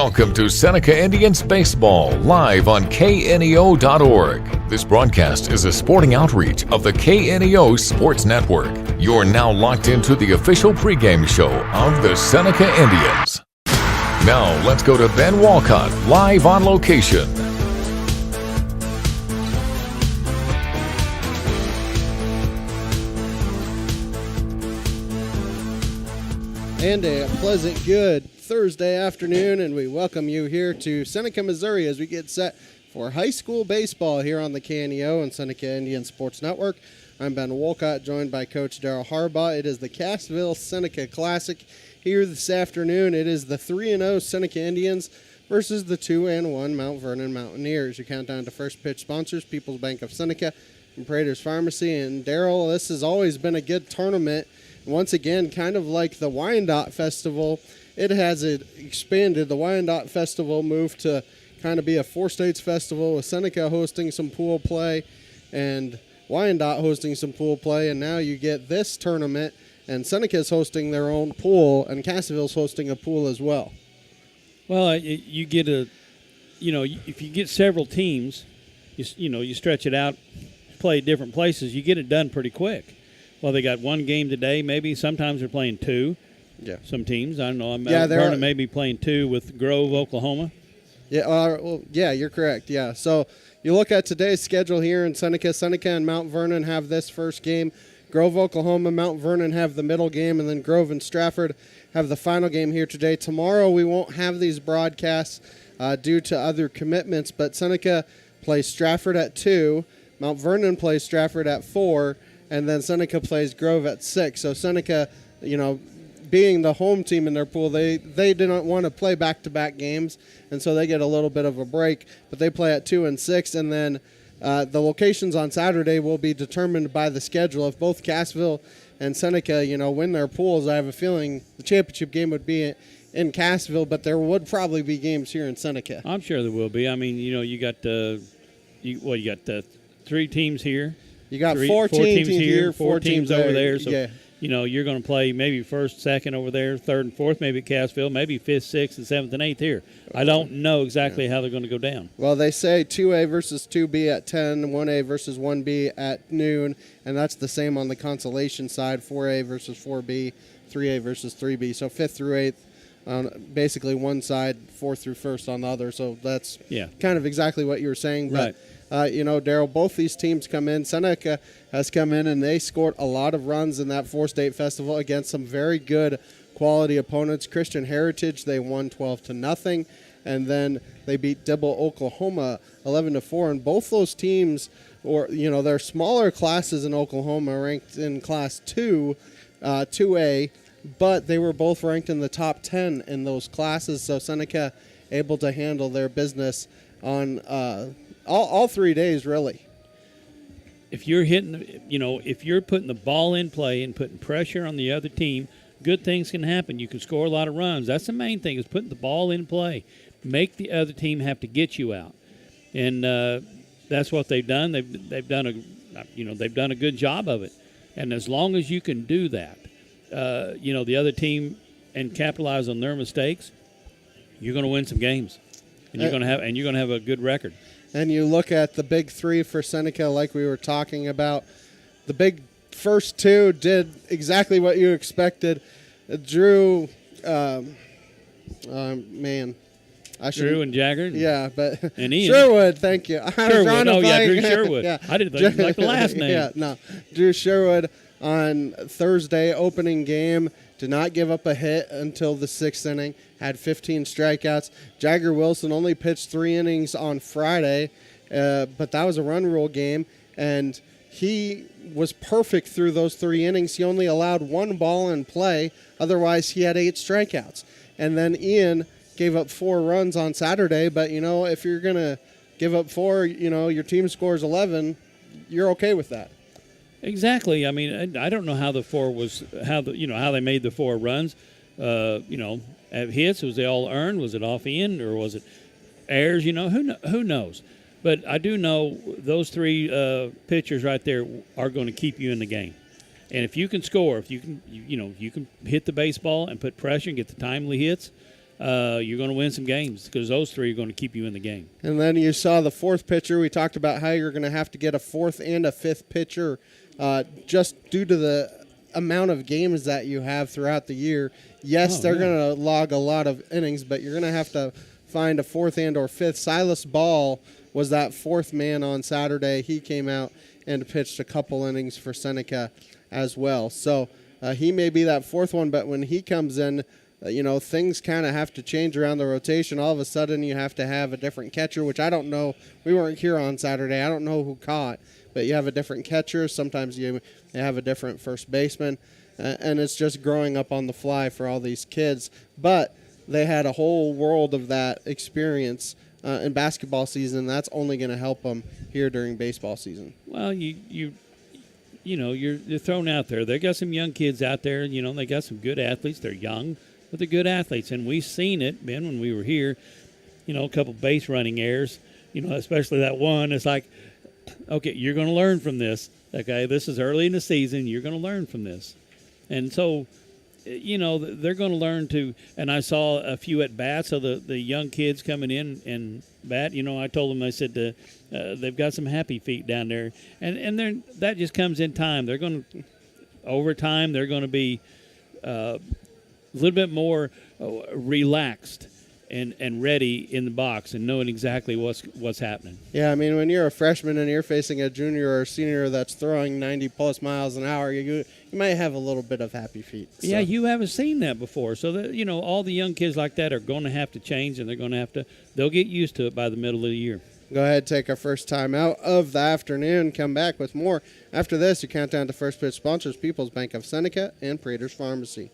Welcome to Seneca Indians Baseball, live on kneo.org. This broadcast is a sporting outreach of the KNEO Sports Network. You're now locked into the official pregame show of the Seneca Indians. Now, let's go to Ben Walcott, live on location. And a pleasant, good Thursday afternoon, and we welcome you here to Seneca, Missouri, as we get set for high school baseball here on the KNEO and Seneca Indian Sports Network. I'm Ben Wolcott, joined by Coach Darryl Harbaugh. It is the Cassville Seneca Classic here this afternoon. It is the 3-0 Seneca Indians versus the 2-1 Mount Vernon Mountaineers. Your countdown to first pitch sponsors: People's Bank of Seneca and Prater's Pharmacy. And Darryl, this has always been a good tournament. Once again, kind of like the Wyandotte Festival, it has expanded. The Wyandotte Festival moved to kind of be a four-states festival, with Seneca hosting some pool play and Wyandotte hosting some pool play, and now you get this tournament, and Seneca's hosting their own pool, and Cassville's hosting a pool as well. Well, you get if you get several teams, you stretch it out, play at different places, you get it done pretty quick. Well, they got one game today. Maybe sometimes they're playing two. Yeah. Some teams, I don't know. Vernon may be playing two with Grove, Oklahoma. Yeah, you're correct. Yeah. So you look at today's schedule here in Seneca. Seneca and Mount Vernon have this first game. Grove, Oklahoma, Mount Vernon have the middle game, and then Grove and Stratford have the final game here today. Tomorrow we won't have these broadcasts due to other commitments, but Seneca plays Stratford at 2, Mount Vernon plays Stratford at 4, and then Seneca plays Grove at 6. So Seneca, being the home team in their pool, they didn't want to play back-to-back games, and so they get a little bit of a break. But they play at 2 and 6, and then the locations on Saturday will be determined by the schedule. If both Cassville and Seneca, win their pools, I have a feeling the championship game would be in Cassville, but there would probably be games here in Seneca. I'm sure there will be. I mean, you got three teams here. You got four teams here, four teams over there. So, you're going to play maybe first, second over there, third and fourth, maybe at Cassville, maybe fifth, sixth, and seventh and eighth here. I don't know exactly how they're going to go down. Well, they say 2A versus 2B at 10, 1A versus 1B at noon, and that's the same on the consolation side, 4A versus 4B, 3A versus 3B. So 5th through 8th on basically one side, 4th through 1st on the other. So that's kind of exactly what you were saying. But, right. Darryl, both these teams come in. Seneca has come in, and they scored a lot of runs in that four-state festival against some very good quality opponents. Christian Heritage, they won 12-0, and then they beat Dibble, Oklahoma, 11-4. And both those teams, they're smaller classes in Oklahoma, ranked in Class 2, 2A, but they were both ranked in the top 10 in those classes. So Seneca able to handle their business on all 3 days, really. If you're if you're putting the ball in play and putting pressure on the other team, good things can happen. You can score a lot of runs. That's the main thing, is putting the ball in play. Make the other team have to get you out, and that's what they've done. They've done a good job of it. And as long as you can do that, the other team, and capitalize on their mistakes, you're going to win some games, and you're going to have a good record. And you look at the big three for Seneca, like we were talking about. The big first two did exactly what you expected. Drew, Drew and Jagger. Yeah, but and Ian. Sherwood, thank you. Sherwood. Drew Sherwood. Yeah. I didn't think like the last name. Yeah, no. Drew Sherwood on Thursday opening game did not give up a hit until the 6th inning, had 15 strikeouts. Jagger Wilson only pitched 3 innings on Friday, but that was a run rule game, and he was perfect through those 3 innings. He only allowed 1 ball in play. Otherwise, he had 8 strikeouts. And then Ian gave up 4 runs on Saturday, but, if you're going to give up 4, your team scores 11, you're okay with that. Exactly. I mean, I don't know how how they made the 4 runs. At hits, was they all earned? Was it off end, or was it errors? Who knows? But I do know those 3 pitchers right there are going to keep you in the game. And if you can score, if you can, you can hit the baseball and put pressure and get the timely hits, you're going to win some games because those three are going to keep you in the game. And then you saw the fourth pitcher. We talked about how you're going to have to get a fourth and a fifth pitcher just due to the amount of games that you have throughout the year. Yes, they're going to log a lot of innings, but you're going to have to find a fourth and or fifth. Silas Ball was that fourth man on Saturday. He came out and pitched a couple innings for Seneca as well. So he may be that fourth one, but when he comes in, things kind of have to change around the rotation. All of a sudden, you have to have a different catcher, which I don't know. We weren't here on Saturday. I don't know who caught, but you have a different catcher. Sometimes you have a different first baseman, and it's just growing up on the fly for all these kids. But they had a whole world of that experience in basketball season. That's only going to help them here during baseball season. Well, you're thrown out there. They got some young kids out there. They got some good athletes. They're young, but they're good athletes, and we've seen it, Ben, when we were here. A couple base running errors. Especially that one. It's like, okay, you're going to learn from this. Okay, this is early in the season. You're going to learn from this, and so. They're going to learn to, and I saw a few at bats of the young kids coming in and bat. I told them, I said, they've got some happy feet down there, and that just comes in time. They're going to, over time, they're going to be a little bit more relaxed and ready in the box and knowing exactly what's happening. Yeah, I mean, when you're a freshman and you're facing a junior or senior that's throwing 90-plus miles an hour, you might have a little bit of happy feet. So. Yeah, you haven't seen that before. So, that, all the young kids like that are going to have to change, and they'll get used to it by the middle of the year. Go ahead, take our first time out of the afternoon. Come back with more. After this, you count down to First Pitch sponsors, People's Bank of Seneca and Prater's Pharmacy.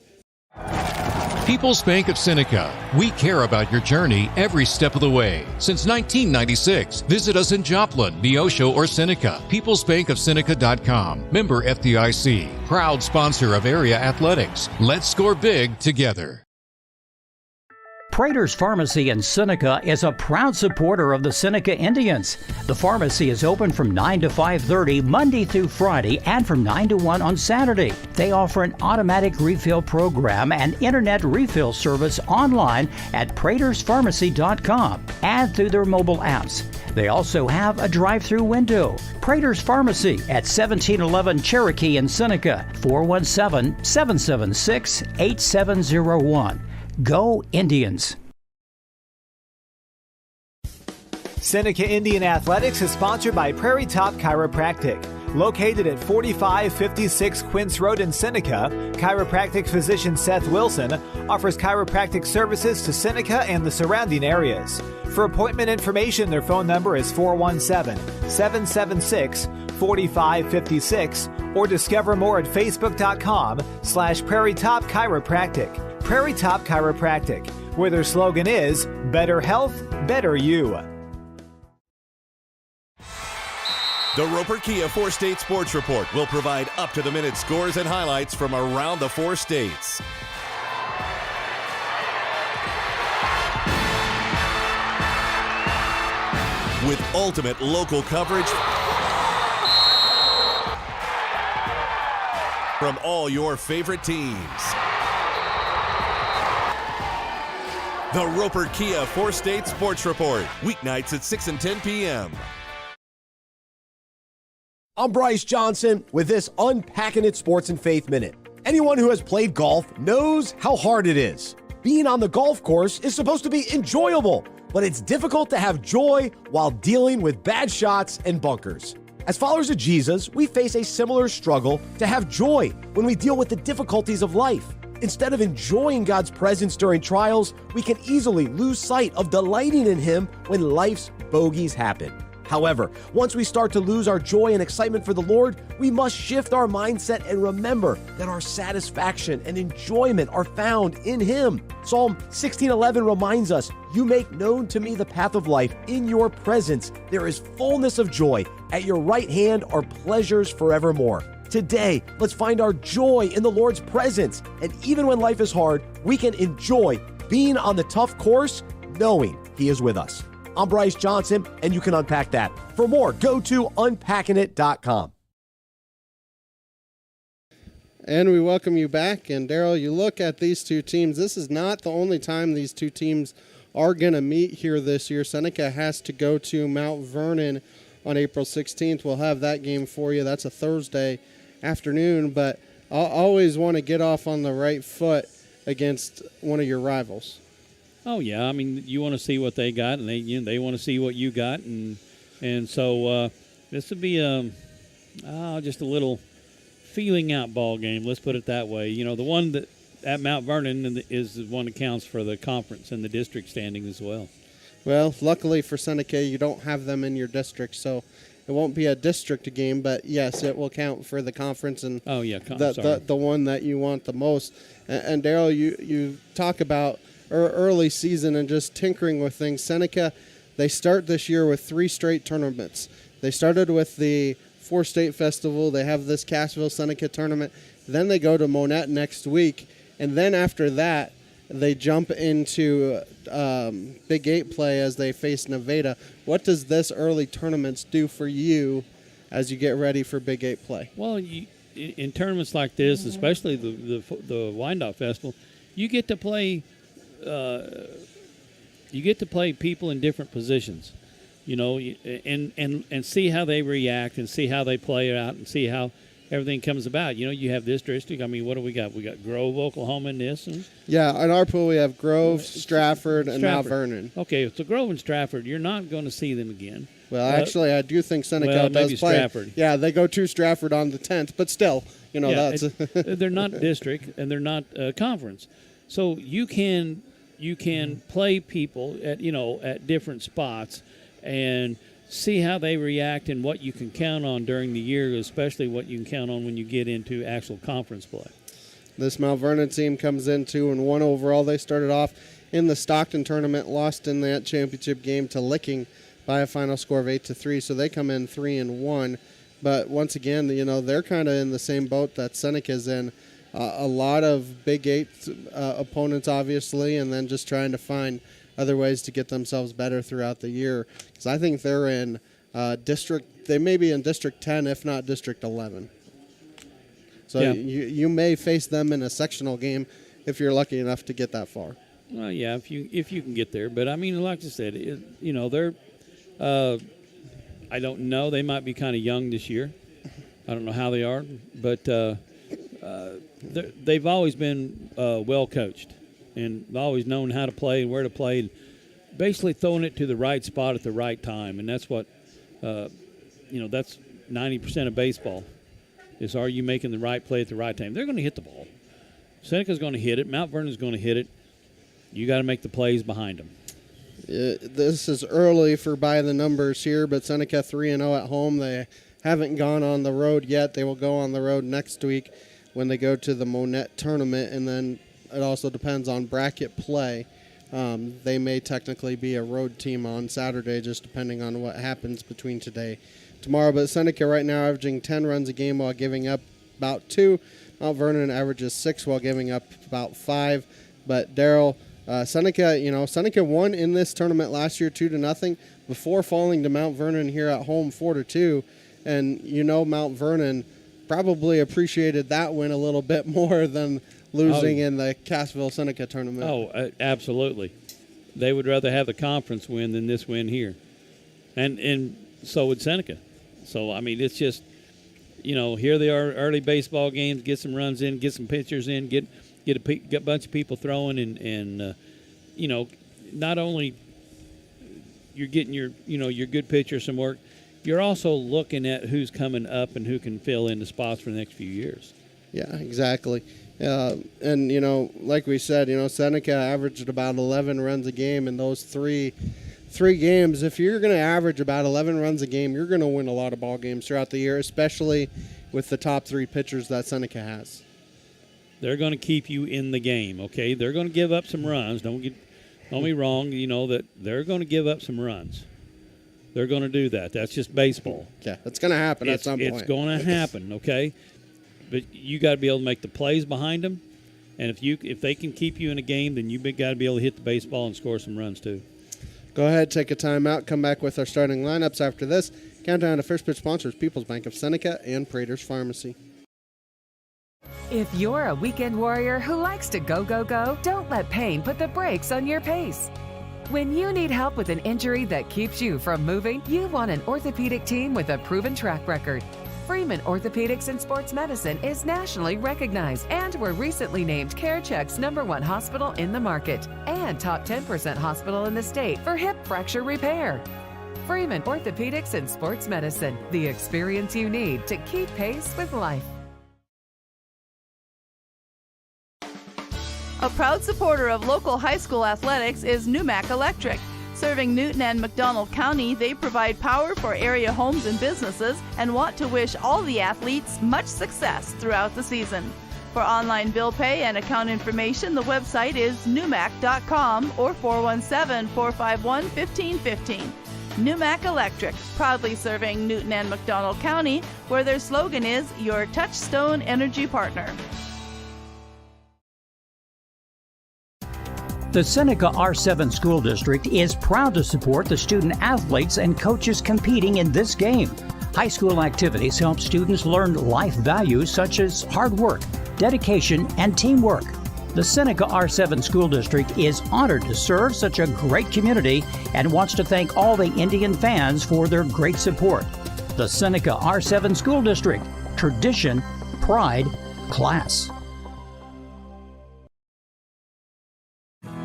People's Bank of Seneca. We care about your journey every step of the way. Since 1996, visit us in Joplin, Neosho, or Seneca. PeoplesBankOfSeneca.com. Member FDIC. Proud sponsor of area athletics. Let's score big together. Prater's Pharmacy in Seneca is a proud supporter of the Seneca Indians. The pharmacy is open from 9 to 5:30 Monday through Friday and from 9 to 1 on Saturday. They offer an automatic refill program and internet refill service online at praterspharmacy.com and through their mobile apps. They also have a drive-through window. Prater's Pharmacy at 1711 Cherokee in Seneca, 417-776-8701. Go Indians! Seneca Indian Athletics is sponsored by Prairie Top Chiropractic. Located at 4556 Quince Road in Seneca, chiropractic physician Seth Wilson offers chiropractic services to Seneca and the surrounding areas. For appointment information, their phone number is 417-776-4556 or discover more at facebook.com/Prairie Top Chiropractic. Prairie Top Chiropractic, where their slogan is, better health, better you. The Roper Kia 4-State Sports Report will provide up-to-the-minute scores and highlights from around the 4 states. With ultimate local coverage from all your favorite teams. The Roper Kia 4-State Sports Report, weeknights at 6 and 10 p.m. I'm Bryce Johnson with this Unpacking It Sports and Faith Minute. Anyone who has played golf knows how hard it is. Being on the golf course is supposed to be enjoyable, but it's difficult to have joy while dealing with bad shots and bunkers. As followers of Jesus, we face a similar struggle to have joy when we deal with the difficulties of life. Instead of enjoying God's presence during trials, we can easily lose sight of delighting in Him when life's bogeys happen. However, once we start to lose our joy and excitement for the Lord, we must shift our mindset and remember that our satisfaction and enjoyment are found in Him. Psalm 16:11 reminds us, "You make known to me the path of life. In your presence there is fullness of joy. At your right hand are pleasures forevermore." Today, let's find our joy in the Lord's presence. And even when life is hard, we can enjoy being on the tough course, knowing He is with us. I'm Bryce Johnson, and you can unpack that. For more, go to unpackingit.com. And we welcome you back. And Daryl, you look at these two teams. This is not the only time these two teams are going to meet here this year. Seneca has to go to Mount Vernon on April 16th. We'll have that game for you. That's a Thursday afternoon. But I'll always want to get off on the right foot against one of your rivals. Oh yeah, I mean you want to see what they got, and they want to see what you got, and so this would be just a little feeling out ball game. Let's put it that way. You know, the one that at Mount Vernon is the one that counts for the conference and the district standing as well. Well, luckily for Seneca, you don't have them in your district, so it won't be a district game. But yes, it will count for the conference and the one that you want the most. And Daryl, you talk about early season and just tinkering with things. Seneca, they start this year with 3 straight tournaments. They started with the 4-State Festival. They have this Cassville Seneca tournament. Then they go to Monette next week. And then after that, they jump into Big 8 play as they face Nevada. What does this early tournaments do for you as you get ready for Big 8 play? Well, in tournaments like this, especially the Wyandotte Festival, you get to play people in different positions, you know, and see how they react and see how they play it out and see how everything comes about. You know, you have this district. I mean, what do we got? We got Grove, Oklahoma in this. Yeah, in our pool we have Grove, Stratford, and Mount Vernon. Okay, so Grove and Stratford, you're not going to see them again. Well, actually, I do think Seneca does play. Stratford. Yeah, they go to Stratford on the 10th, but still, you know, that's they're not district and they're not conference. So you can play people at different spots and see how they react and what you can count on during the year, especially what you can count on when you get into actual conference play. This Mount Vernon team comes in 2-1 overall. They started off in the Stockton tournament, lost in that championship game to Licking by a final score of 8-3. So they come in 3-1. But once again, you know, they're kind of in the same boat that Seneca's in. A lot of Big 8 opponents, obviously, and then just trying to find other ways to get themselves better throughout the year. Because I think they're in they may be in District 10, if not District 11. So you may face them in a sectional game if you're lucky enough to get that far. Well, yeah, if you can get there. But, I mean, like I said, they're I don't know. They might be kind of young this year. I don't know how they are. But they've always been well coached and always known how to play and where to play, and basically throwing it to the right spot at the right time. And that's what, that's 90% of baseball is, are you making the right play at the right time? They're going to hit the ball. Seneca's going to hit it. Mount Vernon's going to hit it. You got to make the plays behind them. This is early for by the numbers here, but Seneca 3-0 at home. They haven't gone on the road yet. They will go on the road next week when they go to the Monette tournament, and then it also depends on bracket play. They may technically be a road team on Saturday, just depending on what happens between today and tomorrow. But Seneca right now averaging 10 runs a game while giving up about 2. Mount Vernon averages 6 while giving up about 5. But Daryl, Seneca won in this tournament last year 2-0 before falling to Mount Vernon here at home 4-2. And Mount Vernon probably appreciated that win a little bit more than losing in the Cassville Seneca tournament. Oh, absolutely. They would rather have the conference win than this win here. And so would Seneca. So, I mean, it's just, here they are, early baseball games, get some runs in, get some pitchers in, get a bunch of people throwing, and not only you're getting your good pitcher some work, you're also looking at who's coming up and who can fill in the spots for the next few years. Yeah, exactly. And, like we said, Seneca averaged about 11 runs a game in those three games. If you're going to average about 11 runs a game, you're going to win a lot of ball games throughout the year, especially with the top 3 pitchers that Seneca has. They're going to keep you in the game, okay? They're going to give up some runs. Don't get me wrong, that they're going to give up some runs. They're going to do that. That's just baseball. Yeah, that's going to happen at some point. It's going to happen, okay? But you got to be able to make the plays behind them, and if they can keep you in a game, then you got to be able to hit the baseball and score some runs too. Go ahead, take a timeout, come back with our starting lineups after this. Countdown to first pitch sponsors: People's Bank of Seneca and Prater's Pharmacy. If you're a weekend warrior who likes to go, go, go, don't let pain put the brakes on your pace. When you need help with an injury that keeps you from moving, you want an orthopedic team with a proven track record. Freeman Orthopedics and Sports Medicine is nationally recognized and were recently named CareCheck's #1 hospital in the market and top 10% hospital in the state for hip fracture repair. Freeman Orthopedics and Sports Medicine, the experience you need to keep pace with life. A proud supporter of local high school athletics is Numac Electric. Serving Newton and McDonald County, they provide power for area homes and businesses and want to wish all the athletes much success throughout the season. For online bill pay and account information, the website is numac.com or 417-451-1515. Numac Electric, proudly serving Newton and McDonald County, where their slogan is your touchstone energy partner. The Seneca R7 School District is proud to support the student athletes and coaches competing in this game. High school activities help students learn life values such as hard work, dedication, and teamwork. The Seneca R7 School District is honored to serve such a great community and wants to thank all the Indian fans for their great support. The Seneca R7 School District, tradition, pride, class.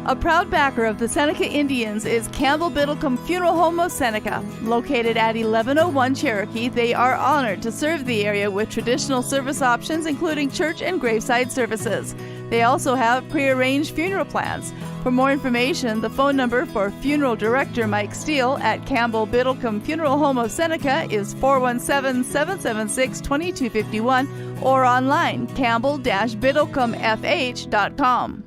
A proud backer of the Seneca Indians is Campbell Biddlecombe Funeral Home of Seneca. Located at 1101 Cherokee, they are honored to serve the area with traditional service options including church and graveside services. They also have prearranged funeral plans. For more information, the phone number for Funeral Director Mike Steele at Campbell Biddlecombe Funeral Home of Seneca is 417-776-2251 or online campbell-biddlecomefh.com.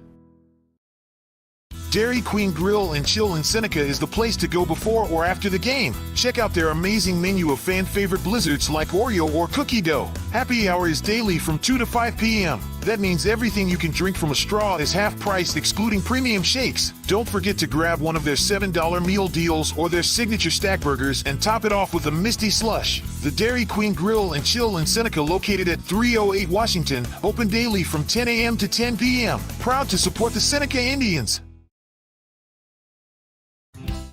Dairy Queen Grill and Chill in Seneca is the place to go before or after the game. Check out their amazing menu of fan-favorite blizzards like Oreo or cookie dough. Happy hour is daily from 2 to 5 p.m. That means everything you can drink from a straw is half price, excluding premium shakes. Don't forget to grab one of their $7 meal deals or their signature stack burgers and top it off with a Misty Slush. The Dairy Queen Grill and Chill in Seneca, located at 308 Washington, open daily from 10 a.m. to 10 p.m. Proud to support the Seneca Indians.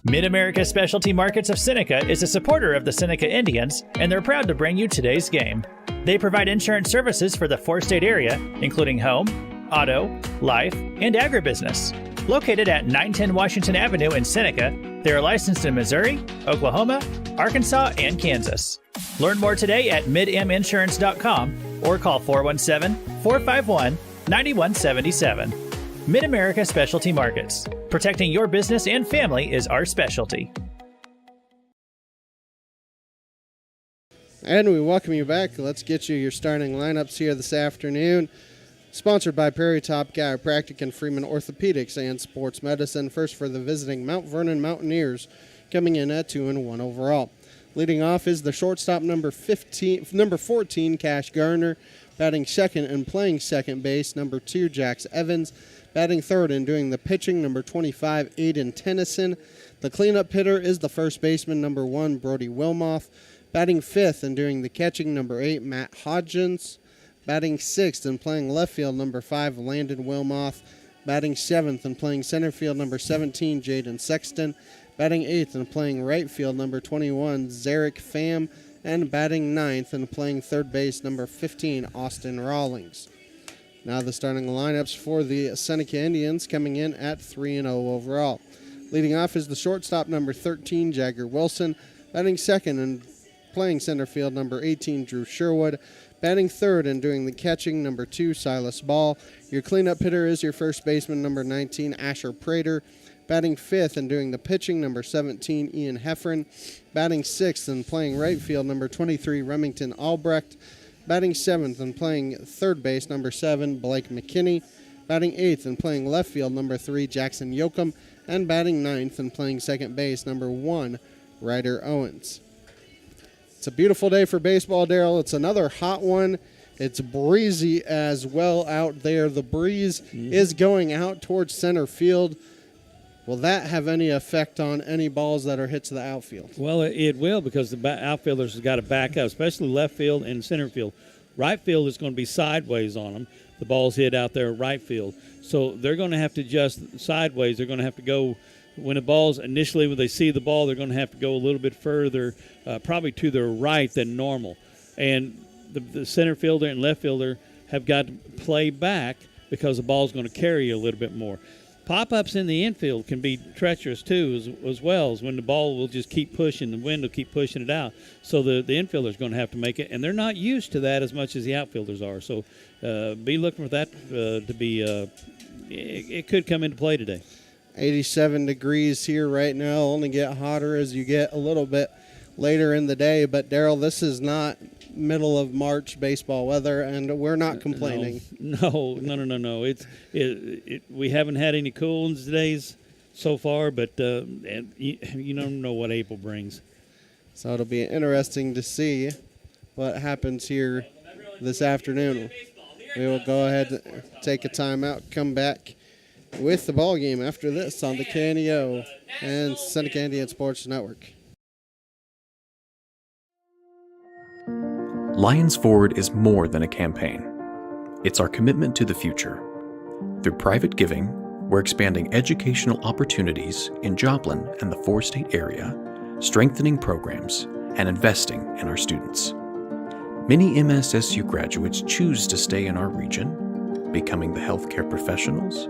Mid-America Specialty Markets of Seneca is a supporter of the Seneca Indians, and they're proud to bring you today's game. They provide insurance services for the four-state area, including home, auto, life, and agribusiness. Located at 910 Washington Avenue in Seneca, they are licensed in Missouri, Oklahoma, Arkansas, and Kansas. Learn more today at midminsurance.com or call 417-451-9177. Mid-America Specialty Markets. Protecting your business and family is our specialty. And we welcome you back. Let's get you your starting lineups here this afternoon. Sponsored by Prairie Top Chiropractic and Freeman Orthopedics and Sports Medicine. First for the visiting Mount Vernon Mountaineers, coming in at 2-1 overall. Leading off is the shortstop number 14, Cash Garner. Batting second and playing second base, number 2, Jax Evans. Batting third and doing the pitching, number 25, Aiden Tennyson. The cleanup hitter is the first baseman, number 1, Brody Wilmoth. Batting fifth and doing the catching, number 8, Matt Hodgins. Batting sixth and playing left field, number 5, Landon Wilmoth. Batting seventh and playing center field, number 17, Jaden Sexton. Batting eighth and playing right field, number 21, Zarek Pham. And batting ninth and playing third base, number 15, Austin Rawlings. Now the starting lineups for the Seneca Indians, coming in at 3-0 overall. Leading off is the shortstop, number 13, Jagger Wilson. Batting second and playing center field, number 18, Drew Sherwood. Batting third and doing the catching, number 2, Silas Ball. Your cleanup hitter is your first baseman, number 19, Asher Prater. Batting fifth and doing the pitching, number 17, Ian Heffron. Batting sixth and playing right field, number 23, Remington Albrecht. Batting seventh and playing third base, number 7, Blake McKinney. Batting eighth and playing left field, number 3, Jackson Yoakum. And batting ninth and playing second base, number 1, Ryder Owens. It's a beautiful day for baseball, Darryl. It's another hot one. It's breezy as well out there. The breeze is going out towards center field. Will that have any effect on any balls that are hit to the outfield? Well, it will, because the outfielders have got to back up, especially left field and center field. Right field is going to be sideways on them. The ball's hit out there right field. So they're going to have to adjust sideways. They're going to have to go when the ball's initially, when they see the ball, they're going to have to go a little bit further, probably to their right than normal. And the center fielder and left fielder have got to play back because the ball's going to carry a little bit more. Pop-ups in the infield can be treacherous too, as well as when the ball will just keep pushing, the wind will keep pushing it out. So the infielder's going to have to make it, and they're not used to that as much as the outfielders are. So be looking for that to be it could come into play today. 87 degrees here right now. Only get hotter as you get a little bit later in the day. But, Daryl, this is not middle of March baseball weather, and we're not complaining. No. We haven't had any cool days so far, but and you don't know what April brings. So it'll be interesting to see what happens here this afternoon. We will go ahead and take a timeout, come back with the ball game after this on the KNEO and Seneca Indian Sports Network. Lions Forward is more than a campaign. It's our commitment to the future. Through private giving, we're expanding educational opportunities in Joplin and the four-state area, strengthening programs, and investing in our students. Many MSSU graduates choose to stay in our region, becoming the healthcare professionals,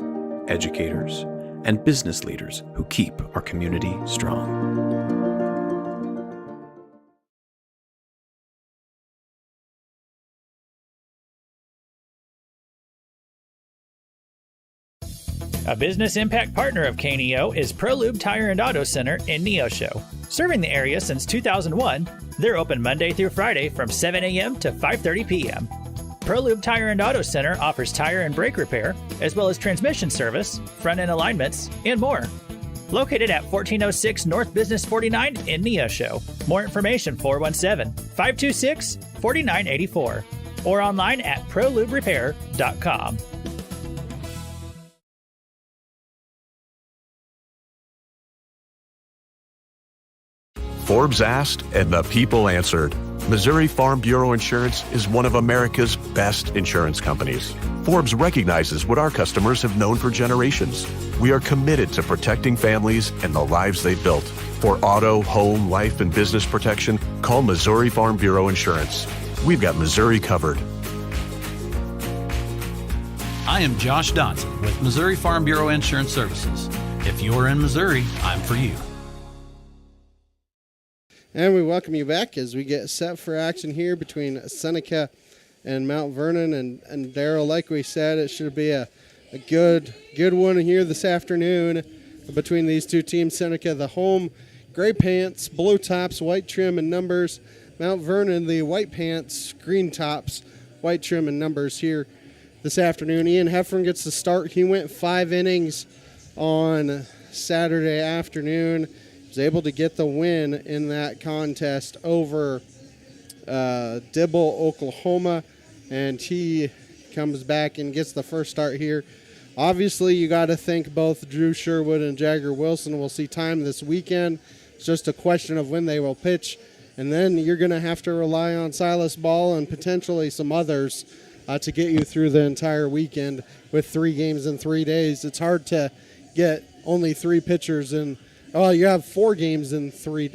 educators, and business leaders who keep our community strong. A business impact partner of KNEO is ProLube Tire and Auto Center in Neosho. Serving the area since 2001, they're open Monday through Friday from 7 a.m. to 5:30 p.m. ProLube Tire and Auto Center offers tire and brake repair, as well as transmission service, front-end alignments, and more. Located at 1406 North Business 49 in Neosho. More information 417-526-4984 or online at proluberepair.com. Forbes asked, and the people answered. Missouri Farm Bureau Insurance is one of America's best insurance companies. Forbes recognizes what our customers have known for generations. We are committed to protecting families and the lives they've built. For auto, home, life, and business protection, call Missouri Farm Bureau Insurance. We've got Missouri covered. I am Josh Dotson with Missouri Farm Bureau Insurance Services. If you're in Missouri, I'm for you. And we welcome you back as we get set for action here between Seneca and Mount Vernon. And Daryl, like we said, it should be a good one here this afternoon between these two teams. Seneca, the home, gray pants, blue tops, white trim and numbers. Mount Vernon, the white pants, green tops, white trim and numbers here this afternoon. Ian Heffron gets the start. He went 5 innings on Saturday afternoon. Was able to get the win in that contest over Dibble, Oklahoma, and he comes back and gets the first start here. Obviously, you got to think both Drew Sherwood and Jagger Wilson will see time this weekend. It's just a question of when they will pitch, and then you're going to have to rely on Silas Ball and potentially some others to get you through the entire weekend with 3 games in 3 days. It's hard to get only 3 pitchers in. Oh, you have 4 games in 3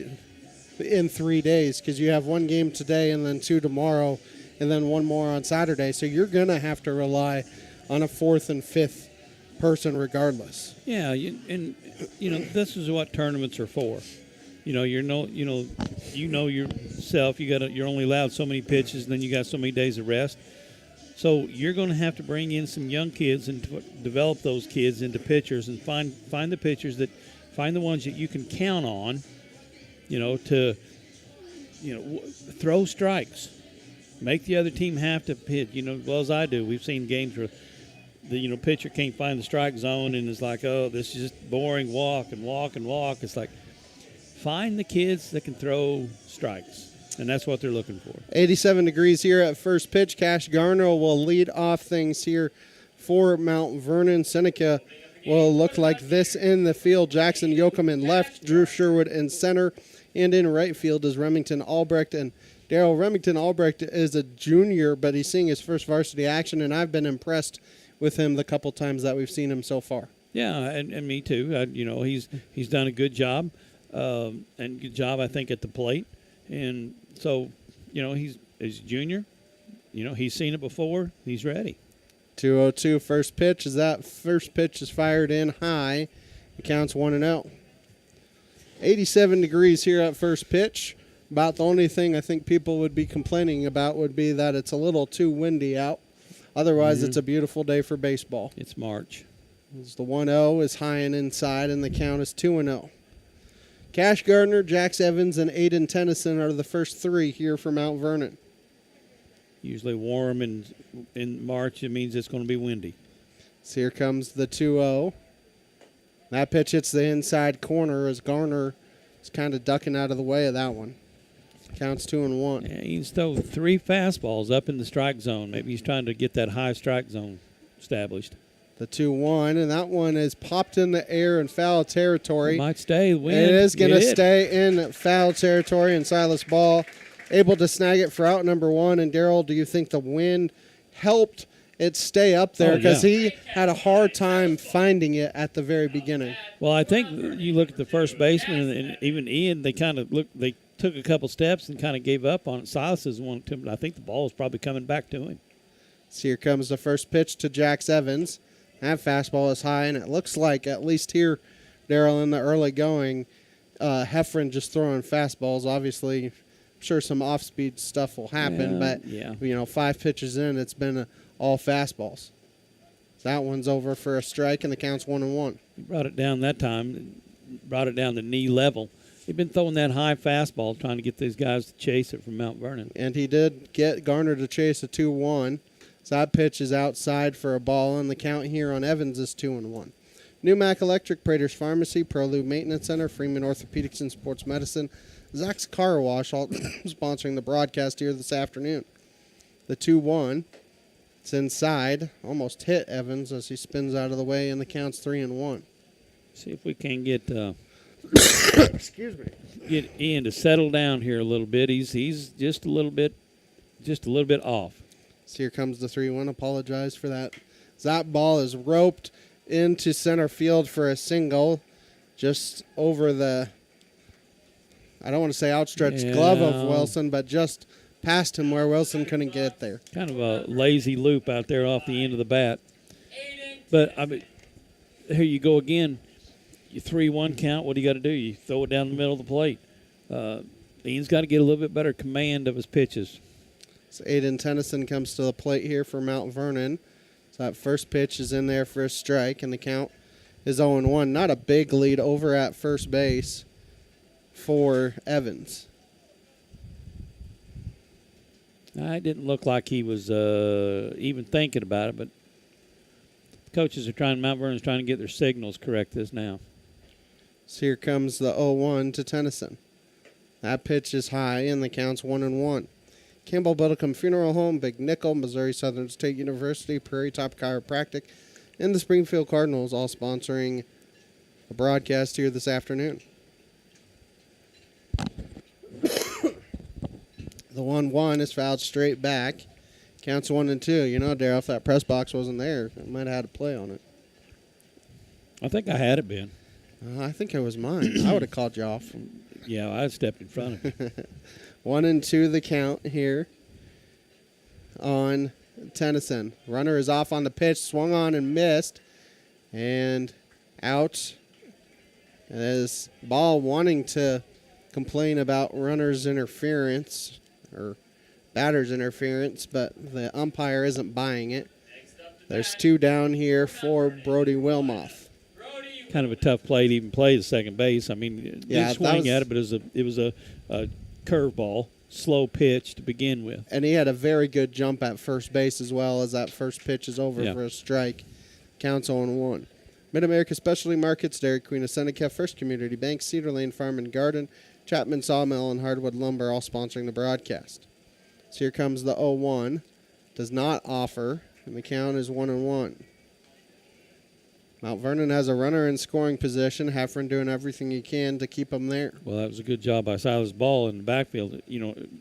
days because you have 1 game today and then 2 tomorrow and then 1 more on Saturday. So you're going to have to rely on a 4th and 5th person regardless. Yeah, this is what tournaments are for. You know yourself. You're only allowed so many pitches, and then you got so many days of rest. So you're going to have to bring in some young kids and develop those kids into pitchers and find the pitchers that. Find the ones that you can count on, to, throw strikes. Make the other team have to pitch, well as I do. We've seen games where the pitcher can't find the strike zone and it's like, oh, this is just boring, walk and walk and walk. It's like, find the kids that can throw strikes, and that's what they're looking for. 87 degrees here at first pitch. Cash Garner will lead off things here for Mount Vernon. Seneca will look like this in the field. Jackson Yoakum in left, Drew Sherwood in center, and in right field is Remington Albrecht and Daryl Remington Albrecht is a junior, but he's seeing his first varsity action, and I've been impressed with him the couple times that we've seen him so far. Yeah, and me too. He's done a good job, and good job, I think, at the plate. And so, he's a junior. He's seen it before. He's ready. 2-0 first pitch. As that first pitch is fired in high, it counts 1-0. 87 degrees here at first pitch. About the only thing I think people would be complaining about would be that it's a little too windy out. Otherwise, it's a beautiful day for baseball. It's March. As the 1-0 is high and inside, and the count is 2-0. Cash Gardner, Jax Evans, and Aiden Tennyson are the first three here for Mount Vernon. Usually warm, and in March it means it's going to be windy. So here comes the 2-0. That pitch hits the inside corner as Garner is kind of ducking out of the way of that one. Counts 2-1. Yeah, he's thrown 3 fastballs up in the strike zone. Maybe he's trying to get that high strike zone established. The 2-1, and that one is popped in the air in foul territory. It might stay. It is going to stay in foul territory, and Silas Ball able to snag it for out number 1. And Daryl, do you think the wind helped it stay up there? Because he had a hard time finding it at the very beginning. Well, I think you look at the first baseman and even Ian, they kind of they took a couple steps and kind of gave up on it. Silas is one too, but I think the ball is probably coming back to him. So here comes the first pitch to Jax Evans. That fastball is high, and it looks like, at least here, Daryl, in the early going, Heffron just throwing fastballs. Obviously, I'm sure some off-speed stuff will happen, but 5 pitches in, it's been all fastballs. That one's over for a strike, and the count's 1-1. He brought it down that time, brought it down to knee level. He'd been throwing that high fastball, trying to get these guys to chase it from Mount Vernon. And he did get Garner to chase a 2-1. So that pitch is outside for a ball, and the count here on Evans is 2-1. New Mac Electric, Prater's Pharmacy, Prolube Maintenance Center, Freeman Orthopedics and Sports Medicine, Zach's Car Wash, all sponsoring the broadcast here this afternoon. The 2-1, it's inside, almost hit Evans as he spins out of the way, and the count's 3-1. See if we can get excuse me, get Ian to settle down here a little bit. He's just a little bit off. So here comes the 3-1. Apologize for that. That ball is roped into center field for a single, just over the, I don't want to say outstretched glove of Wilson, but just past him where Wilson couldn't get there. Kind of a lazy loop out there off the end of the bat. But I mean, here you go again. You 3-1 count. What do you got to do? You throw it down the middle of the plate. Ian's got to get a little bit better command of his pitches. So Aiden Tennyson comes to the plate here for Mount Vernon. So that first pitch is in there for a strike, and the count is 0-1. Not a big lead over at first base for Evans. It didn't look like he was even thinking about it, but coaches are Mount Vernon's trying to get their signals correct this now. So here comes the 0-1 to Tennyson. That pitch is high, and the count's 1-1. Campbell Biddlecombe Funeral Home, Big Nickel, Missouri Southern State University, Prairie Top Chiropractic, and the Springfield Cardinals all sponsoring a broadcast here this afternoon. The 1-1 is fouled straight back. Counts 1-2. You know, Daryl, if that press box wasn't there, I might have had a play on it. I think I had it, Ben. I think it was mine. I would have called you off. Yeah, I stepped in front of you. 1-2 the count here on Tennyson. Runner is off on the pitch, swung on and missed, and out. As Ball wanting to complain about runner's interference or batter's interference, but the umpire isn't buying it. There's 2 down here for Brody Wilmoth. Kind of a tough play to even play the second base. I mean, did swing at it, but it was a curveball, slow pitch to begin with. And he had a very good jump at first base as well, as that first pitch is over for a strike. Counts 0-1. Mid-America Specialty Markets, Dairy Queen of Seneca, First Community Bank, Cedar Lane Farm and Garden, Chapman Sawmill, and Hardwood Lumber all sponsoring the broadcast. So here comes the 0-1. Does not offer, and the count is 1-1. Mount Vernon has a runner in scoring position. Heffron doing everything he can to keep him there. Well, that was a good job by Silas Ball in the backfield.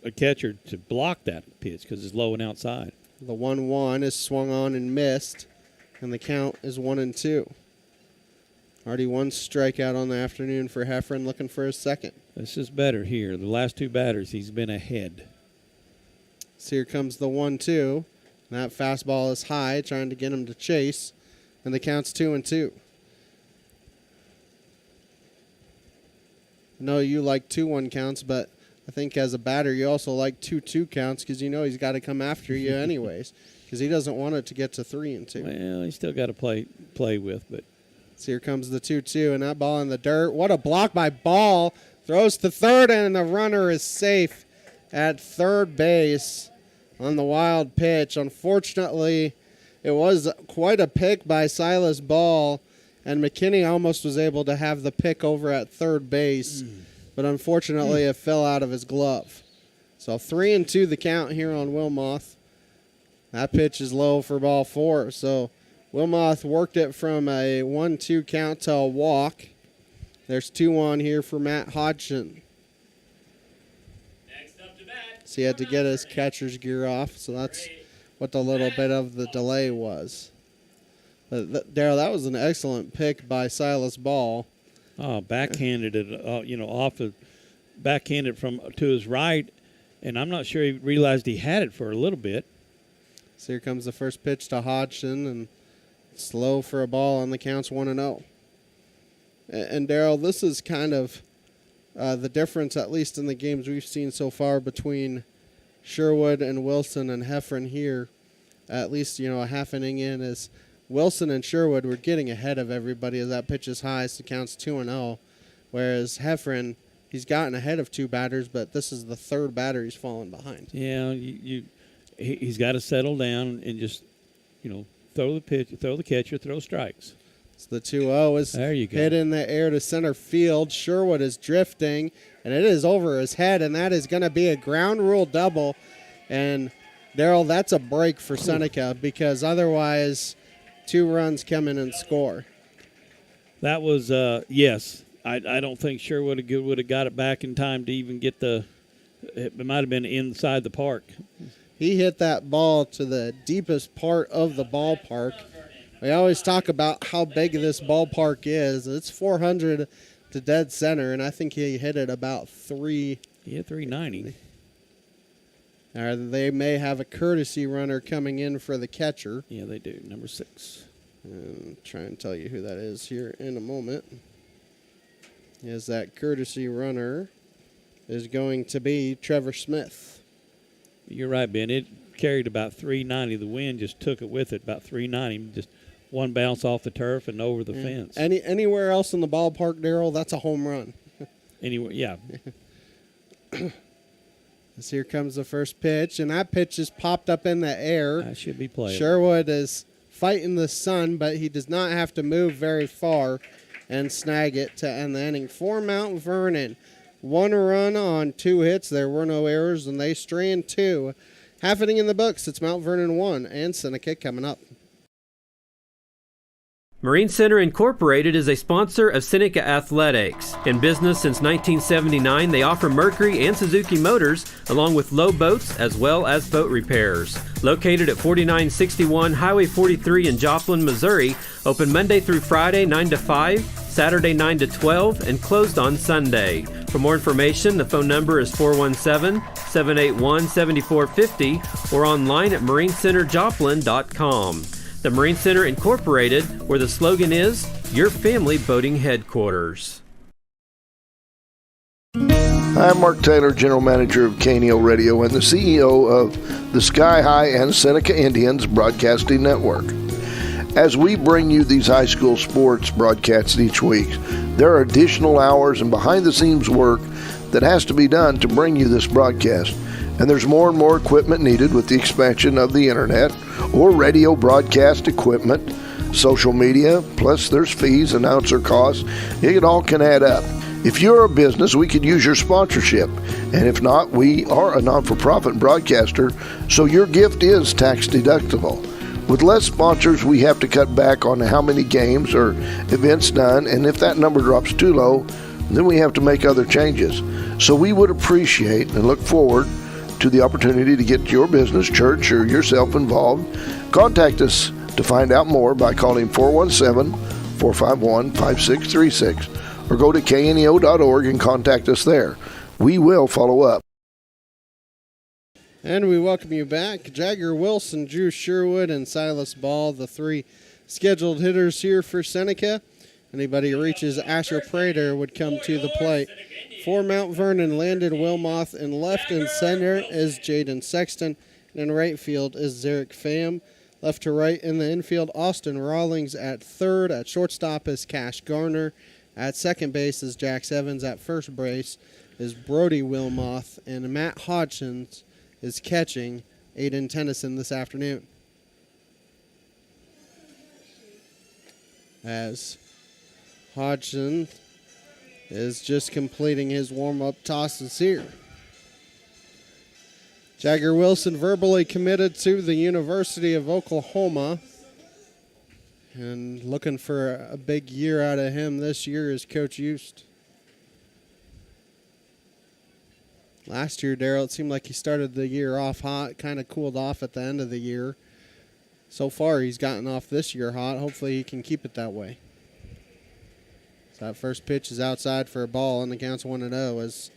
A catcher to block that pitch because it's low and outside. The 1-1 is swung on and missed, and the count is 1-2. Already one strikeout on the afternoon for Heffron, looking for his second. This is better here. The last two batters, he's been ahead. So here comes the 1-2. That fastball is high, trying to get him to chase. And the count's 2-2. I know you like 2-1 counts, but I think as a batter you also like 2-2 counts because you know he's got to come after you anyways because he doesn't want it to get to 3-2. Well, he's still got to play with, but. So here comes the 2-2, and that ball in the dirt. What a block by Ball. Throws to third, and the runner is safe at third base on the wild pitch. Unfortunately, it was quite a pick by Silas Ball, and McKinney almost was able to have the pick over at third base, but unfortunately it fell out of his glove. So 3-2 the count here on Wilmoth. That pitch is low for ball 4, so Wilmoth worked it from a 1-2 count to a walk. There's 2-1 here for Matt Hodgson. Next up to bat. So he had to get his catcher's gear off, so that's what the little bit of the delay was. But Darryl, that was an excellent pick by Silas Ball. Oh, backhanded it, off of backhanded from to his right, and I'm not sure he realized he had it for a little bit. So here comes the first pitch to Hodgson, and slow for a ball on the counts 1-0. And Darryl, this is kind of the difference, at least in the games we've seen so far, between Sherwood and Wilson and Heffron here, at least, a half inning in, is Wilson and Sherwood were getting ahead of everybody as that pitch is high, so it counts 2-0. Whereas Heffron, he's gotten ahead of two batters, but this is the third batter he's fallen behind. Yeah, he's got to settle down and just, throw the pitch, throw the catcher, throw strikes. So the 2-0 is hit in the air to center field. Sherwood is drifting, and it is over his head, and that is going to be a ground rule double. And, Darryl, that's a break for Seneca because otherwise 2 runs come in and score. That was, yes. I don't think Sherwood would have got it back in time to even get it might have been inside the park. He hit that ball to the deepest part of the ballpark. We always talk about how big this ballpark is. It's 400 to dead center, and I think he hit it about 3. Yeah, 390. They may have a courtesy runner coming in for the catcher. Yeah, they do. Number 6. I'll try and tell you who that is here in a moment. As that courtesy runner is going to be Trevor Smith. You're right, Ben. It carried about 390. The wind just took it with it, about 390. Just one bounce off the turf and over the fence. Anywhere else in the ballpark, Darryl, that's a home run. Anywhere, yeah. As here comes the first pitch, and that pitch is popped up in the air. That should be played. Sherwood is fighting the sun, but he does not have to move very far and snag it to end the inning. For Mount Vernon, 1 run on 2 hits. There were no errors, and they strand 2. Half inning in the books. It's Mount Vernon 1 and Seneca coming up. Marine Center Incorporated is a sponsor of Seneca Athletics. In business since 1979, they offer Mercury and Suzuki motors, along with low boats as well as boat repairs. Located at 4961 Highway 43 in Joplin, Missouri, open Monday through Friday 9 to 5, Saturday 9 to 12, and closed on Sunday. For more information, the phone number is 417-781-7450 or online at marinecenterjoplin.com. The Marine Center Incorporated, where the slogan is, your family boating headquarters. I'm Mark Taylor, General Manager of KNEO Radio and the CEO of the Sky High and Seneca Indians Broadcasting Network. As we bring you these high school sports broadcasts each week, there are additional hours and behind-the-scenes work that has to be done to bring you this broadcast. And there's more and more equipment needed with the expansion of the internet or radio broadcast equipment, social media, plus there's fees, announcer costs. It all can add up. If you're a business, we could use your sponsorship. And if not, we are a non-for-profit broadcaster, so your gift is tax deductible. With less sponsors, we have to cut back on how many games or events done, and if that number drops too low, then we have to make other changes. So we would appreciate and look forward to the opportunity to get your business, church, or yourself involved. Contact us to find out more by calling 417-451-5636 or go to kneo.org and contact us there. We will follow up. And we welcome you back. Jagger Wilson, Drew Sherwood, and Silas Ball, the three scheduled hitters here for Seneca. Anybody who reaches Asher Prater would come to the plate. For Mount Vernon, Landon Wilmoth, and left and center is Jaden Sexton. And in right field is Zarek Pham. Left to right in the infield, Austin Rawlings at third. At shortstop is Cash Garner. At second base is Jax Evans. At first base is Brody Wilmoth. And Matt Hodgins is catching Aiden Tennyson this afternoon. As Hodgson is just completing his warm-up tosses here. Jagger Wilson verbally committed to the University of Oklahoma. And looking for a big year out of him this year is Coach Eust. Last year, Darryl, it seemed like he started the year off hot, kind of cooled off at the end of the year. So far, he's gotten off this year hot. Hopefully, he can keep it that way. So that first pitch is outside for a ball, and the count's 1-0 as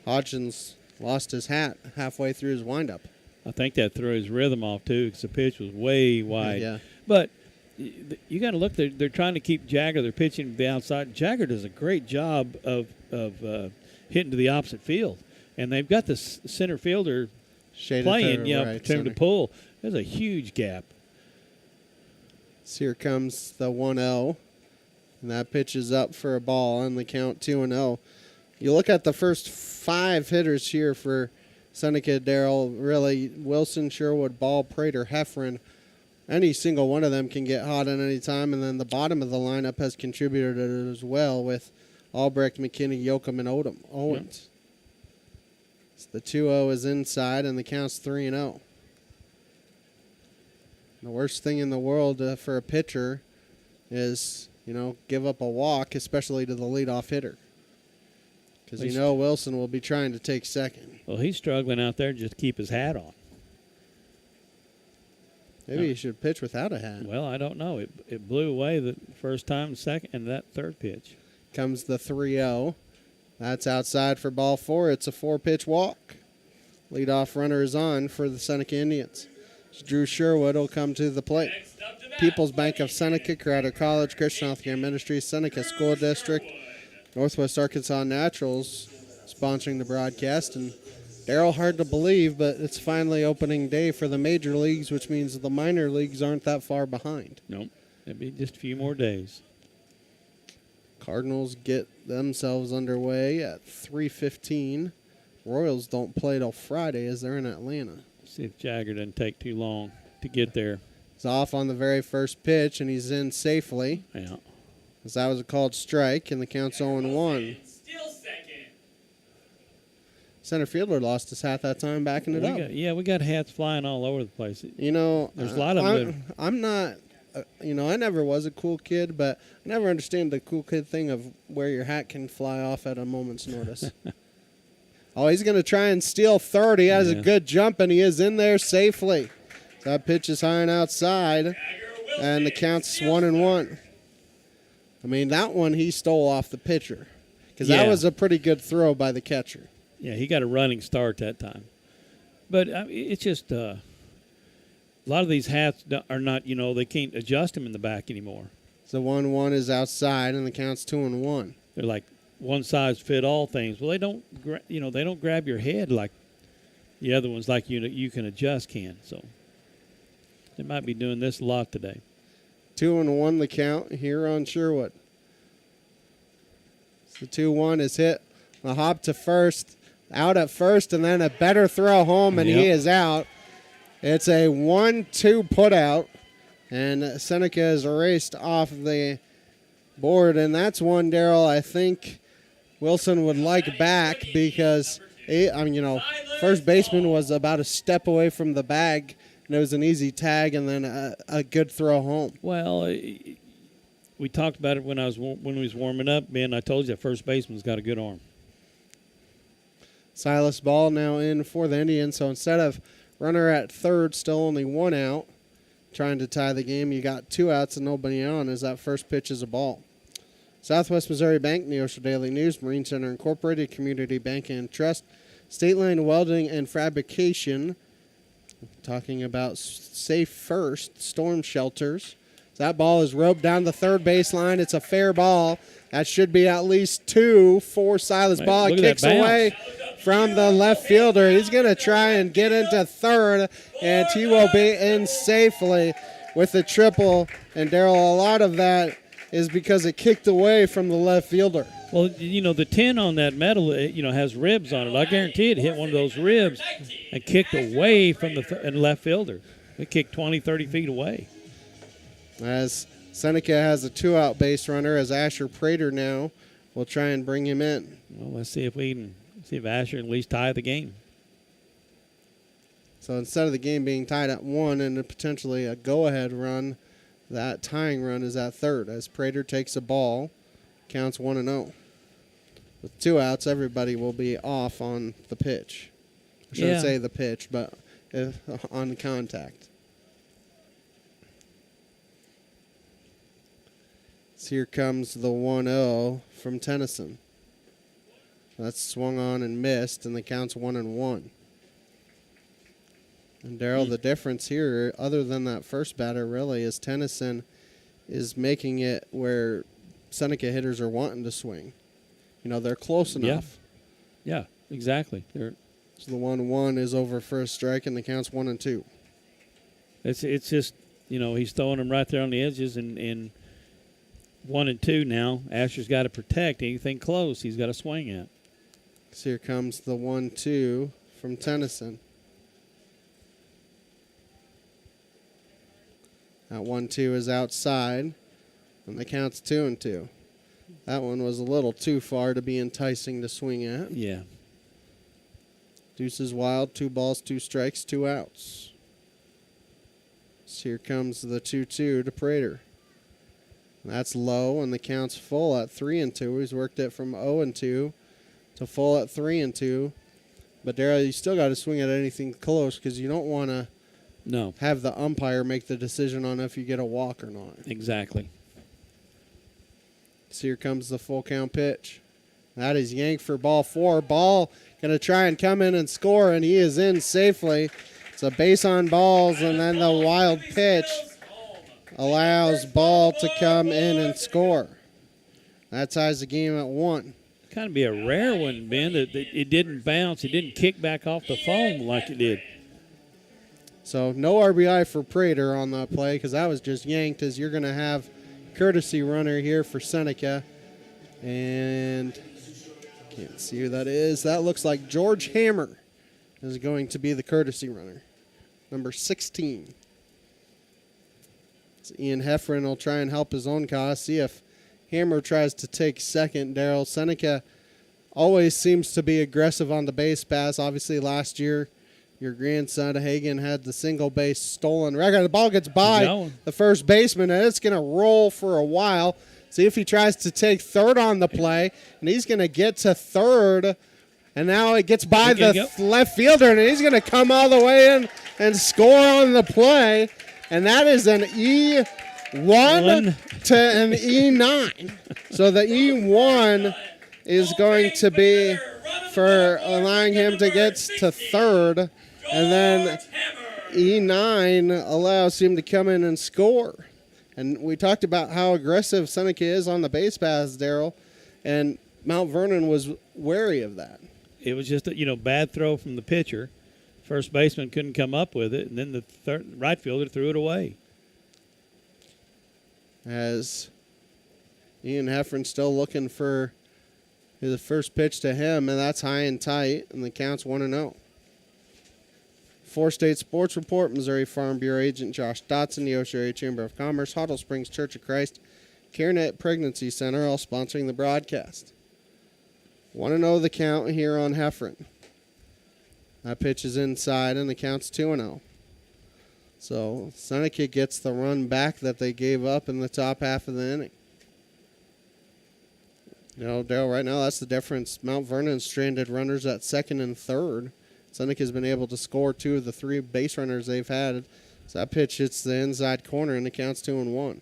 Hodgins lost his hat halfway through his windup. I think that threw his rhythm off, too, because the pitch was way wide. Yeah. But you got to look. They're trying to keep Jagger. They're pitching to the outside. Jagger does a great job of hitting to the opposite field. And they've got the center fielder shaded playing, right, for him to pull. There's a huge gap. So here comes the 1-0. And that pitch is up for a ball, and the count 2-0. You look at the first 5 hitters here for Seneca, Darryl, really, Wilson, Sherwood, Ball, Prater, Heffron. Any single one of them can get hot at any time, and then the bottom of the lineup has contributed as well with Albrecht, McKinney, Yoakum, and Owens. Yep. So the 2-0 is inside, and the count's 3-0. The worst thing in the world for a pitcher is, give up a walk, especially to the leadoff hitter. Because Wilson will be trying to take second. Well, he's struggling out there just to keep his hat on. Maybe he should pitch without a hat. Well, I don't know. It blew away the first time, second, and that third pitch. Comes the 3-0. That's outside for ball 4. It's a 4-pitch walk. Leadoff runner is on for the Seneca Indians. Drew Sherwood will come to the plate. People's Bank of Seneca, Crowder College, Christian Healthcare Ministries, Seneca School District, Northwest Arkansas Naturals sponsoring the broadcast. And Darryl, hard to believe, but it's finally opening day for the major leagues, which means the minor leagues aren't that far behind. Nope. It'll be just a few more days. Cardinals get themselves underway at 3:15. Royals don't play till Friday as they're in Atlanta. See if Jagger doesn't take too long to get there. He's off on the very first pitch, and he's in safely. Yeah. As that was a called strike, and the count's 0-1. Still second. Center fielder lost his hat that time, backing it up. We got hats flying all over the place. There's a lot of them. I'm not, I never was a cool kid, but I never understand the cool kid thing of where your hat can fly off at a moment's notice. Oh, he's going to try and steal third. He has a good jump, and he is in there safely. So that pitch is high and outside, and the count's 1-1. I mean, that one he stole off the pitcher because that was a pretty good throw by the catcher. Yeah, he got a running start that time. But it's just a lot of these hats are not, they can't adjust them in the back anymore. So 1-1 is outside, and the count's 2-1. They're like one size fit all things. Well, they don't, they don't grab your head like the other ones, like you can adjust can. So they might be doing this a lot today. 2-1 the count here on Sherwood. So 2-1 is hit. A hop to first, out at first, and then a better throw home, and he is out. It's a 1-2 put out, and Seneca is erased off the board, and that's one, Darryl, I think Wilson would like back because, first baseman was about a step away from the bag and it was an easy tag and then a good throw home. Well, we talked about it when we was warming up, man. I told you that first baseman's got a good arm. Silas Ball now in for the Indians. So instead of runner at third, still only one out, trying to tie the game, you got 2 outs and nobody on as that first pitch is a ball. Southwest Missouri Bank, Neosho Daily News, Marine Center Incorporated, Community Bank and Trust, State Line Welding and Fabrication, talking about Safe First, Storm Shelters. That ball is roped down the third baseline. It's a fair ball. That should be at least 2 for Silas Ball. It kicks away from the left fielder. He's going to try and get into third, and he will be in safely with the triple. And, Daryl, a lot of that is because it kicked away from the left fielder. Well, the tin on that metal, has ribs on it. I guarantee it hit one of those ribs and kicked away from the left fielder. It kicked 20, 30 feet away. As Seneca has a 2-out base runner, as Asher Prater now will try and bring him in. Well, let's see if Asher at least tie the game. So instead of the game being tied at 1 and potentially a go-ahead run, that tying run is at third as Prater takes a ball, counts 1-0. With 2 outs, everybody will be off on the pitch. I shouldn't say the pitch, but on contact. So here comes the 1-0 from Tennyson. That's swung on and missed, and the count's 1-1. And Daryl, the difference here, other than that first batter, really, is Tennyson is making it where Seneca hitters are wanting to swing. They're close enough. Yeah, exactly. So the 1-1 is over for a strike, and the count's 1-2. It's just, he's throwing them right there on the edges, and 1-2 now. Asher's got to protect anything close. He's got to swing at. So here comes the 1-2 from Tennyson. That 1-2 is outside, and the count's 2-2. That one was a little too far to be enticing to swing at. Yeah. Deuces wild, 2 balls, 2 strikes, 2 outs. So here comes the 2-2 to Prater. That's low, and the count's full at 3-2. He's worked it from 0-2 to full at 3-2. But, Daryl, you still got to swing at anything close because you don't want to have the umpire make the decision on if you get a walk or not. Exactly. So here comes the full count pitch. That is yanked for ball 4. Ball going to try and come in and score, and he is in safely. It's a base on balls, and then the wild pitch allows Ball to come in and score. That ties the game at 1. Kind of be a rare one, Ben, that it didn't bounce. It didn't kick back off the foam like it did. So no RBI for Prater on that play because that was just yanked, as you're going to have courtesy runner here for Seneca. And can't see who that is. That looks like George Hammer is going to be the courtesy runner, number 16. So Ian Heffron will try and help his own cause. See if Hammer tries to take second. Daryl, Seneca always seems to be aggressive on the base pass. Obviously, last year, your grandson Hagan had the single base stolen record. The ball gets by the first baseman, and it's going to roll for a while. See if he tries to take third on the play, and he's going to get to third. And now it gets by the left fielder, and he's going to come all the way in and score on the play. And that is an E1 to an E9. So the E1 is going to be for allowing him to get to third. And then E9 allows him to come in and score. And we talked about how aggressive Seneca is on the base paths, Daryl. And Mount Vernon was wary of that. It was just a bad throw from the pitcher. First baseman couldn't come up with it, and then the right fielder threw it away. As Ian Heffron still looking for his first pitch to him, and that's high and tight, and the count's 1-0. For State Sports Report, Missouri Farm Bureau Agent Josh Dotson, the Neosho Area Chamber of Commerce, Huddle Springs Church of Christ, CareNet Pregnancy Center, all sponsoring the broadcast. 1-0 the count here on Heffron. That pitch is inside, and the count's 2-0. So Seneca gets the run back that they gave up in the top half of the inning. You know, Darryl, right now that's the difference. Mount Vernon stranded runners at second and third. Seneca's been able to score 2 of the 3 base runners they've had. So that pitch hits the inside corner and it counts 2-1.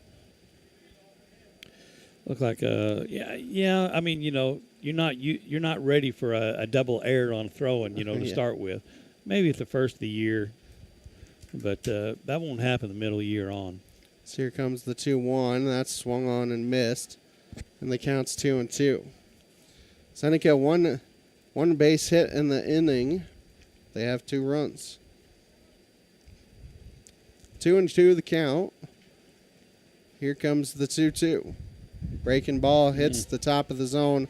Look like yeah. I mean, you know, you're not ready for a double error on throwing, you know, to start with. Maybe at the first of the year, but that won't happen the middle of the year on. So here comes the 2-1. That's swung on and missed, and the count's 2-2. Seneca one base hit in the inning. They have 2 runs. 2-2 the count. Here comes the 2-2. Breaking ball hits the top of the zone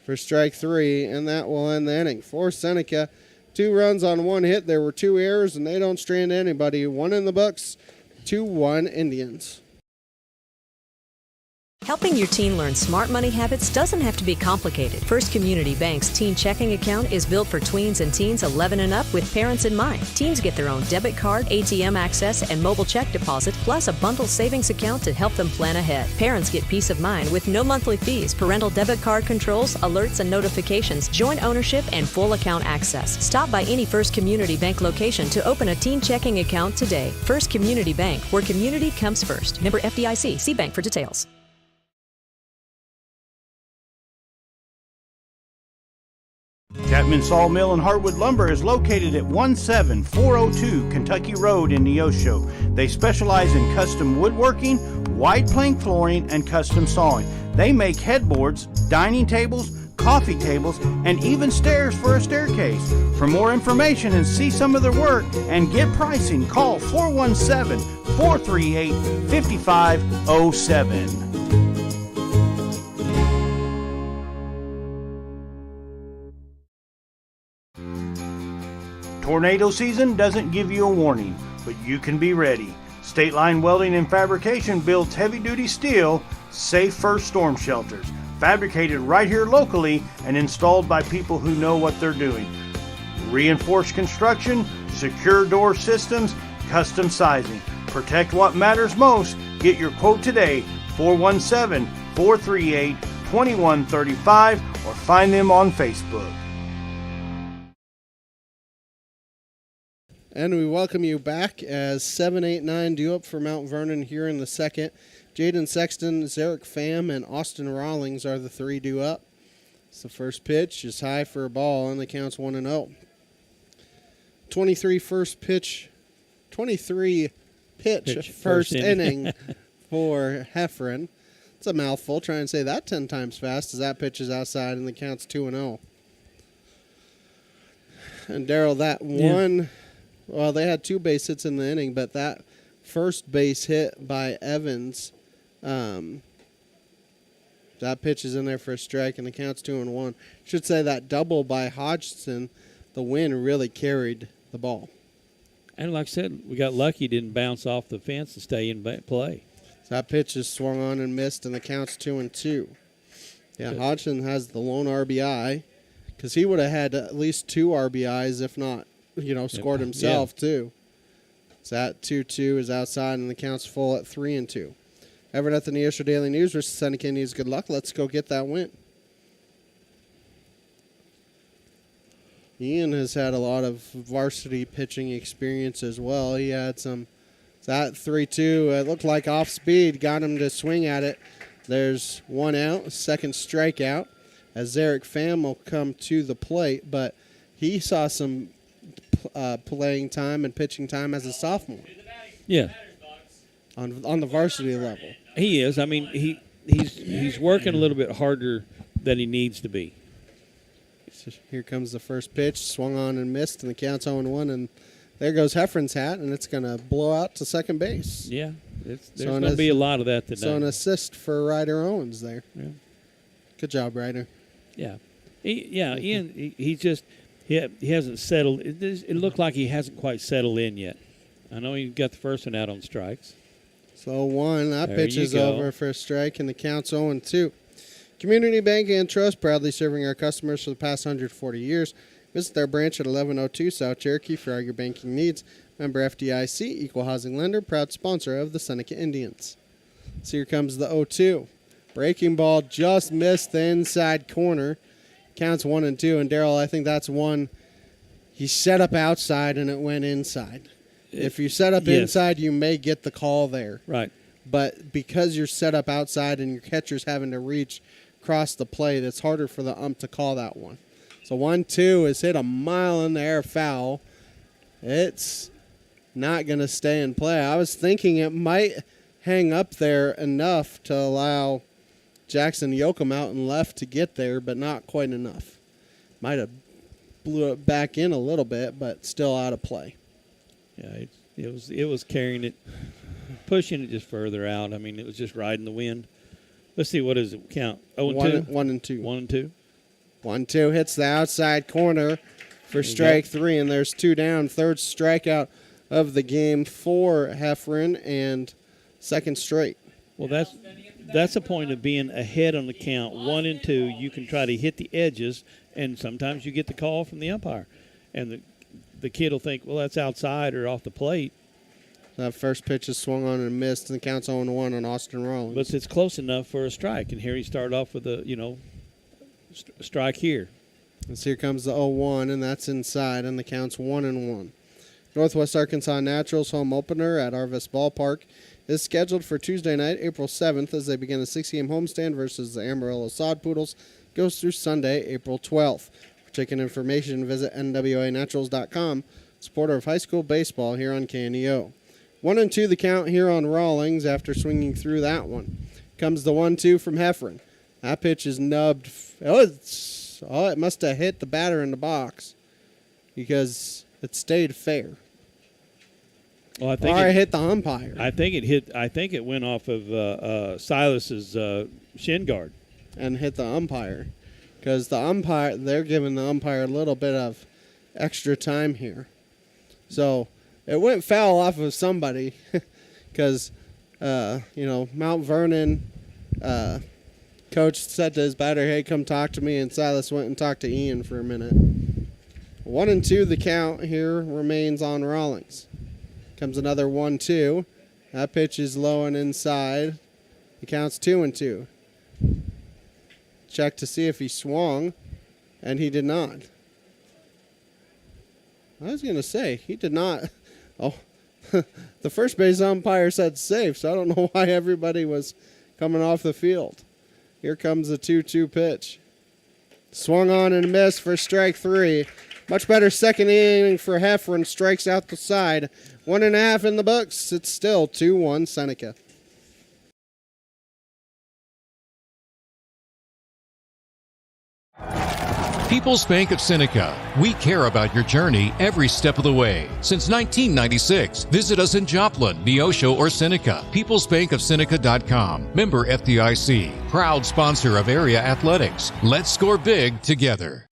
for strike 3, and that will end the inning. For Seneca, 2 runs on 1 hit. There were 2 errors, and they don't strand anybody. 1 in the books, 2-1 Indians. Helping your teen learn smart money habits doesn't have to be complicated. First Community Bank's teen checking account is built for tweens and teens 11 and up with parents in mind. Teens get their own debit card, ATM access, and mobile check deposit, plus a bundled savings account to help them plan ahead. Parents get peace of mind with no monthly fees, parental debit card controls, alerts and notifications, joint ownership, and full account access. Stop by any First Community Bank location to open a teen checking account today. First Community Bank, where community comes first. Member FDIC. See bank for details. Chapman Sawmill and Hardwood Lumber is located at 17402 Kentucky Road in Neosho. They specialize in custom woodworking, wide plank flooring, and custom sawing. They make headboards, dining tables, coffee tables, and even stairs for a staircase. For more information and see some of their work and get pricing, call 417-438-5507. Tornado season doesn't give you a warning, but you can be ready. State Line Welding and Fabrication builds heavy-duty steel, safe first storm shelters, fabricated right here locally and installed by people who know what they're doing. Reinforced construction, secure door systems, custom sizing. Protect what matters most. Get your quote today, 417-438-2135, or find them on Facebook. And we welcome you back as 7-8-9 due up for Mount Vernon here in the second. Jaden Sexton, Zarek Pham, and Austin Rawlings are the 3 due up. It's the first pitch is high for a ball, and the count's 1-0. 23 pitch first inning for Heffron. It's a mouthful. Try and say that 10 times fast as that pitch is outside, and the count's 2-0. And Darryl, that one... Well, they had 2 base hits in the inning, but that first base hit by Evans, that pitch is in there for a strike, and the count's 2-1. Should say that double by Hodgson, the wind really carried the ball. And like I said, we got lucky; didn't bounce off the fence and stay in play. So that pitch is swung on and missed, and the count's 2-2. Yeah, Hodgson has the lone RBI because he would have had at least 2 RBIs, if not. Scored himself, too. So that 2-2 is outside, and the count's full at 3-2. Everett at the Neosho Daily News versus Seneca Indians. Good luck. Let's go get that win. Ian has had a lot of varsity pitching experience as well. He had some. That 3-2, it looked like off speed, got him to swing at it. There's 1 out, second strikeout, as Zarek Pham will come to the plate, but he saw some playing time and pitching time as a sophomore. Yeah. On the varsity level. He is. I mean, he's working a little bit harder than he needs to be. So here comes the first pitch, swung on and missed, and the count's 0-1, and there goes Heffron's hat, and it's going to blow out to second base. Yeah, there's going to be a lot of that today. So an assist for Ryder Owens there. Yeah. Good job, Ryder. Yeah. Ian, he just... He hasn't settled. It looked like he hasn't quite settled in yet. I know he got the first one out on strikes. So 1, that pitch is over for a strike, and the count's 0-2. Community Bank and Trust, proudly serving our customers for the past 140 years. Visit their branch at 1102 South Cherokee for all your banking needs. Member FDIC, equal housing lender, proud sponsor of the Seneca Indians. So here comes the 0-2. Breaking ball just missed the inside corner. Counts 1-2. And Darryl, I think that's one. He set up outside and it went inside. If you set up inside, you may get the call there. Right. But because you're set up outside and your catcher's having to reach across the plate, it's harder for the ump to call that one. So 1-2 is hit a mile in the air foul. It's not going to stay in play. I was thinking it might hang up there enough to allow Jackson Yoakum out and left to get there, but not quite enough. Might have blew it back in a little bit, but still out of play. Yeah, it was carrying it, pushing it just further out. I mean, it was just riding the wind. Let's see, what does it count? 0-2? 1-2. 1-2. 1-2 hits the outside corner for strike three, and there's two down. Third strikeout of the game for Heffron, and second straight. Well, that's a point of being ahead on the count. 1-2, you can try to hit the edges, and sometimes you get the call from the umpire. And the kid will think, well, that's outside or off the plate. That first pitch is swung on and missed, and the count's 0-1 on Austin Rollins. But it's close enough for a strike, and here he started off with a, strike here. And so here comes the 0-1, and that's inside, and the count's 1-1. Northwest Arkansas Naturals home opener at Arvis Ballpark is scheduled for Tuesday night, April 7th, as they begin a 6-game homestand versus the Amarillo Sod Poodles. Goes through Sunday, April 12th. For ticket information, visit nwanaturals.com. Supporter of high school baseball here on KNEO. 1-2 the count here on Rawlings after swinging through that one. Comes the 1-2 from Heffron. That pitch is nubbed. It must have hit the batter in the box because it stayed fair. Well, I think it hit the umpire. I think it went off of Silas's shin guard and hit the umpire, because they're giving the umpire a little bit of extra time here. So it went foul off of somebody, because Mount Vernon coach said to his batter, "Hey, come talk to me," and Silas went and talked to Ian for a minute. 1-2 the count here remains on Rawlings. Comes another 1-2. That pitch is low and inside. The count's 2-2. Check to see if he swung, and he did not. I was going to say, he did not. Oh, the first base umpire said safe, so I don't know why everybody was coming off the field. Here comes the 2-2 pitch. Swung on and missed for strike three. Much better second inning for Heffron. Strikes out the side. 1.5 in the books. It's still 2-1 Seneca. People's Bank of Seneca. We care about your journey every step of the way. Since 1996, visit us in Joplin, Neosho, or Seneca. PeoplesBankOfSeneca.com. Member FDIC. Proud sponsor of area athletics. Let's score big together.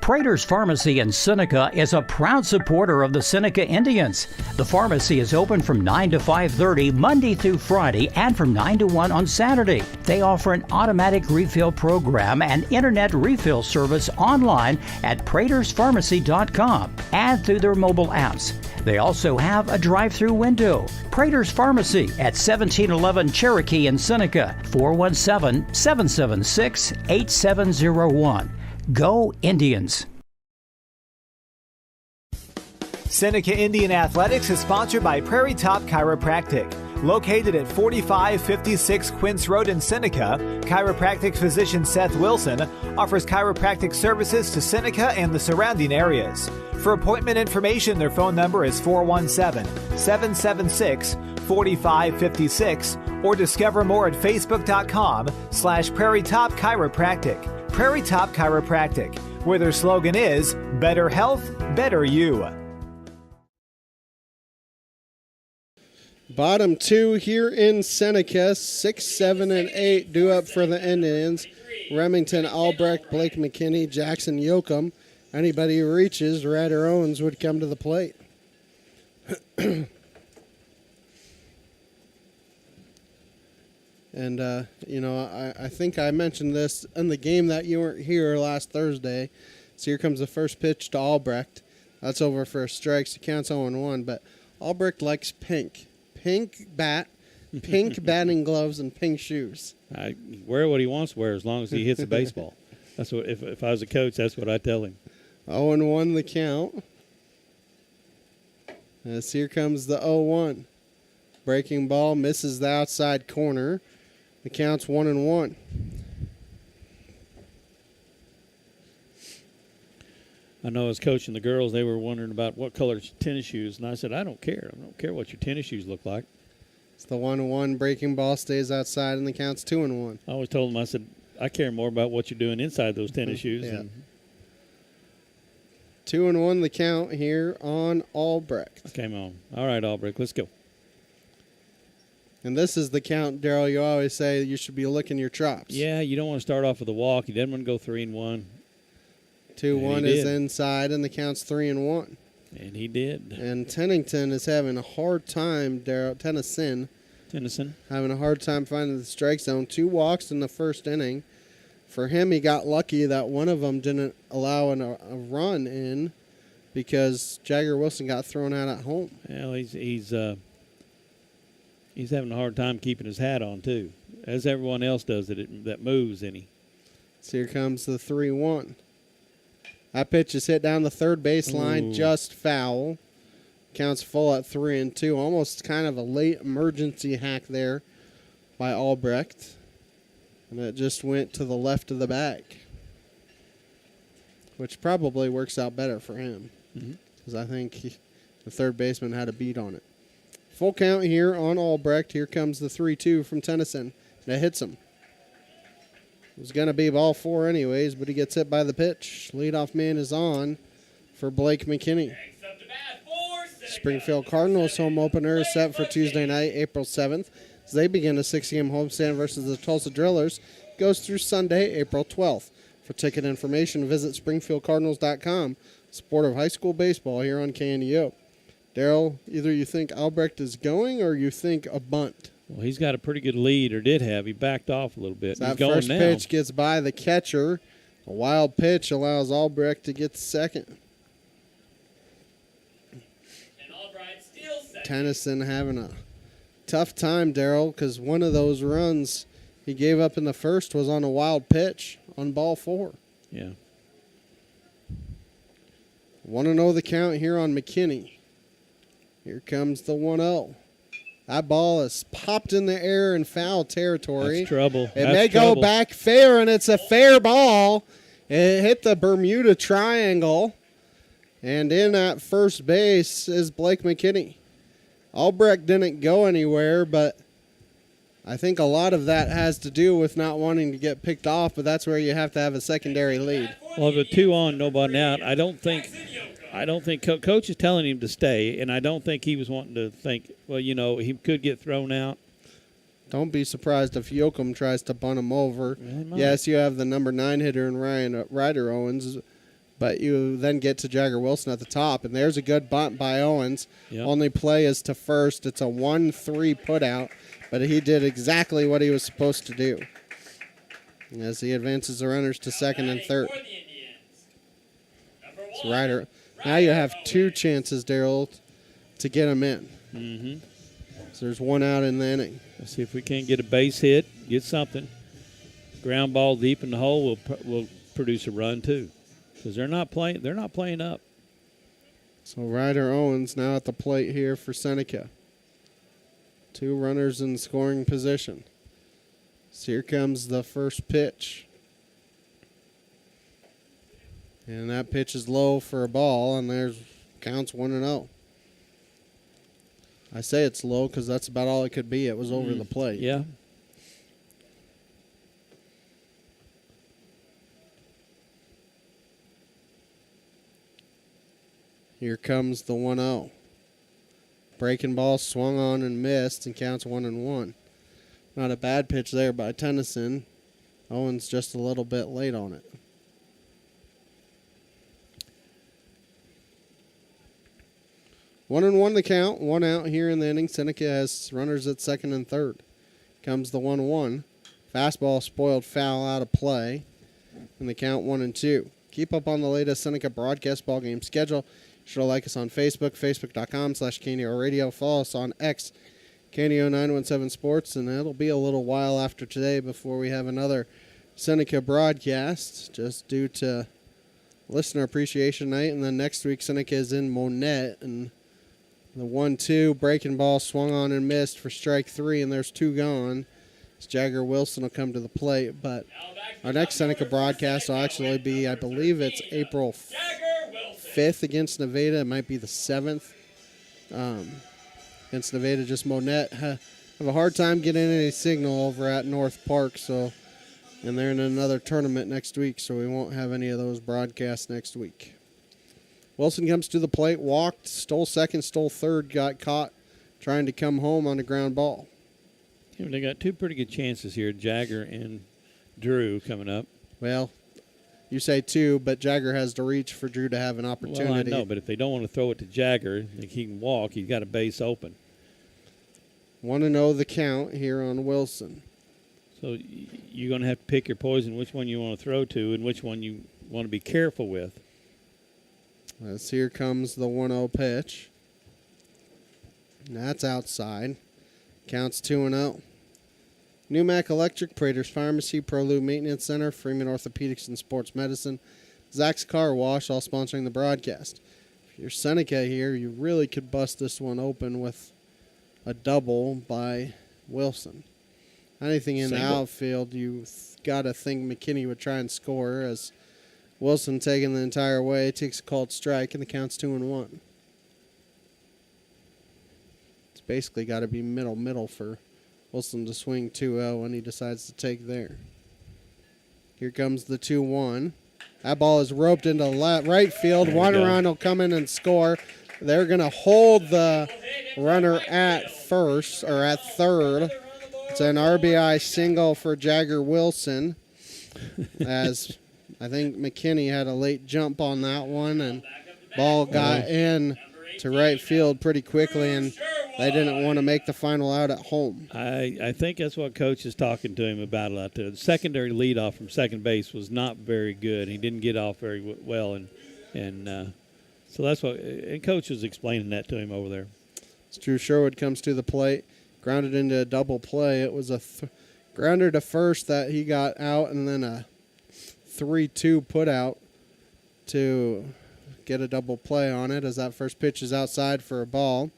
Prater's Pharmacy in Seneca is a proud supporter of the Seneca Indians. The pharmacy is open from 9 to 5:30 Monday through Friday and from 9 to 1 on Saturday. They offer an automatic refill program and internet refill service online at praterspharmacy.com and through their mobile apps. They also have a drive-through window. Prater's Pharmacy at 1711 Cherokee in Seneca, 417-776-8701. Go Indians! Seneca Indian Athletics is sponsored by Prairie Top Chiropractic. Located at 4556 Quince Road in Seneca, chiropractic physician Seth Wilson offers chiropractic services to Seneca and the surrounding areas. For appointment information, their phone number is 417-776-4556 or discover more at facebook.com/Prairie Top Chiropractic. Prairie Top Chiropractic, where their slogan is, better health, better you. Bottom two here in Seneca, 6, 7, and 8 due up for the Indians. Remington, Albrecht, Blake McKinney, Jackson Yoakum. Anybody who reaches, Ryder Owens would come to the plate. And, I think I mentioned this in the game that you weren't here last Thursday. So here comes the first pitch to Albrecht. That's over for a strike. So counts 0-1. But Albrecht likes pink. Pink bat, pink batting gloves, and pink shoes. I wear what he wants to wear as long as he hits a baseball. That's what. If I was a coach, that's what I'd tell him. 0-1 the count. As here comes the 0-1. Breaking ball misses the outside corner. The count's 1-1. I know as coaching the girls, they were wondering about what color tennis shoes, and I said, I don't care. I don't care what your tennis shoes look like. It's the 1-1. Breaking ball stays outside, and the count's 2-1. I always told them, I said, I care more about what you're doing inside those tennis shoes. Yeah. 2-1 the count here on Albrecht. Came on. All right, Albrecht, let's go. And this is the count, Daryl. You always say you should be licking your chops. Yeah, you don't want to start off with a walk. You didn't want to go 3-1. 2-1 is inside, and the count's 3-1. And he did. And Tennington is having a hard time, Daryl. Tennyson having a hard time finding the strike zone. 2 walks in the first inning. For him, he got lucky that one of them didn't allow a run in because Jagger Wilson got thrown out at home. Well, he's having a hard time keeping his hat on too, as everyone else does that moves any. So here comes the 3-1. That pitch is hit down the third baseline, just foul. Counts full at 3-2. Almost kind of a late emergency hack there by Albrecht. And it just went to the left of the bag, which probably works out better for him because I think the third baseman had a beat on it. Full count here on Albrecht. Here comes the 3-2 from Tennyson. That hits him. It was going to be ball 4 anyways, but he gets hit by the pitch. Leadoff man is on for Blake McKinney. Springfield Cardinals home opener is set for Tuesday night, April 7th. As they begin a 6 a.m. homestand versus the Tulsa Drillers. Goes through Sunday, April 12th. For ticket information, visit SpringfieldCardinals.com. Support of high school baseball here on KNEO. Daryl, either you think Albrecht is going or you think a bunt. Well, he's got a pretty good lead, or did have. He backed off a little bit. So that he's going first now. pitch gets by the catcher. A wild pitch allows Albrecht to get second. Tennyson having a tough time, Daryl, because one of those runs he gave up in the first was on a wild pitch on ball 4. Yeah. 1-0 the count here on McKinney. Here comes the 1-0. That ball is popped in the air in foul territory. That's trouble. It may go back fair, and it's a fair ball. It hit the Bermuda Triangle. And in at first base is Blake McKinney. Albrecht didn't go anywhere, but I think a lot of that has to do with not wanting to get picked off, but that's where you have to have a secondary lead. Well, the 2 on, nobody out. I don't think Coach is telling him to stay, and I don't think he was wanting to think, well, he could get thrown out. Don't be surprised if Yoakum tries to bunt him over. Yes, you have the number 9 hitter in Ryan Ryder Owens, but you then get to Jagger Wilson at the top, and there's a good bunt by Owens. Yep. Only play is to first. It's a 1-3 putout, but he did exactly what he was supposed to do as he advances the runners to second and third. So Ryder, now you have 2 chances, Daryl, to get him in. Mm-hmm. So there's 1 out in the inning. Let's see if we can't get a base hit, get something. Ground ball deep in the hole will produce a run too, because they're not playing up. So Ryder Owens now at the plate here for Seneca. 2 runners in scoring position. So here comes the first pitch. And that pitch is low for a ball, and there's counts 1-0. I say it's low because that's about all it could be. It was over the plate. Yeah. Here comes the 1-0. Breaking ball swung on and missed and counts 1-1. Not a bad pitch there by Tennyson. Owens just a little bit late on it. One and one the count. 1 out here in the inning. Seneca has runners at second and third. Comes the 1-1. Fastball spoiled foul out of play. And the count 1-2. keep up on the latest Seneca broadcast ball game schedule. You should like us on Facebook, facebook.com/KNO Radio. Follow us on X, KNO917 Sports, and it'll be a little while after today before we have another Seneca broadcast, just due to Listener Appreciation Night. And then next week, Seneca is in Monette, and the 1-2 breaking ball swung on and missed for strike 3, and there's 2 gone. Jagger Wilson will come to the plate, but our next Seneca broadcast will actually be, I believe it's April 5th against Nevada. It might be the 7th against Nevada. Just Monette have a hard time getting any signal over at North Park, and they're in another tournament next week, so we won't have any of those broadcasts next week. Wilson comes to the plate, walked, stole second, stole third, got caught trying to come home on a ground ball. Yeah, they got 2 pretty good chances here, Jagger and Drew coming up. Well, you say 2, but Jagger has to reach for Drew to have an opportunity. Well, I know, but if they don't want to throw it to Jagger, he can walk. He's got a base open. 1-0 the count here on Wilson. So you're going to have to pick your poison, which one you want to throw to and which one you want to be careful with. As here comes the 1-0 pitch. And that's outside. Counts 2-0. Newmac Electric, Prater's Pharmacy, ProLou Maintenance Center, Freeman Orthopedics and Sports Medicine, Zach's Car Wash, all sponsoring the broadcast. If you're Seneca here, you really could bust this one open with a double by Wilson. Anything in the outfield, you got to think McKinney would try and score, as Wilson taking the entire way, takes a called strike, and the count's 2-1. It's basically got to be middle for Wilson to swing 2-0 when he decides to take there. Here comes the 2-1. That ball is roped into right field. One run will come in and score. They're going to hold the runner at first, or at third. It's an RBI single for Jagger Wilson, as I think McKinney had a late jump on that one, and ball got in to right field pretty quickly, and they didn't want to make the final out at home. I think that's what Coach is talking to him about out there. The secondary leadoff from second base was not very good. He didn't get off very well, and so that's what – and Coach was explaining that to him over there. It's Drew Sherwood comes to the plate, grounded into a double play. It was a grounder to first that he got out, and then a 3-2 put out to get a double play on it, as that first pitch is outside for a ball.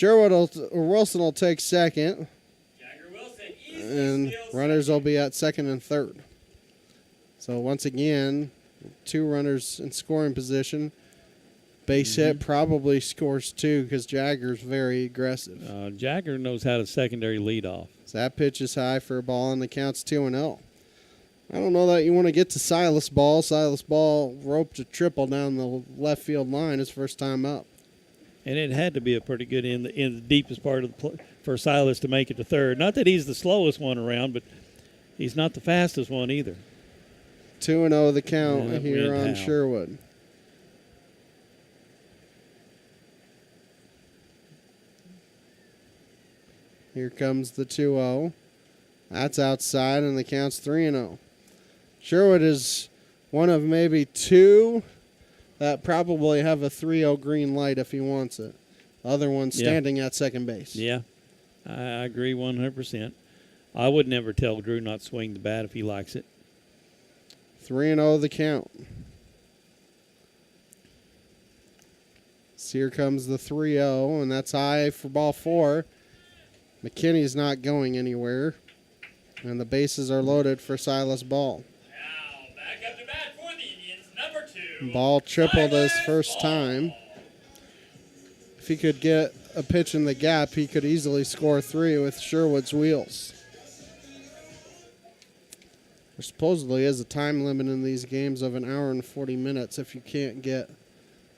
Wilson will take second, and runners will be at second and third. So once again, 2 runners in scoring position. Base hit probably scores 2 because Jagger's very aggressive. Jagger knows how to secondary lead off. So that pitch is high for a ball, and the count's 2-0. I don't know that you want to get to Silas Ball. Silas Ball roped a triple down the left field line his first time up. And it had to be a pretty good in the deepest part of the for Silas to make it to third. Not that he's the slowest one around, but he's not the fastest one either. 2-0 the count here on Sherwood. Here comes the 2-0. That's outside, and the count's 3-0. Sherwood is one of maybe 2 that probably have a 3-0 green light if he wants it. The other one standing at second base. Yeah, I agree 100%. I would never tell Drew not to swing the bat if he likes it. 3-0 the count. So here comes the 3-0, and that's high for ball 4. McKinney's not going anywhere, and the bases are loaded for Silas Ball. Now back up to bat for the Indians, number 2. Ball tripled his first time. If he could get a pitch in the gap, he could easily score 3 with Sherwood's wheels. There supposedly is a time limit in these games of 1 hour and 40 minutes if you can't get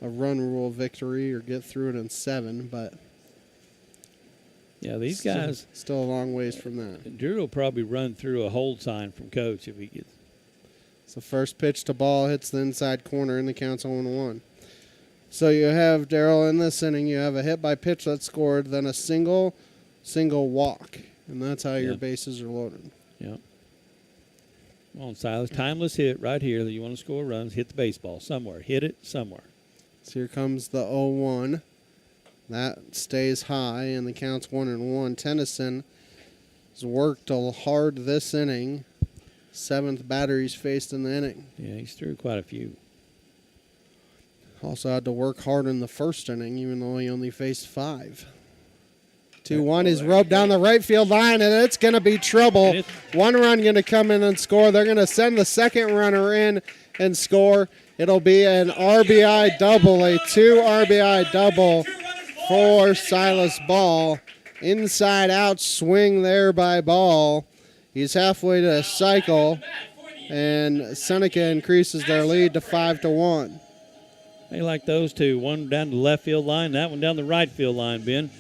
a run rule victory or get through it in 7, but yeah, these guys still a long ways from that. Drew will probably run through a hold sign from Coach if he gets. So first pitch to ball hits the inside corner, and the count's 0-1. So you have, Darryl, in this inning, you have a hit by pitch that scored, then a single walk, and that's how your bases are loaded. Yeah. Come on, Silas. Timeless hit right here that you want to score runs. Hit the baseball somewhere. Hit it somewhere. So here comes the 0-1. That stays high, and the count's 1-1. Tennyson has worked hard this inning. 7th batter he's faced in the inning. Yeah, he's threw quite a few. Also had to work hard in the first inning, even though he only faced 5. 2-1 is roped down the right field line, and it's going to be trouble. One run going to come in and score. They're going to send the second runner in and score. It'll be an RBI double, a 2 RBI double for Silas Ball. Inside out swing there by Ball. He's halfway to a cycle, and Seneca increases their lead to 5-1. They like those two. One down the left field line, that one down the right field line, Ben.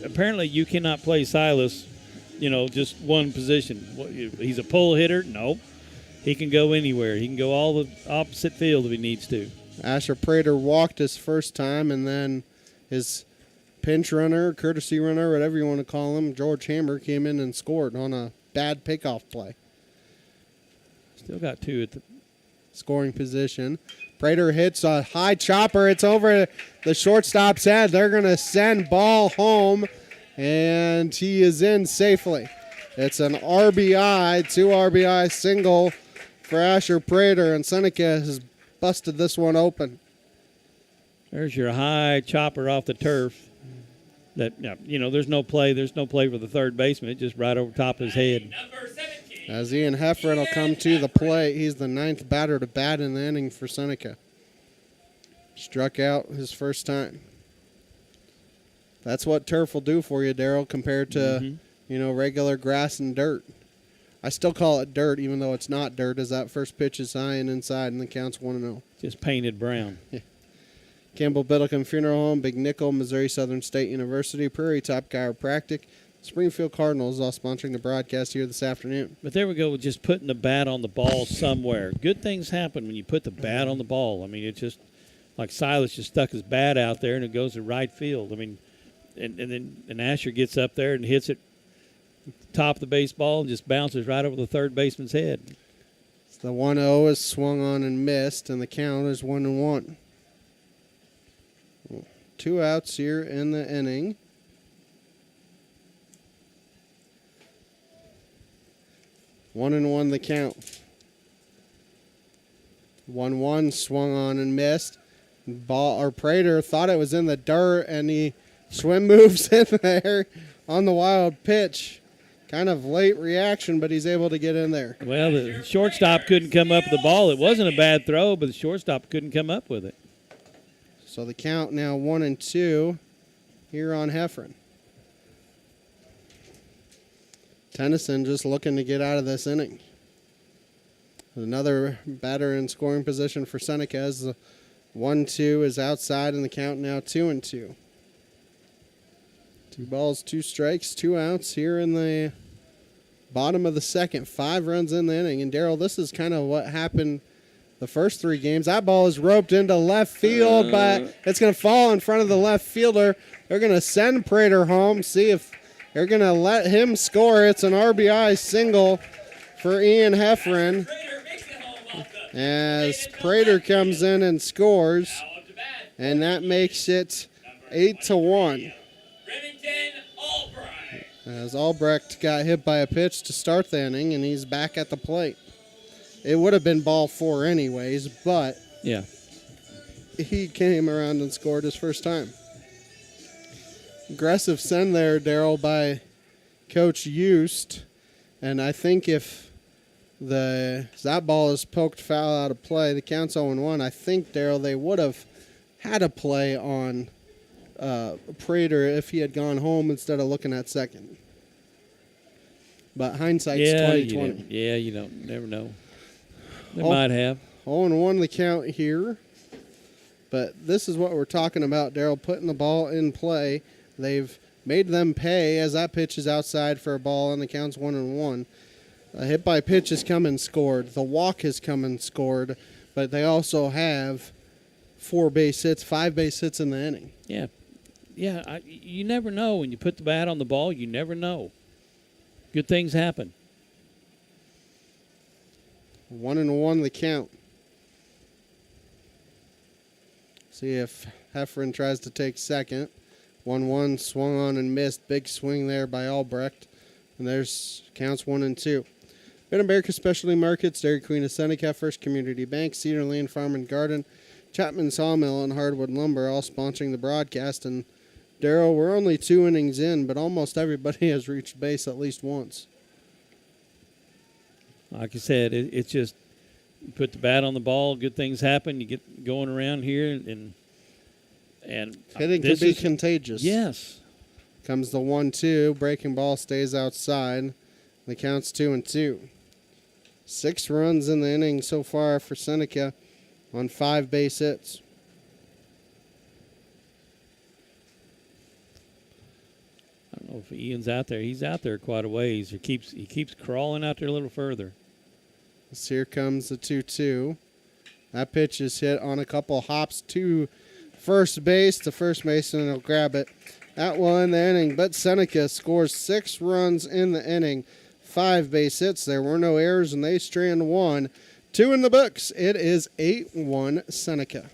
Apparently you cannot play Silas, just one position. He's a pull hitter? No. He can go anywhere. He can go all the opposite field if he needs to. Asher Prater walked his first time, and then his pinch runner, courtesy runner, whatever you want to call him, George Hammer, came in and scored on a bad pickoff play. Still got 2 at the scoring position. Prater hits a high chopper. It's over the shortstop's head. They're going to send Ball home, and he is in safely. It's an RBI, 2 RBI single for Asher Prater, and Seneca has busted this one open. There's your high chopper off the turf. That there's no play. There's no play for the third baseman. It's just right over top of his head. As Ian Heffron will come to the plate. He's the 9th batter to bat in the inning for Seneca. Struck out his first time. That's what turf will do for you, Darryl, compared to regular grass and dirt. I still call it dirt, even though it's not dirt, as that first pitch is high and inside, and the count's 1-0. Just painted brown. Yeah. Campbell Biddlecombe Funeral Home, Big Nickel, Missouri Southern State University, Prairie Top Chiropractic, Springfield Cardinals all sponsoring the broadcast here this afternoon. But there we go with just putting the bat on the ball somewhere. Good things happen when you put the bat on the ball. I mean, it's just like Silas just stuck his bat out there and it goes to right field. I mean, and then Asher gets up there and hits it top of the baseball and just bounces right over the third baseman's head. The 1-0 is swung on and missed, and the count is 1-1. 2 outs here in the inning. One and one the count. 1-1 swung on and missed. Prater thought it was in the dirt, and he swim moves in there on the wild pitch. Kind of late reaction, but he's able to get in there. Well, the shortstop couldn't come up with the ball. It wasn't a bad throw, but the shortstop couldn't come up with it. So the count now 1-2 here on Heffron. Tennyson just looking to get out of this inning. Another batter in scoring position for Seneca as the 1-2 is outside, and the count now 2-2. 2 balls, 2 strikes, 2 outs here in the bottom of the second. 5 runs in the inning. And, Darryl, this is kind of what happened the first 3 games. That ball is roped into left field, but it's going to fall in front of the left fielder. They're going to send Prater home, see if they're going to let him score. It's an RBI single for Ian Heffron as Prater comes in and scores, and that makes it 8-1. As Albrecht got hit by a pitch to start the inning, and he's back at the plate. It would have been ball 4 anyways, but yeah, he came around and scored his first time. Aggressive send there, Darryl, by Coach Eust, and I think if that ball is poked foul out of play, the count's 0-1. I think, Darryl, they would have had a play on Prater if he had gone home instead of looking at second. But hindsight's 20/20. Yeah, you don't never know. They might have. 0-1 the count here. But this is what we're talking about, Darryl, putting the ball in play. They've made them pay as that pitch is outside for a ball, and the count's 1-1. A hit by pitch has come and scored. The walk has come and scored. But they also have 4 base hits, 5 base hits in the inning. Yeah. Yeah, you never know. When you put the bat on the ball, you never know. Good things happen. 1-1 the count. See if Heffron tries to take second. 1-1, swung on and missed. Big swing there by Albrecht. And there's counts 1-2. Mid-America Specialty Markets, Dairy Queen of Seneca, First Community Bank, Cedar Lane Farm and Garden, Chapman Sawmill, and Hardwood Lumber all sponsoring the broadcast. And Darryl, we're only 2 innings in, but almost everybody has reached base at least once. Like I said, it's just you put the bat on the ball, good things happen. You get going around here, and hitting could be contagious. Yes. Comes the 1-2. Breaking ball stays outside. The count's 2-2. 6 runs in the inning so far for Seneca on 5 base hits. I don't know if Ian's out there. He's out there quite a ways. He keeps crawling out there a little further. So here comes the 2-2. That pitch is hit on a couple hops to first base. The first baseman will grab it. That will end the inning, but Seneca scores 6 runs in the inning. 5 base hits. There were no errors, and they strand 1. 2 in the books. It is 8-1 Seneca.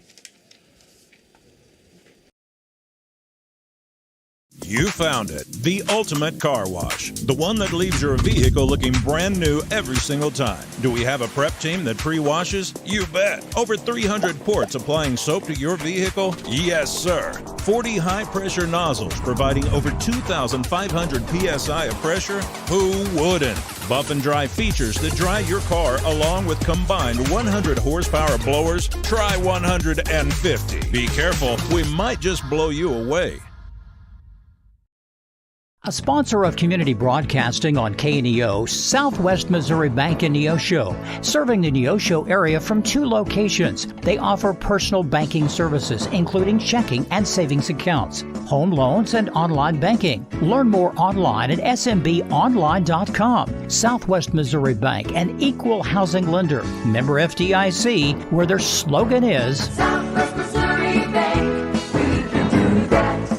You found it, the ultimate car wash. The one that leaves your vehicle looking brand new every single time. Do we have a prep team that pre-washes? You bet. Over 300 ports applying soap to your vehicle? Yes, sir. 40 high-pressure nozzles providing over 2,500 PSI of pressure? Who wouldn't? Buff and dry features that dry your car along with combined 100 horsepower blowers? Try 150. Be careful, we might just blow you away. A sponsor of community broadcasting on KNEO, Southwest Missouri Bank in Neosho, serving the Neosho area from 2 locations. They offer personal banking services, including checking and savings accounts, home loans, and online banking. Learn more online at smbonline.com. Southwest Missouri Bank, an equal housing lender. Member FDIC, where their slogan is Southwest Missouri Bank, we can do that.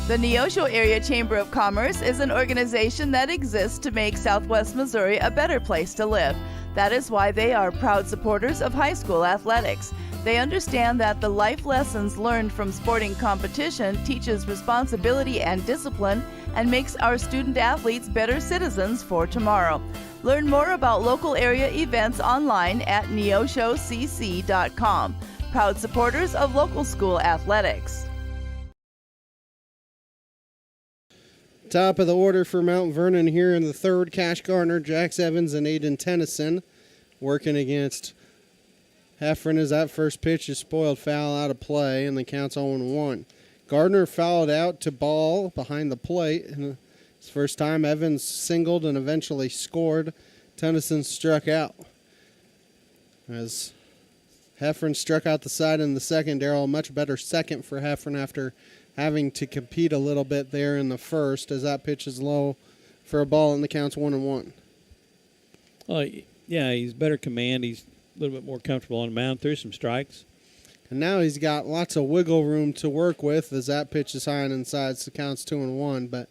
The Neosho Area Chamber of Commerce is an organization that exists to make Southwest Missouri a better place to live. That is why they are proud supporters of high school athletics. They understand that the life lessons learned from sporting competition teaches responsibility and discipline and makes our student athletes better citizens for tomorrow. Learn more about local area events online at neoshocc.com. Proud supporters of local school athletics. Top of the order for Mount Vernon here in the third. Cash Garner, Jax Evans, and Aiden Tennyson working against Heffron as that first pitch is spoiled foul out of play, and the count's 0-1. Gardner fouled out to ball behind the plate. And his first time, Evans singled and eventually scored. Tennyson struck out. As Heffron struck out the side in the second, Darryl, a much better second for Heffron after having to compete a little bit there in the first, as that pitch is low for a ball and the count's 1-1. Yeah, he's better command. He's a little bit more comfortable on the mound. Threw some strikes. And now he's got lots of wiggle room to work with as that pitch is high and inside, so the count's 2-1. But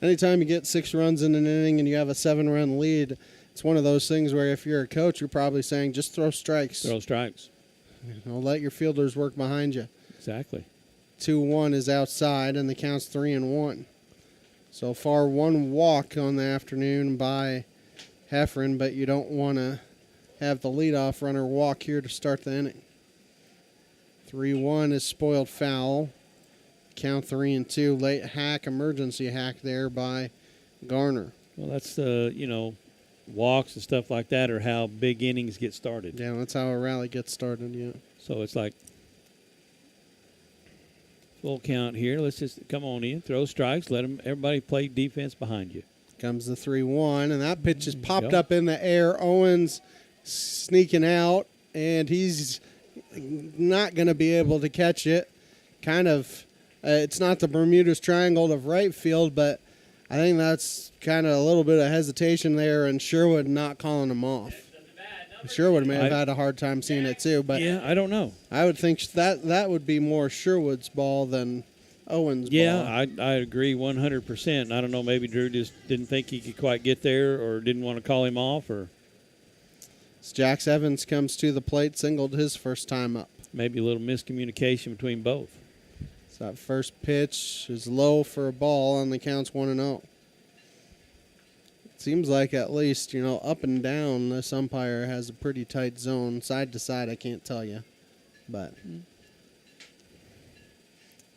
anytime you get 6 runs in an inning and you have a 7-run lead, it's one of those things where if you're a coach, you're probably saying just throw strikes. Throw strikes. Let your fielders work behind you. Exactly. 2-1 is outside, and the count's 3-1. So far, 1 walk on the afternoon by Heffron, but you don't want to have the leadoff runner walk here to start the inning. 3-1 is spoiled foul. Count 3-2. Late hack, emergency hack there by Garner. Well, that's walks and stuff like that are how big innings get started. Yeah, that's how a rally gets started. Yeah. So it's like full count here. Let's just come on in, throw strikes, let everybody play defense behind you. Comes the 3-1, and that pitch is popped up in the air. Owens sneaking out, and he's not going to be able to catch it. Kind of, it's not the Bermuda's Triangle of right field, but I think that's kind of a little bit of hesitation there, and Sherwood not calling him off. Sherwood may have had a hard time seeing it too, but yeah, I don't know. I would think that would be more Sherwood's ball than Owens' Yeah, ball. I agree 100%. I don't know, maybe Drew just didn't think he could quite get there or didn't want to call him off, or As Jax Evans comes to the plate, singled his first time up. maybe a little miscommunication between both. So that first pitch is low for a ball, and the count's 1-0. It seems like at least, up and down, this umpire has a pretty tight zone. Side to side, I can't tell you. But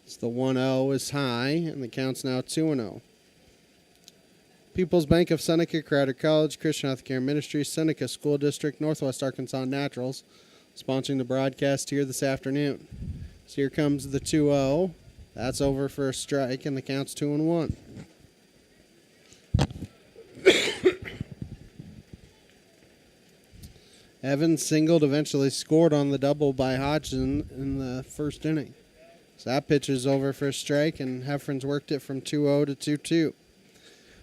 it's the 1-0 is high, and the count's now 2-0. People's Bank of Seneca, Crowder College, Christian Healthcare Ministries, Seneca School District, Northwest Arkansas Naturals, sponsoring the broadcast here this afternoon. So here comes the 2-0. That's over for a strike, and the count's 2-1. Evans singled, eventually scored on the double by Hodgson in the first inning. So that pitch is over for a strike, and Heffron's worked it from 2-0 to 2-2.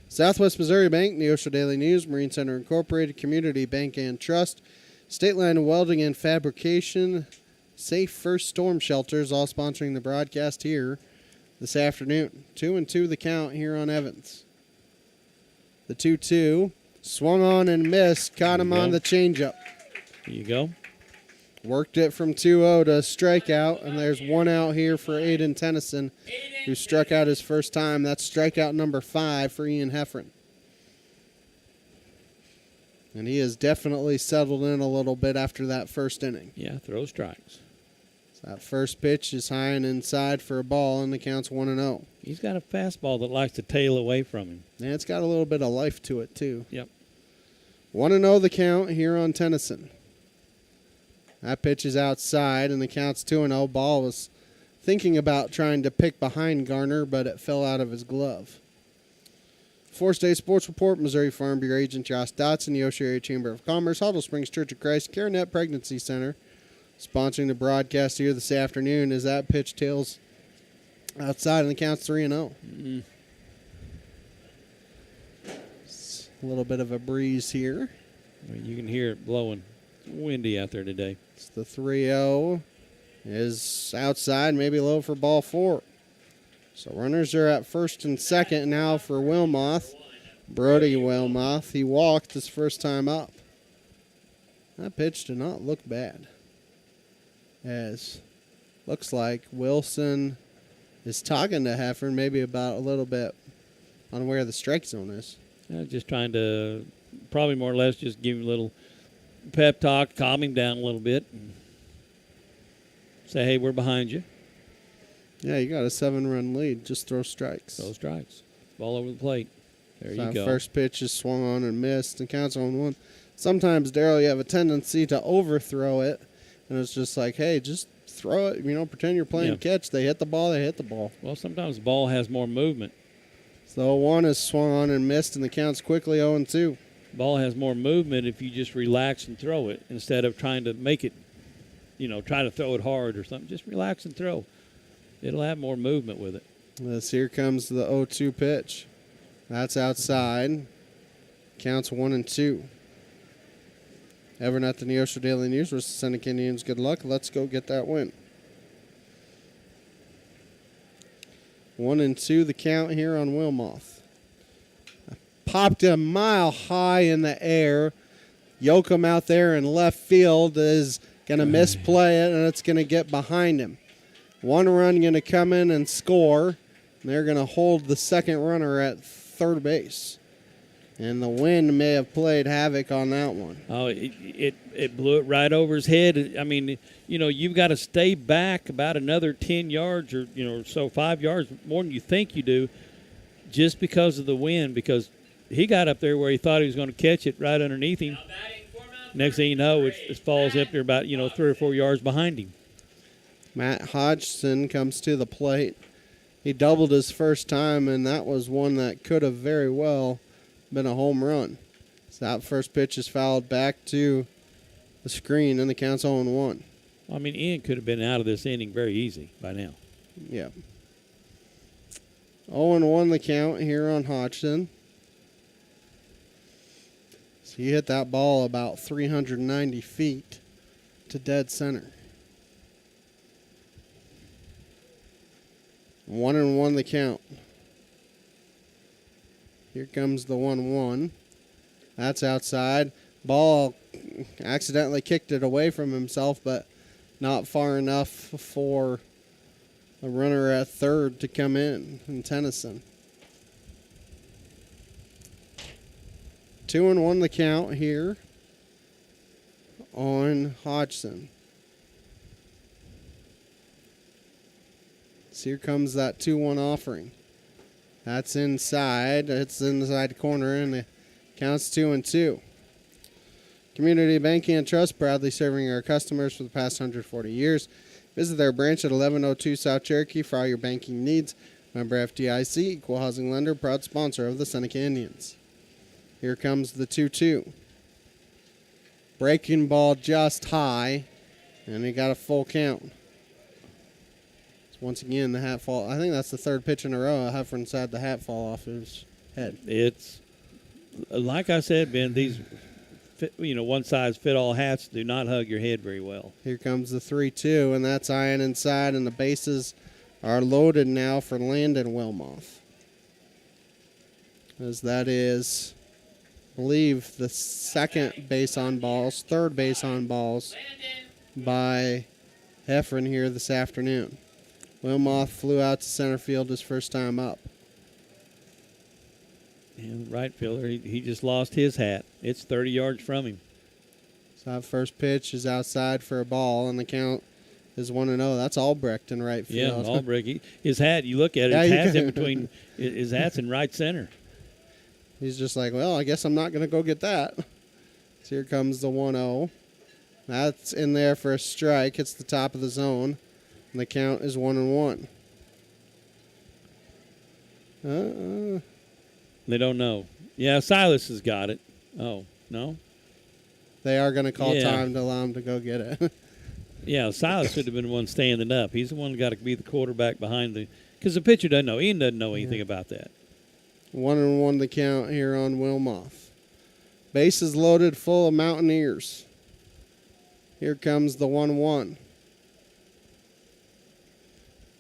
Southwest Missouri Bank, Neosho Daily News, Marine Center Incorporated, Community Bank and Trust, State Line Welding and Fabrication, Safe First Storm Shelters, all sponsoring the broadcast here this afternoon. 2-2 the count here on Evans. The 2-2 swung on and missed, caught him on the changeup. There you go. Worked it from 2-0 to strikeout, and there's one out here for Aiden Tennyson, who struck out his first time. That's strikeout number 5 for Ian Heffron. And he has definitely settled in a little bit after that first inning. Yeah, throw strikes. So that first pitch is high and inside for a ball, and the count's 1-0. He's got a fastball that likes to tail away from him. And it's got a little bit of life to it, too. Yep. 1-0 the count here on Tennyson. That pitch is outside, and the count's 2-0. Ball was thinking about trying to pick behind Garner, but it fell out of his glove. Forest Day Sports Report, Missouri Farm Bureau agent Josh Dotson, the Neosho Area Chamber of Commerce, Huddle Springs Church of Christ, CareNet Pregnancy Center, sponsoring the broadcast here this afternoon as that pitch tails outside, and the count's 3-0. A little bit of a breeze here. You can hear it blowing. It's windy out there today. It's the 3-0 is outside, maybe low for ball 4. So runners are at first and second now for Wilmoth. Brody Wilmoth. He walked his first time up. That pitch did not look bad. As looks like Wilson is talking to Heffron maybe about a little bit on where the strike zone is. Just trying to probably more or less just give him a little pep talk, calm him down a little bit, and say, hey, we're behind you. Yeah, you got a 7-run lead. Just throw strikes. Throw strikes. Ball over the plate. There So you go. First pitch is swung on and missed, and counts on 1. Sometimes, Daryl, you have a tendency to overthrow it, and it's just like, hey, just throw it. Pretend you're playing catch. They hit the ball, they hit the ball. Well, sometimes the ball has more movement. So 1 is swung on and missed, and the count's quickly 0-2. Ball has more movement if you just relax and throw it instead of trying to make it, try to throw it hard or something. Just relax and throw. It'll have more movement with it. Here comes the 0-2 pitch. That's outside. Counts 1-2. Everett at the Neosho Daily News versus the Seneca Indians. Good luck. Let's go get that win. 1-2 the count here on Wilmoth. Popped a mile high in the air. Yoakum out there in left field is going to misplay it, and it's going to get behind him. 1 run going to come in and score. And they're going to hold the second runner at third base. And the wind may have played havoc on that one. Oh, it blew it right over his head. I mean, you've got to stay back about another 10 yards or, so 5 yards more than you think you do just because of the wind, because he got up there where he thought he was going to catch it right underneath him. Next thing you know, it falls up there about, 3 or 4 yards behind him. Matt Hodgson comes to the plate. He doubled his first time, and that was one that could have very well been a home run. So that first pitch is fouled back to the screen, and the count's 0-1. Well, I mean, Ian could have been out of this inning very easy by now. Yeah. 0-1 the count here on Hodgson. So he hit that ball about 390 feet to dead center. 1-1 the count. Here comes the 1-1. That's outside. Ball accidentally kicked it away from himself, but not far enough for the runner at third to come in Tennyson. 2-1 the count here on Hodgson. So here comes that 2-1 offering. That's inside. It's inside corner, and it counts 2-2. Community Banking and Trust, proudly serving our customers for the past 140 years. Visit their branch at 1102 South Cherokee for all your banking needs. Member FDIC, equal housing lender, proud sponsor of the Seneca Indians. Here comes the 2-2. Breaking ball just high, and he got a full count. Once again, the hat fall. I think that's the third pitch in a row. Heffron's had the hat fall off his head. It's like I said, Ben. These, one size fit all hats do not hug your head very well. Here comes the 3-2, and that's iron inside, and the bases are loaded now for Landon Wilmoth, as that is, I believe, the third base on balls by Heffron here this afternoon. Wilmoth flew out to center field his first time up. And right fielder, he just lost his hat. It's 30 yards from him. So that first pitch is outside for a ball, and the count is 1-0. That's Albrecht in right field. Yeah, Albrecht. His hat, you look at it, his hat's in between. His hat's in right center. He's just like, well, I guess I'm not going to go get that. So here comes the 1-0. That's in there for a strike. Hits the top of the zone. And the count is 1-1. They don't know. Yeah, Silas has got it. Oh, no? They are going to call time to allow him to go get it. Yeah, Silas should have been the one standing up. He's the one who got to be the quarterback behind the – because the pitcher doesn't know. Ian doesn't know anything about that. 1-1 the count here on Wilmoth. Bases loaded full of Mountaineers. Here comes the 1-1.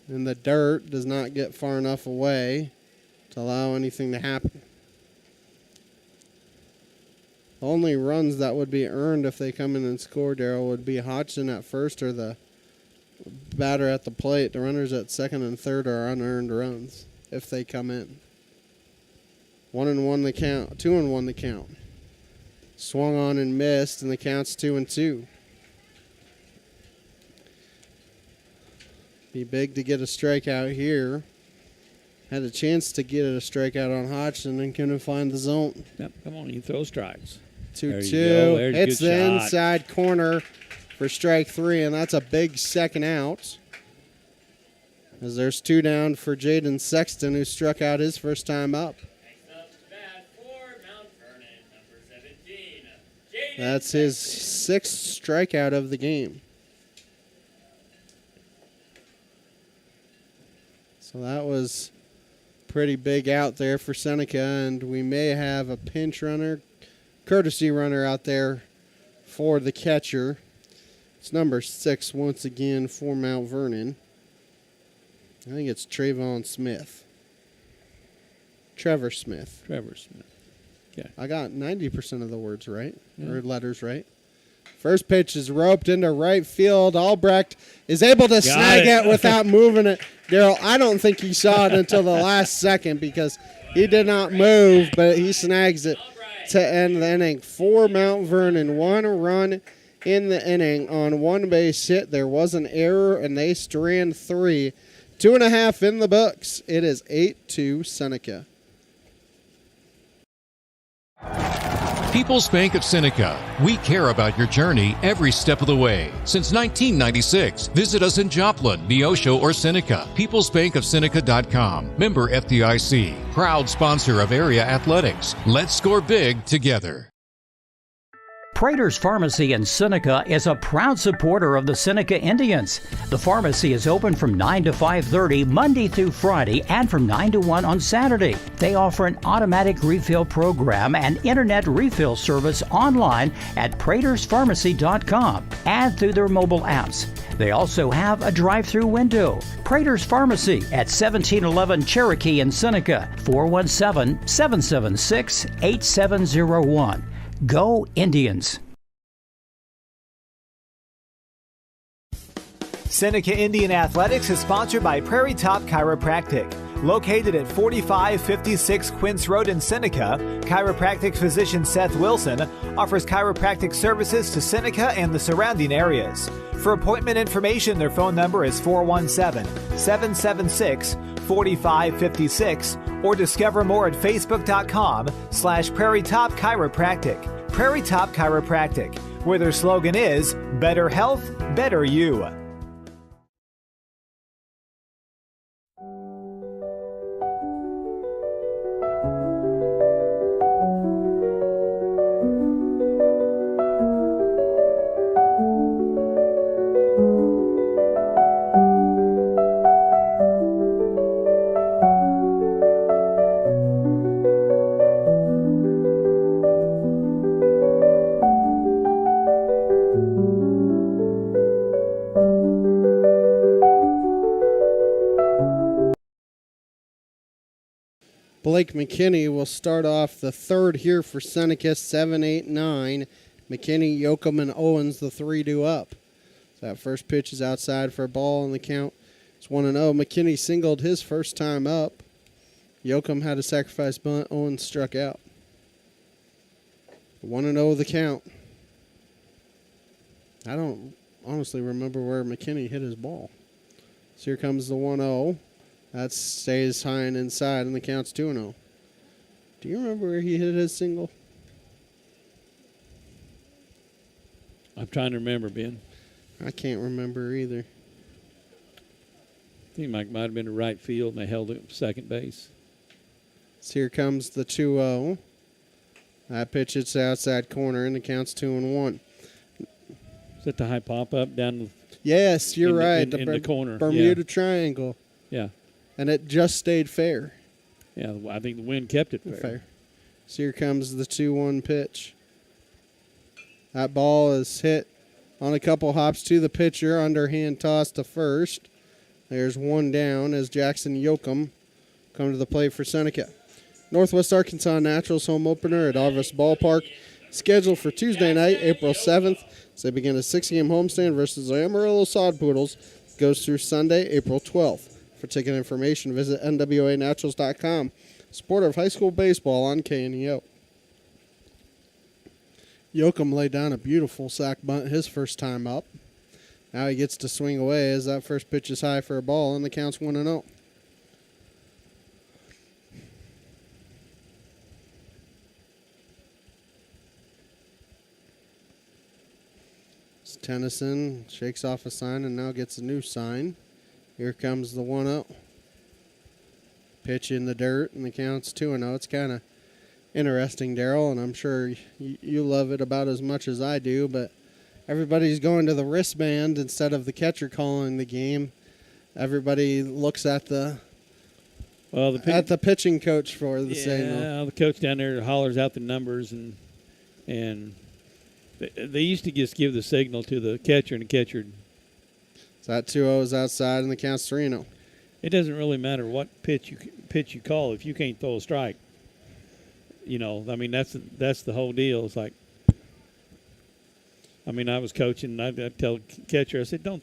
And the dirt does not get far enough away to allow anything to happen. The only runs that would be earned if they come in and score, Darryl, would be Hodgson at first or the batter at the plate. The runners at second and third are unearned runs if they come in. 1-1 the count. 2-1 the count. Swung on and missed, and the count's 2-2. Be big to get a strikeout here. Had a chance to get a strikeout on Hodgson and couldn't find the zone. Yep, come on, you throw strikes. 2-2. It's the inside corner for strike 3, and that's a big second out. As there's 2 down for Jaden Sexton, who struck out his first time up. That's his 6th strikeout of the game. So that was pretty big out there for Seneca, and we may have a pinch runner, courtesy runner out there for the catcher. It's number 6 once again for Mount Vernon. I think it's Trayvon Smith. Trevor Smith. Yeah. I got 90% of the words right, or letters right. First pitch is roped into right field. Albrecht is able to snag it without moving it. Darryl, I don't think he saw it until the last second because he did not move, but he snags it to end the inning. For Mount Vernon, 1 run in the inning on 1 base hit. There was an error, and they strand 3. 2.5 in the books. It is 8-2 Seneca. People's Bank of Seneca. We care about your journey every step of the way. Since 1996, visit us in Joplin, Neosho, or Seneca. PeoplesBankOfSeneca.com. Member FDIC. Proud sponsor of area athletics. Let's score big together. Prater's Pharmacy in Seneca is a proud supporter of the Seneca Indians. The pharmacy is open from 9 to 5:30 Monday through Friday and from 9 to 1 on Saturday. They offer an automatic refill program and internet refill service online at praterspharmacy.com and through their mobile apps. They also have a drive-through window. Prater's Pharmacy at 1711 Cherokee in Seneca, 417-776-8701. Go Indians! Seneca Indian Athletics is sponsored by Prairie Top Chiropractic. Located at 4556 Quince Road in Seneca, chiropractic physician Seth Wilson offers chiropractic services to Seneca and the surrounding areas. For appointment information, their phone number is 417-776-4556 or discover more at facebook.com/Prairie Top Chiropractic. Prairie Top Chiropractic, where their slogan is Better Health, Better You. Blake McKinney will start off the third here for Seneca, 7, 8, 9. McKinney, Yoakum, and Owens, the 3 up. So that first pitch is outside for a ball, and the count is 1-0. McKinney singled his first time up. Yoakum had a sacrifice bunt. Owens struck out. 1-0 the count. I don't honestly remember where McKinney hit his ball. So here comes the 1-0. That stays high and inside, and the count's 2-0. Do you remember where he hit his single? I'm trying to remember, Ben. I can't remember either. I think it might have been to right field, and they held it at second base. So here comes the 2-0. That pitch hits the outside corner, and the count's 2-1. Is that the high pop-up down Yes, you're right. In the corner. Bermuda Triangle. Yeah. And it just stayed fair. Yeah, I think the wind kept it fair. So here comes the 2-1 pitch. That ball is hit on a couple hops to the pitcher, underhand toss to first. There's one down as Jackson Yoakum come to the plate for Seneca. Northwest Arkansas Naturals home opener at Arvis Ballpark, scheduled for Tuesday night, April 7th. So they begin a 6 a.m. homestand versus the Amarillo Sod Poodles. Goes through Sunday, April 12th. For ticket information, visit nwanaturals.com. Supporter of high school baseball on KNEO. Yoakum laid down a beautiful sac bunt his first time up. Now he gets to swing away as that first pitch is high for a ball, and the count's 1-0. Tennyson shakes off a sign and now gets a new sign. Here comes the 1-0. Pitch in the dirt, and the count's 2-0. It's kind of interesting, Daryl, and I'm sure you love it about as much as I do, but everybody's going to the wristband instead of the catcher calling the game. Everybody looks at the pitching coach for the signal. Yeah, the coach down there hollers out the numbers, and they used to just give the signal to the catcher, and the catcher. So that 2-0 is outside, and the count's 3-0. It doesn't really matter what pitch you call if you can't throw a strike. You know, I mean that's the whole deal. It's like, I mean, I was coaching, and I'd tell the catcher, I said, don't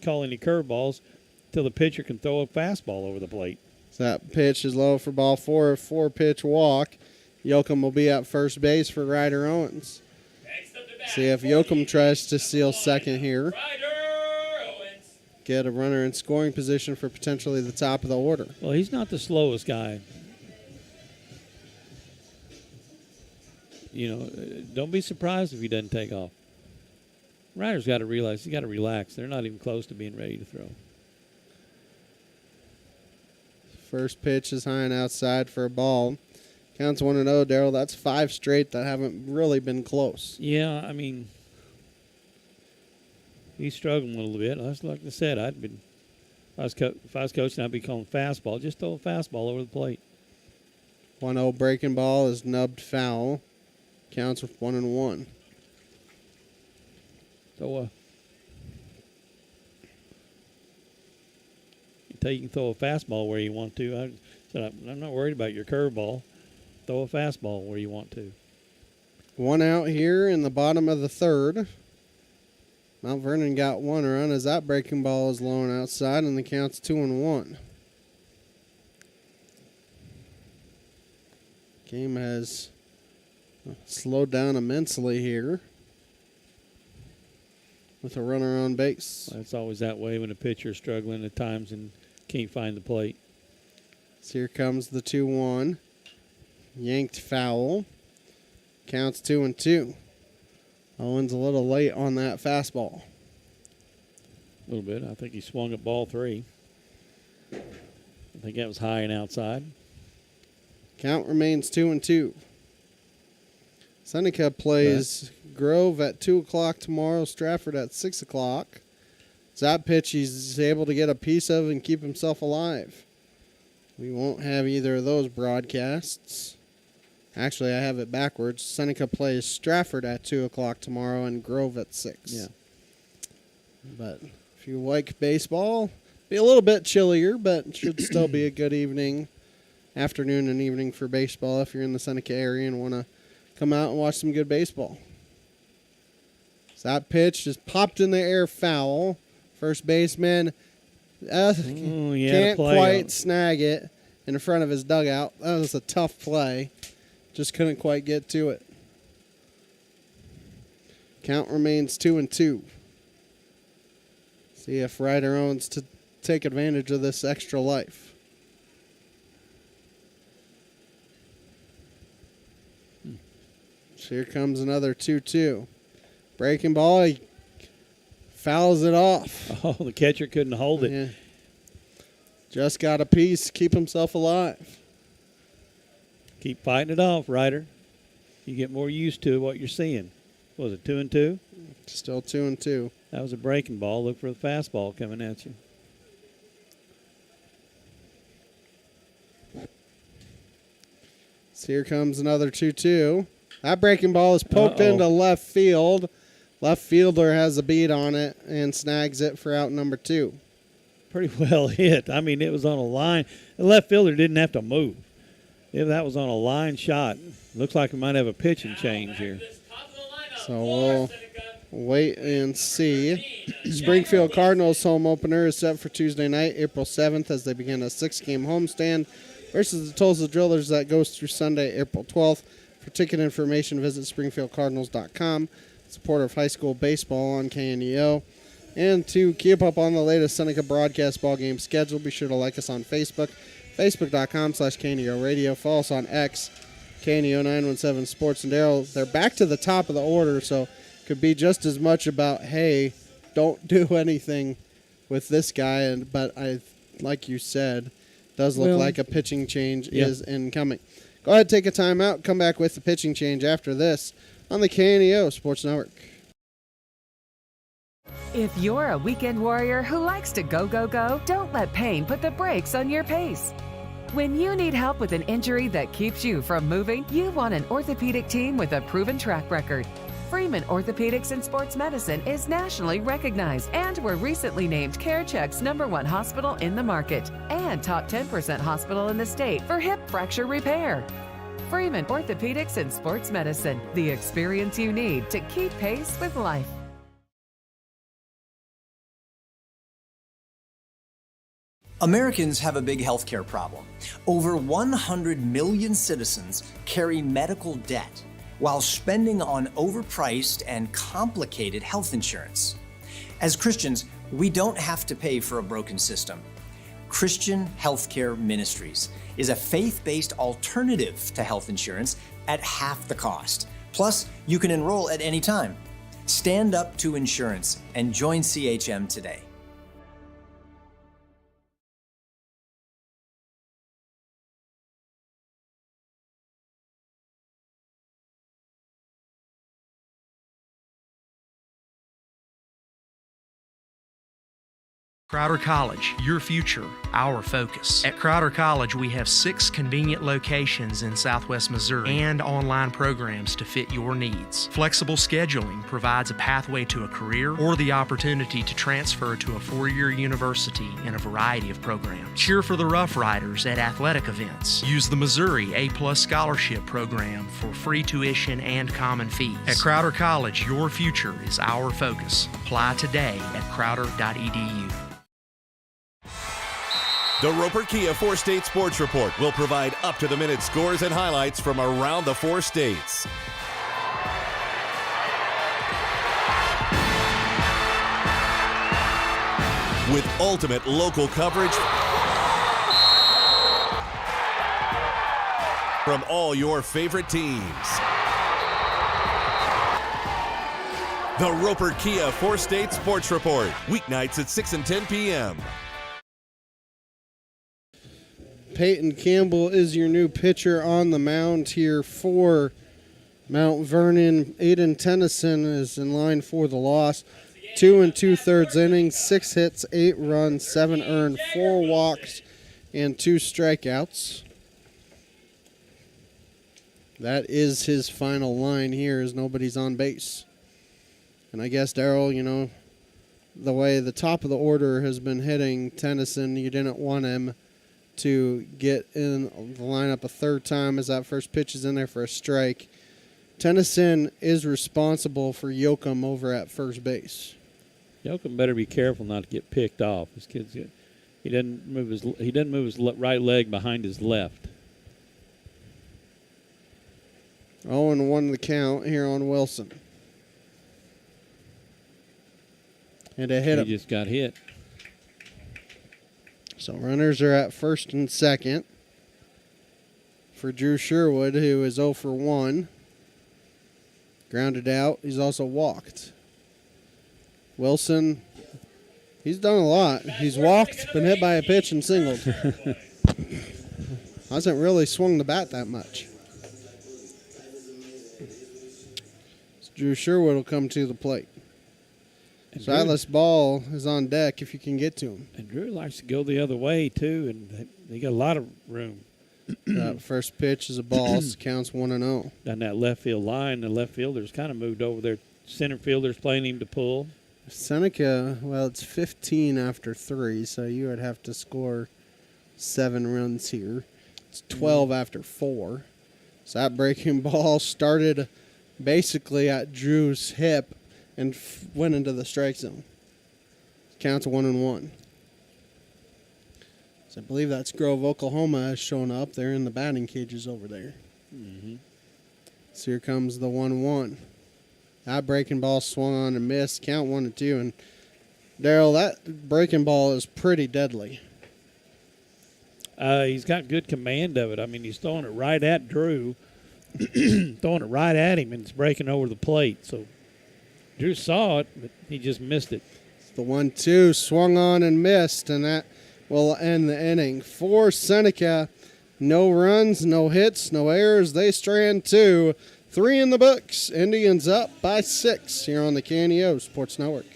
call any curveballs till the pitcher can throw a fastball over the plate. So that pitch is low for ball 4, a 4-pitch walk. Yoakum will be at first base for Ryder Owens. See if Yoakum tries to steal second here. Get a runner in scoring position for potentially the top of the order. Well, he's not the slowest guy. You know, don't be surprised if he doesn't take off. Ryder's got to realize he's got to relax. They're not even close to being ready to throw. First pitch is high and outside for a ball. Counts 1-0, Daryl. That's 5 straight that haven't really been close. Yeah, I mean, he's struggling a little bit. Like I said, if I was coaching, I'd be calling fastball. Just throw a fastball over the plate. 1-0 breaking ball is nubbed foul. Counts with 1-1. So tell you can throw a fastball where you want to. I said, I'm not worried about your curveball. Throw a fastball where you want to. 1 out here in the bottom of the third. Mount Vernon got 1 run as that breaking ball is low and outside, and the count's 2-1. Game has slowed down immensely here with a runner on base. It's always that way when a pitcher's struggling at times and can't find the plate. So here comes the 2-1. Yanked foul. Counts 2-2. Owen's a little late on that fastball. A little bit. I think he swung at ball 3. I think that was high and outside. Count remains 2-2. Seneca plays Grove at 2 o'clock tomorrow, Stratford at 6 o'clock. That pitch he's able to get a piece of and keep himself alive. We won't have either of those broadcasts. Actually, I have it backwards. Seneca plays Stratford at 2 o'clock tomorrow and Grove at 6. Yeah. But if you like baseball, be a little bit chillier, but it should still be a good afternoon and evening for baseball if you're in the Seneca area and want to come out and watch some good baseball. So that pitch just popped in the air foul. First baseman can't quite snag it in front of his dugout. That was a tough play. Just couldn't quite get to it. Count remains 2-2. See if Ryder owns to take advantage of this extra life. So here comes another 2-2. Breaking ball, he fouls it off. Oh, the catcher couldn't hold it. Yeah. Just got a piece, keep himself alive. Keep fighting it off, Ryder. You get more used to what you're seeing. Was it 2-2? Still 2-2. That was a breaking ball. Look for the fastball coming at you. So here comes another 2-2. That breaking ball is poked into left field. Left fielder has a beat on it and snags it for out number 2. Pretty well hit. I mean, it was on a line. The left fielder didn't have to move. If that was on a line shot, looks like we might have a pitching change here. So we'll wait and see. Springfield Cardinals home opener is set for Tuesday night, April 7th, as they begin a 6-game homestand versus the Tulsa Drillers that goes through Sunday, April 12th. For ticket information, visit springfieldcardinals.com. Supporter of high school baseball on KNEO. And to keep up on the latest Seneca broadcast ball game schedule, be sure to like us on Facebook, facebook.com/KNEO Radio. Follow us on X, KNEO 917 Sports and Darrell. They're back to the top of the order, so could be just as much about, hey, don't do anything with this guy. But like you said, does look like a pitching change is incoming. Go ahead, take a timeout. Come back with the pitching change after this on the KNEO Sports Network. If you're a weekend warrior who likes to go, go, go, don't let pain put the brakes on your pace. When you need help with an injury that keeps you from moving, you want an orthopedic team with a proven track record. Freeman Orthopedics and Sports Medicine is nationally recognized, and were recently named CareCheck's #1 hospital in the market and top 10% hospital in the state for hip fracture repair. Freeman Orthopedics and Sports Medicine, the experience you need to keep pace with life. Americans have a big healthcare problem. Over 100 million citizens carry medical debt while spending on overpriced and complicated health insurance. As Christians, we don't have to pay for a broken system. Christian Healthcare Ministries is a faith-based alternative to health insurance at half the cost. Plus, you can enroll at any time. Stand up to insurance and join CHM today. Crowder College, your future, our focus. At Crowder College, we have 6 convenient locations in Southwest Missouri and online programs to fit your needs. Flexible scheduling provides a pathway to a career or the opportunity to transfer to a 4-year university in a variety of programs. Cheer for the Rough Riders at athletic events. Use the Missouri A+ Scholarship Program for free tuition and common fees. At Crowder College, your future is our focus. Apply today at crowder.edu. The Roper Kia 4-State Sports Report will provide up-to-the-minute scores and highlights from around the 4 states. With ultimate local coverage from all your favorite teams. The Roper Kia 4-State Sports Report, weeknights at 6 and 10 p.m. Peyton Campbell is your new pitcher on the mound here for Mount Vernon. Aiden Tennyson is in line for the loss. 2 2/3 innings, 6 hits, 8 runs, 7 earned, 4 walks, and 2 strikeouts. That is his final line here, as nobody's on base. And I guess, Darryl, the way the top of the order has been hitting Tennyson, you didn't want him to get in the lineup a third time as that first pitch is in there for a strike. Tennyson is responsible for Yoakum over at first base. Yoakum better be careful not to get picked off. This kid's he doesn't move his right leg behind his left. 0-1 the count here on Wilson. And a hit him. He just got hit. So runners are at first and second for Drew Sherwood, who is 0 for 1. Grounded out. He's also walked. Wilson, he's done a lot. He's walked, been hit by a pitch, and singled. Hasn't really swung the bat that much. So Drew Sherwood will come to the plate. Silas Ball is on deck if you can get to him. And Drew likes to go the other way, too, and they got a lot of room. That first pitch is a ball, so counts 1-0. Down that left field line, the left fielders kind of moved over there. Center fielders playing him to pull. Seneca, well, it's 15 after 3, so you would have to score 7 runs here. It's 12 after 4. So that breaking ball started basically at Drew's hip and went into the strike zone. Counts 1-1. So I believe that's Grove, Oklahoma has shown up. They're in the batting cages over there. Mm-hmm. So here comes the 1-1. That breaking ball swung on and missed. Count 1-2. And Darryl, that breaking ball is pretty deadly. He's got good command of it. I mean, he's throwing it right at Drew, throwing it right at him, and it's breaking over the plate. So Drew saw it, but he just missed it. The 1-2 swung on and missed, and that will end the inning. For Seneca, no runs, no hits, no errors. They strand 2. 3 in the books. Indians up by 6 here on the KNEO Sports Network.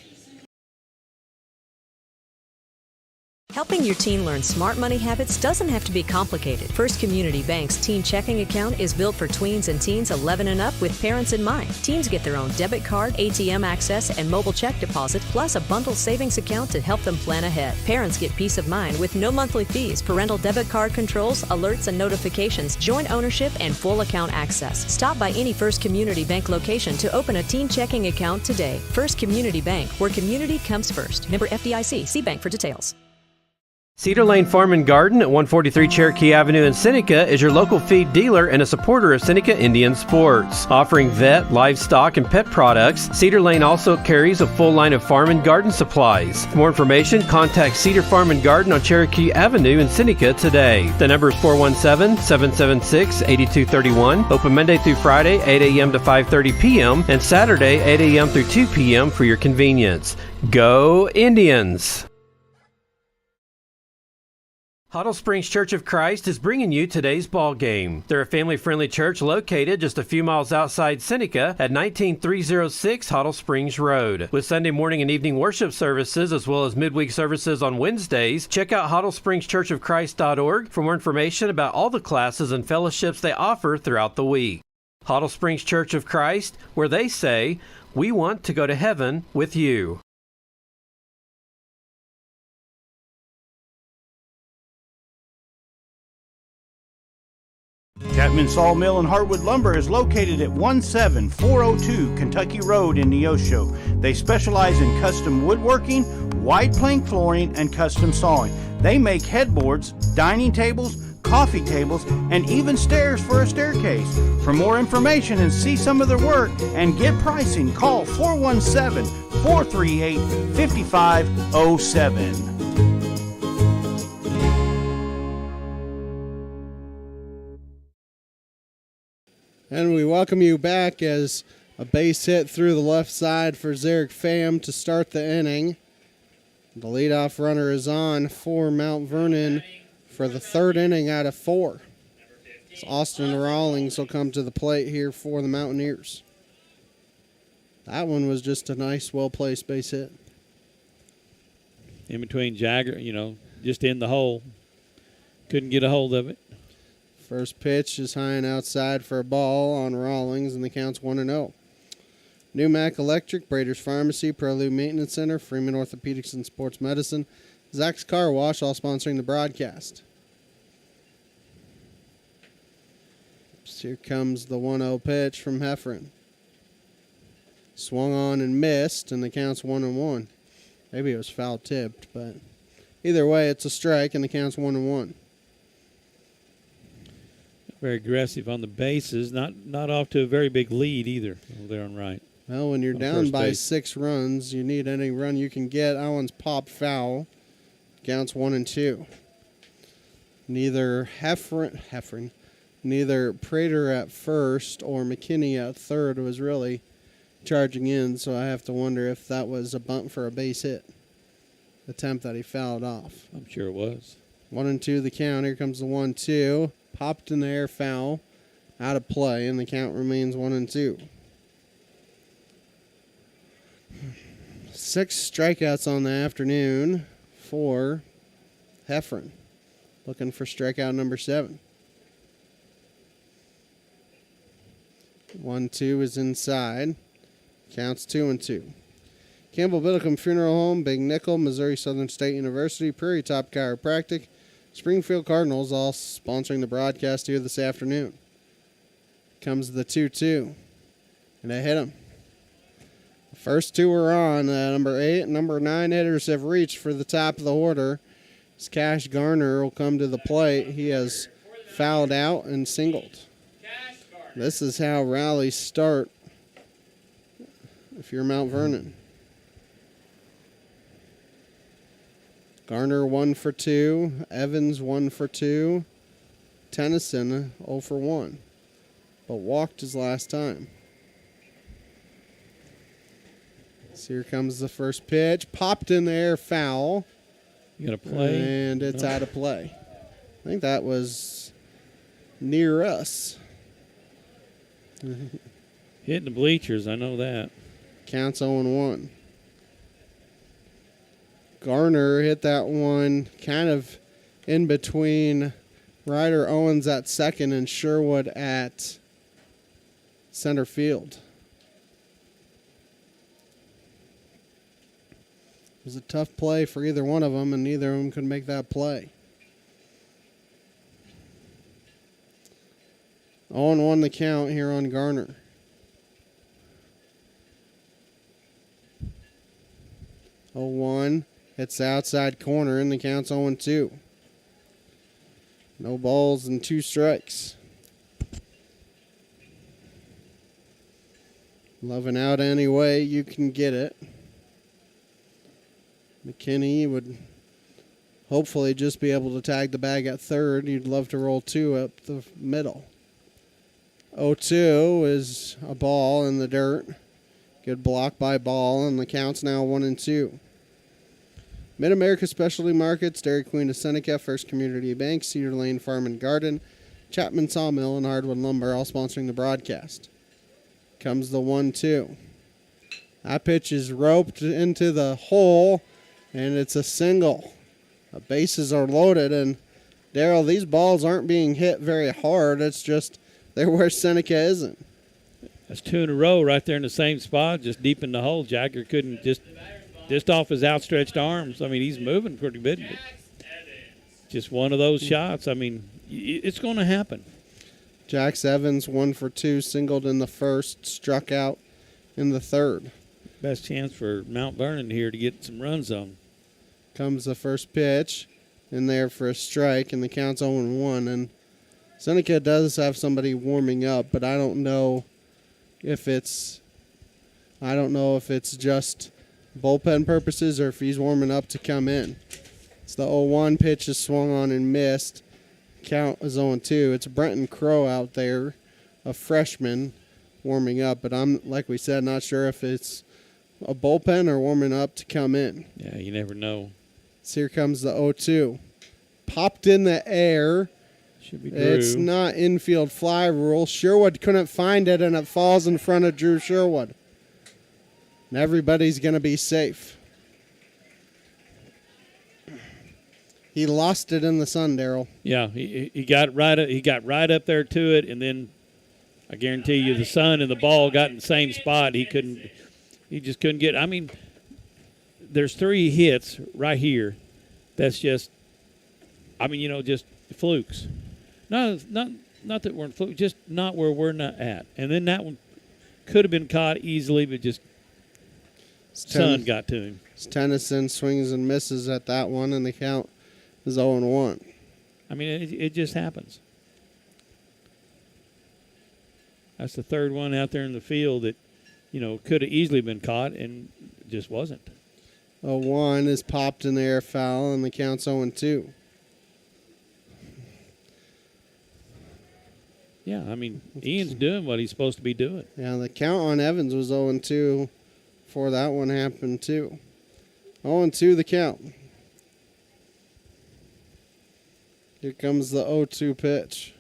Helping your teen learn smart money habits doesn't have to be complicated. First Community Bank's teen checking account is built for tweens and teens 11 and up with parents in mind. Teens get their own debit card, ATM access, and mobile check deposit, plus a bundled savings account to help them plan ahead. Parents get peace of mind with no monthly fees, parental debit card controls, alerts and notifications, joint ownership, and full account access. Stop by any First Community Bank location to open a teen checking account today. First Community Bank, where community comes first. Member FDIC. See bank for details. Cedar Lane Farm and Garden at 143 Cherokee Avenue in Seneca is your local feed dealer and a supporter of Seneca Indian sports. Offering vet, livestock, and pet products, Cedar Lane also carries a full line of farm and garden supplies. For more information, contact Cedar Farm and Garden on Cherokee Avenue in Seneca today. The number is 417-776-8231. Open Monday through Friday, 8 a.m. to 5:30 p.m. and Saturday, 8 a.m. through 2 p.m. for your convenience. Go Indians! Hoddle Springs Church of Christ is bringing you today's ball game. They're a family-friendly church located just a few miles outside Seneca at 19306 Hoddle Springs Road. With Sunday morning and evening worship services as well as midweek services on Wednesdays, check out HoddlespringsChurchofChrist.org for more information about all the classes and fellowships they offer throughout the week. Hoddle Springs Church of Christ, where they say, "We want to go to heaven with you." Chapman Sawmill and Hardwood Lumber is located at 17402 Kentucky Road in Neosho. They specialize in custom woodworking, wide plank flooring, and custom sawing. They make headboards, dining tables, coffee tables, and even stairs for a staircase. For more information and see some of their work and get pricing, call 417-438-5507. And we welcome you back as a base hit through the left side for Zarek Pham to start the inning. The leadoff runner is on for Mount Vernon for the third inning out of 4. So Austin Rawlings will come to the plate here for the Mountaineers. That one was just a nice, well-placed base hit. In between Jagger, just in the hole. Couldn't get a hold of it. First pitch is high and outside for a ball on Rawlings, and the count's 1-0. New Mac Electric, Brader's Pharmacy, Prelude Maintenance Center, Freeman Orthopedics and Sports Medicine, Zach's Car Wash, all sponsoring the broadcast. So here comes the 1-0 pitch from Heffron. Swung on and missed, and the count's 1-1. Maybe it was foul tipped, but either way, it's a strike, and the count's 1-1. Very aggressive on the bases, not off to a very big lead either over there on right. Well, when you're down by 6 runs, you need any run you can get. That one's popped foul. Counts 1-2. Neither neither Prater at first or McKinney at third was really charging in, so I have to wonder if that was a bunt for a base hit attempt that he fouled off. I'm sure it was. 1-2 the count. Here comes the 1-2. Popped in the air, foul, out of play, and the count remains 1-2. 6 strikeouts on the afternoon for Heffron. Looking for strikeout number 7. 1-2 is inside. Counts 2-2. Campbell Biddlecombe Funeral Home, Big Nickel, Missouri Southern State University, Prairie Top Chiropractic, Springfield Cardinals all sponsoring the broadcast here this afternoon. Comes the 2-2. And they hit him. The first 2 are on. Number 8 and number 9 hitters have reached for the top of the order. As Cash Garner will come to the plate. He has fouled out and singled. This is how rallies start if you're Mount Vernon. Garner 1 for 2, Evans 1 for 2, Tennyson 0 for 1, but walked his last time. So here comes the first pitch, popped in the air, foul. You got to play. And it's out of play. I think that was near us. Hitting the bleachers, I know that. Counts 0-1. Garner hit that one kind of in between Ryder Owens at second and Sherwood at center field. It was a tough play for either one of them, and neither of them could make that play. 0-1 the count here on Garner. It's the outside corner, and the count's 0-2. No balls and 2 strikes. Loving out any way you can get it. McKinney would hopefully just be able to tag the bag at third. You'd love to roll 2 up the middle. 0-2 is a ball in the dirt. Good block by Ball, and the count's now 1-2. Mid-America Specialty Markets, Dairy Queen of Seneca, First Community Bank, Cedar Lane Farm and Garden, Chapman Sawmill, and Hardwood Lumber, all sponsoring the broadcast. Comes the 1-2. That pitch is roped into the hole, and it's a single. The bases are loaded, and Daryl, these balls aren't being hit very hard. It's just they're where Seneca isn't. That's 2 in a row right there in the same spot, just deep in the hole. Jagger couldn't just off his outstretched arms. I mean, he's moving pretty good. But just one of those shots. I mean, it's going to happen. Jax Evans 1 for 2, singled in the first, struck out in the third. Best chance for Mount Vernon here to get some runs on. Comes the first pitch in there for a strike, and the count's 0-1. And Seneca does have somebody warming up, but I don't know if it's just bullpen purposes or if he's warming up to come in. It's the 0-1 pitch is swung on and missed. Count is 0-2. It's Brenton Crow out there, a freshman, warming up, but I'm, like we said, not sure if it's a bullpen or warming up to come in. Yeah, you never know. So here comes the 0-2. Popped in the air. Should be Drew. It's not infield fly rule. Sherwood couldn't find it, and it falls in front of Drew Sherwood. And everybody's going to be safe. He lost it in the sun, Daryl. Yeah, he got right up there to it, and then I guarantee you the sun and the ball got in the same spot. He just couldn't get. I mean, there's 3 hits right here. That's just, I mean, just flukes. Not that we're in flukes, just not where we're not at. And then that one could have been caught easily, but just sun got to him. Tennyson swings and misses at that one, and the count is 0-1. I mean, it just happens. That's the third one out there in the field that, could have easily been caught and just wasn't. 0-1 is popped in the air foul, and the count's 0-2. Yeah, I mean, Ian's doing what he's supposed to be doing. Yeah, the count on Evans was 0-2 before that one happened, too. 0-2 the count. Here comes the 0-2 pitch.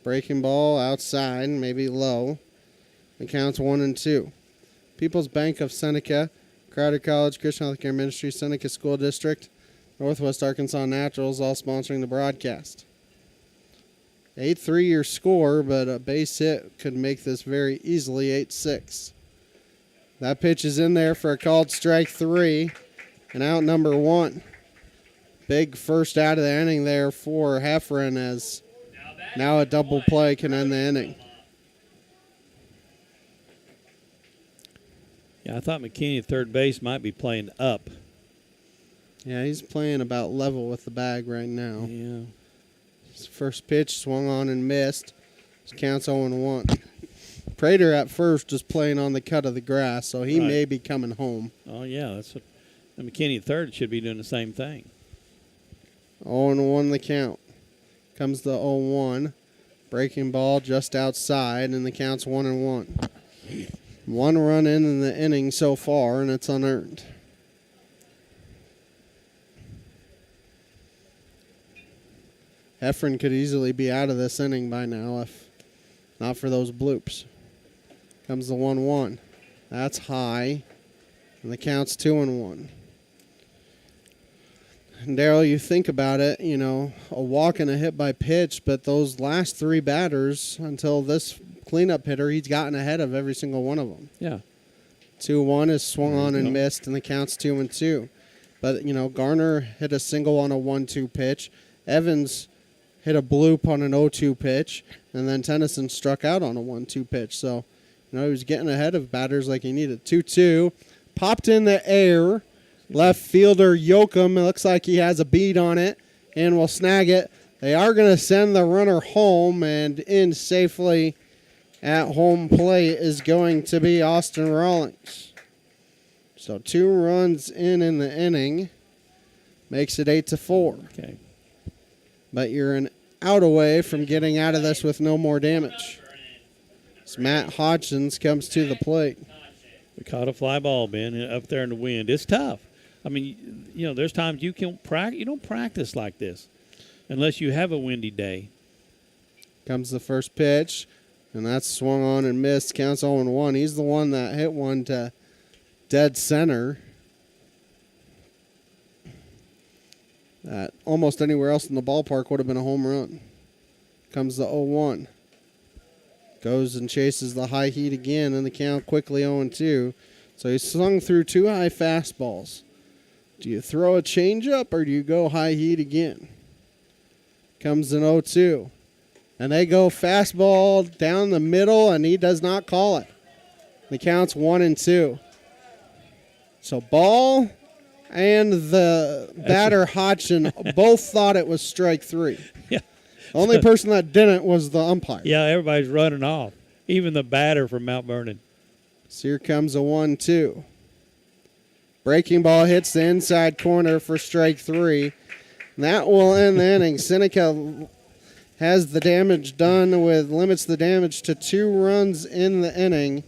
Breaking ball outside, maybe low. The count's 1-2. People's Bank of Seneca, Crowder College, Christian Healthcare Ministry, Seneca School District, Northwest Arkansas Naturals, all sponsoring the broadcast. 8-3 your score, but a base hit could make this very easily 8-6. That pitch is in there for a called strike 3, and out number 1. Big first out of the inning there for Heffron, as now a double play can end the inning. Yeah, I thought McKinney at third base might be playing up. Yeah, he's playing about level with the bag right now. Yeah. His first pitch swung on and missed. His count's 0-1. Prater at first is playing on the cut of the grass, so he may be coming home. Oh, yeah, that's what McKinney at third should be doing the same thing. 0-1 the count. Comes the 0-1. Breaking ball just outside, and the count's 1-1. 1 run in the inning so far, and it's unearned. Heffron could easily be out of this inning by now if not for those bloops. Comes the 1-1. That's high, and the count's 2-1. And Daryl, you think about it, a walk and a hit by pitch, but those last 3 batters until this cleanup hitter, he's gotten ahead of every single one of them. Yeah. 2-1 is swung on and missed, and the count's 2-2. But, Garner hit a single on a 1-2 pitch. Evans hit a bloop on an 0-2 pitch, and then Tennyson struck out on a 1-2 pitch. So, he was getting ahead of batters like he needed. 2-2, popped in the air. Left fielder Yoakum, it looks like he has a bead on it and will snag it. They are going to send the runner home, and in safely at home plate is going to be Austin Rawlings. So 2 runs in the inning makes it 8-4. Okay. But you're an out away from getting out of this with no more damage. As Matt Hodgins comes to the plate. We caught a fly ball, Ben, up there in the wind. It's tough. I mean, there's times you don't practice like this unless you have a windy day. Comes the first pitch, and that's swung on and missed. Counts 0-1. He's the one that hit one to dead center. That almost anywhere else in the ballpark would have been a home run. Comes the 0-1. Goes and chases the high heat again, and the count quickly 0-2. So he swung through 2 high fastballs. Do you throw a changeup or do you go high heat again? Comes an 0-2. And they go fastball down the middle, and he does not call it. The count's 1-2. So ball and the batter Hodgson both thought it was strike 3. Yeah. The only person that didn't was the umpire. Yeah, everybody's running off, even the batter from Mount Vernon. So here comes a 1-2. Breaking ball hits the inside corner for strike 3. And that will end the inning. Seneca has the damage done limits the damage to 2 runs in the inning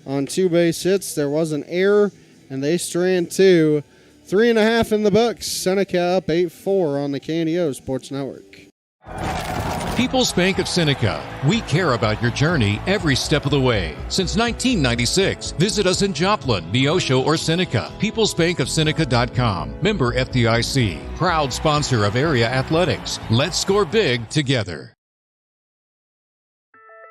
on 2 base hits. There was an error, and they strand 2. 3.5 in the books. Seneca up 8-4 on the KNEO Sports Network. People's Bank of Seneca. We care about your journey every step of the way. Since 1996, visit us in Joplin, Neosho, or Seneca. PeoplesBankOfSeneca.com. Member FDIC. Proud sponsor of area athletics. Let's score big together.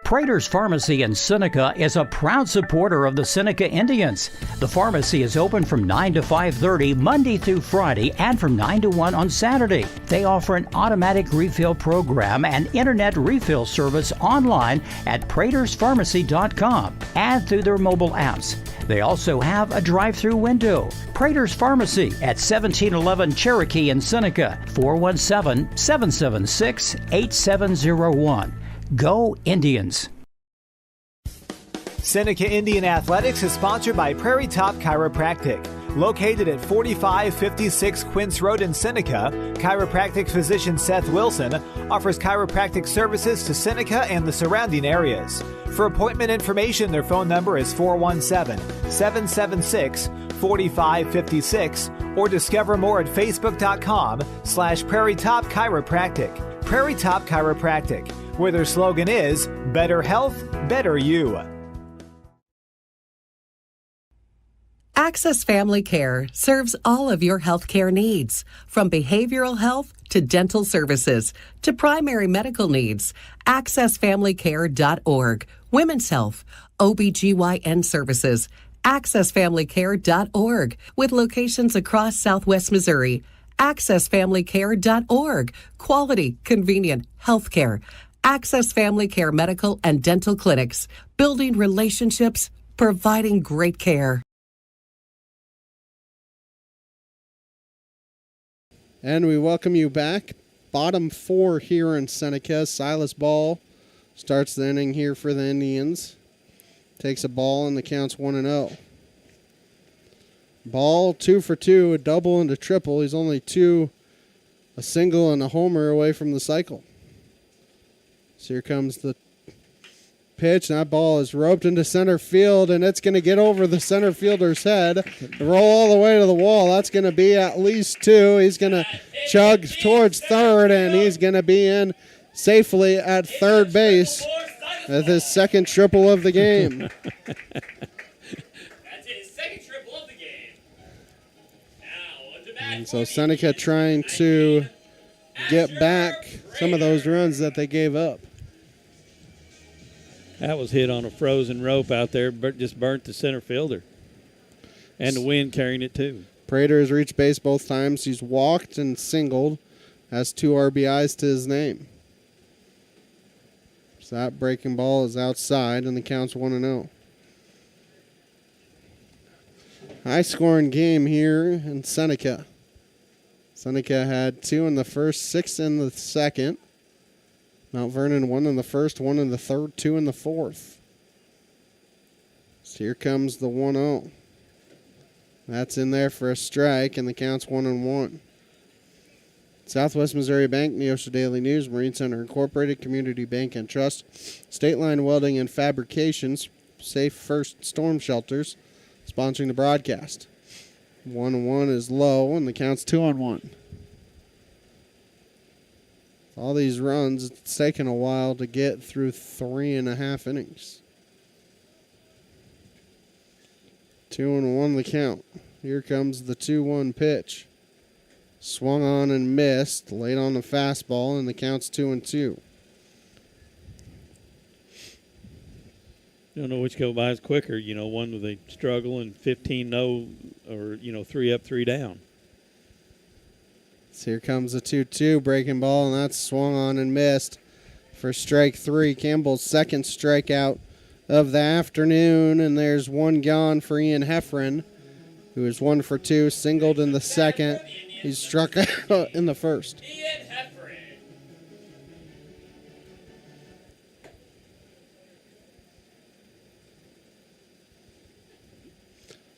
Prater's Pharmacy in Seneca is a proud supporter of the Seneca Indians. The pharmacy is open from 9 to 5:30 Monday through Friday and from 9 to 1 on Saturday. They offer an automatic refill program and internet refill service online at praterspharmacy.com and through their mobile apps. They also have a drive-through window. Prater's Pharmacy at 1711 Cherokee in Seneca, 417-776-8701. Go Indians! Seneca Indian Athletics is sponsored by Prairie Top Chiropractic. Located at 4556 Quince Road in Seneca, chiropractic physician Seth Wilson offers chiropractic services to Seneca and the surrounding areas. For appointment information, their phone number is 417-776-4556 or discover more at facebook.com/Prairie Top Chiropractic. Prairie Top Chiropractic, where their slogan is, better health, better you. Access Family Care serves all of your health care needs, from behavioral health to dental services to primary medical needs. AccessFamilyCare.org. Women's health, OBGYN services. AccessFamilyCare.org, with locations across Southwest Missouri. AccessFamilyCare.org. Quality, convenient health care. Access Family Care medical and dental clinics. Building relationships, providing great care. And we welcome you back. Bottom 4 here in Seneca. Silas Ball starts the inning here for the Indians. Takes a ball and the count's 1-0. Ball 2 for 2, a double and a triple. He's only a single and a homer away from the cycle. So here comes the pitch. That ball is roped into center field, and it's going to get over the center fielder's head, roll all the way to the wall. That's going to be at least 2. He's going to chug towards third, and he's going to be in safely at third base with his second triple of the game. And so Seneca trying to get back some of those runs that they gave up. That was hit on a frozen rope out there, but just burnt the center fielder. And the wind carrying it too. Prater has reached base both times. He's walked and singled. Has 2 RBIs to his name. So that breaking ball is outside, and the count's 1-0. High-scoring game here in Seneca. Seneca had 2 in the first, 6 in the second. Mount Vernon 1 in the first, 1 in the third, 2 in the fourth. So here comes the 1-0. That's in there for a strike, and the count's 1-1. Southwest Missouri Bank, Neosho Daily News, Marine Center Incorporated, Community Bank and Trust, State Line Welding and Fabrications, Safe First Storm Shelters, sponsoring the broadcast. 1-1 is low, and the count's 2-1. All these runs, it's taken a while to get through 3.5 innings. 2-1 the count. Here comes the 2-1 pitch. Swung on and missed, late on the fastball, and the count's 2-2. Don't know which go by is quicker, one with a struggle and 15-0 or, 3 up, 3 down. So here comes the 2-2 breaking ball, and that's swung on and missed for strike 3. Campbell's second strikeout of the afternoon, and there's one gone for Ian Heffron, who is 1 for 2, singled in the second. He struck out in the first.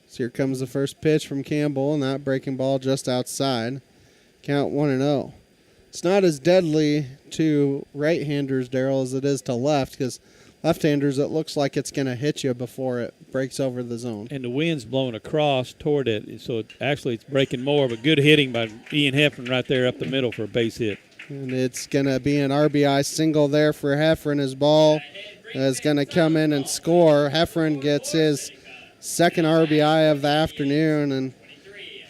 So here comes the first pitch from Campbell, and that breaking ball just outside. Count 1-0. It's not as deadly to right-handers, Darryl, as it is to left, because left-handers, it looks like it's going to hit you before it breaks over the zone. And the wind's blowing across toward it, so it's breaking more, but good hitting by Ian Heffron right there up the middle for a base hit. And it's going to be an RBI single there for Heffron. His ball is going to come in and score. Heffron gets his second RBI of the afternoon, and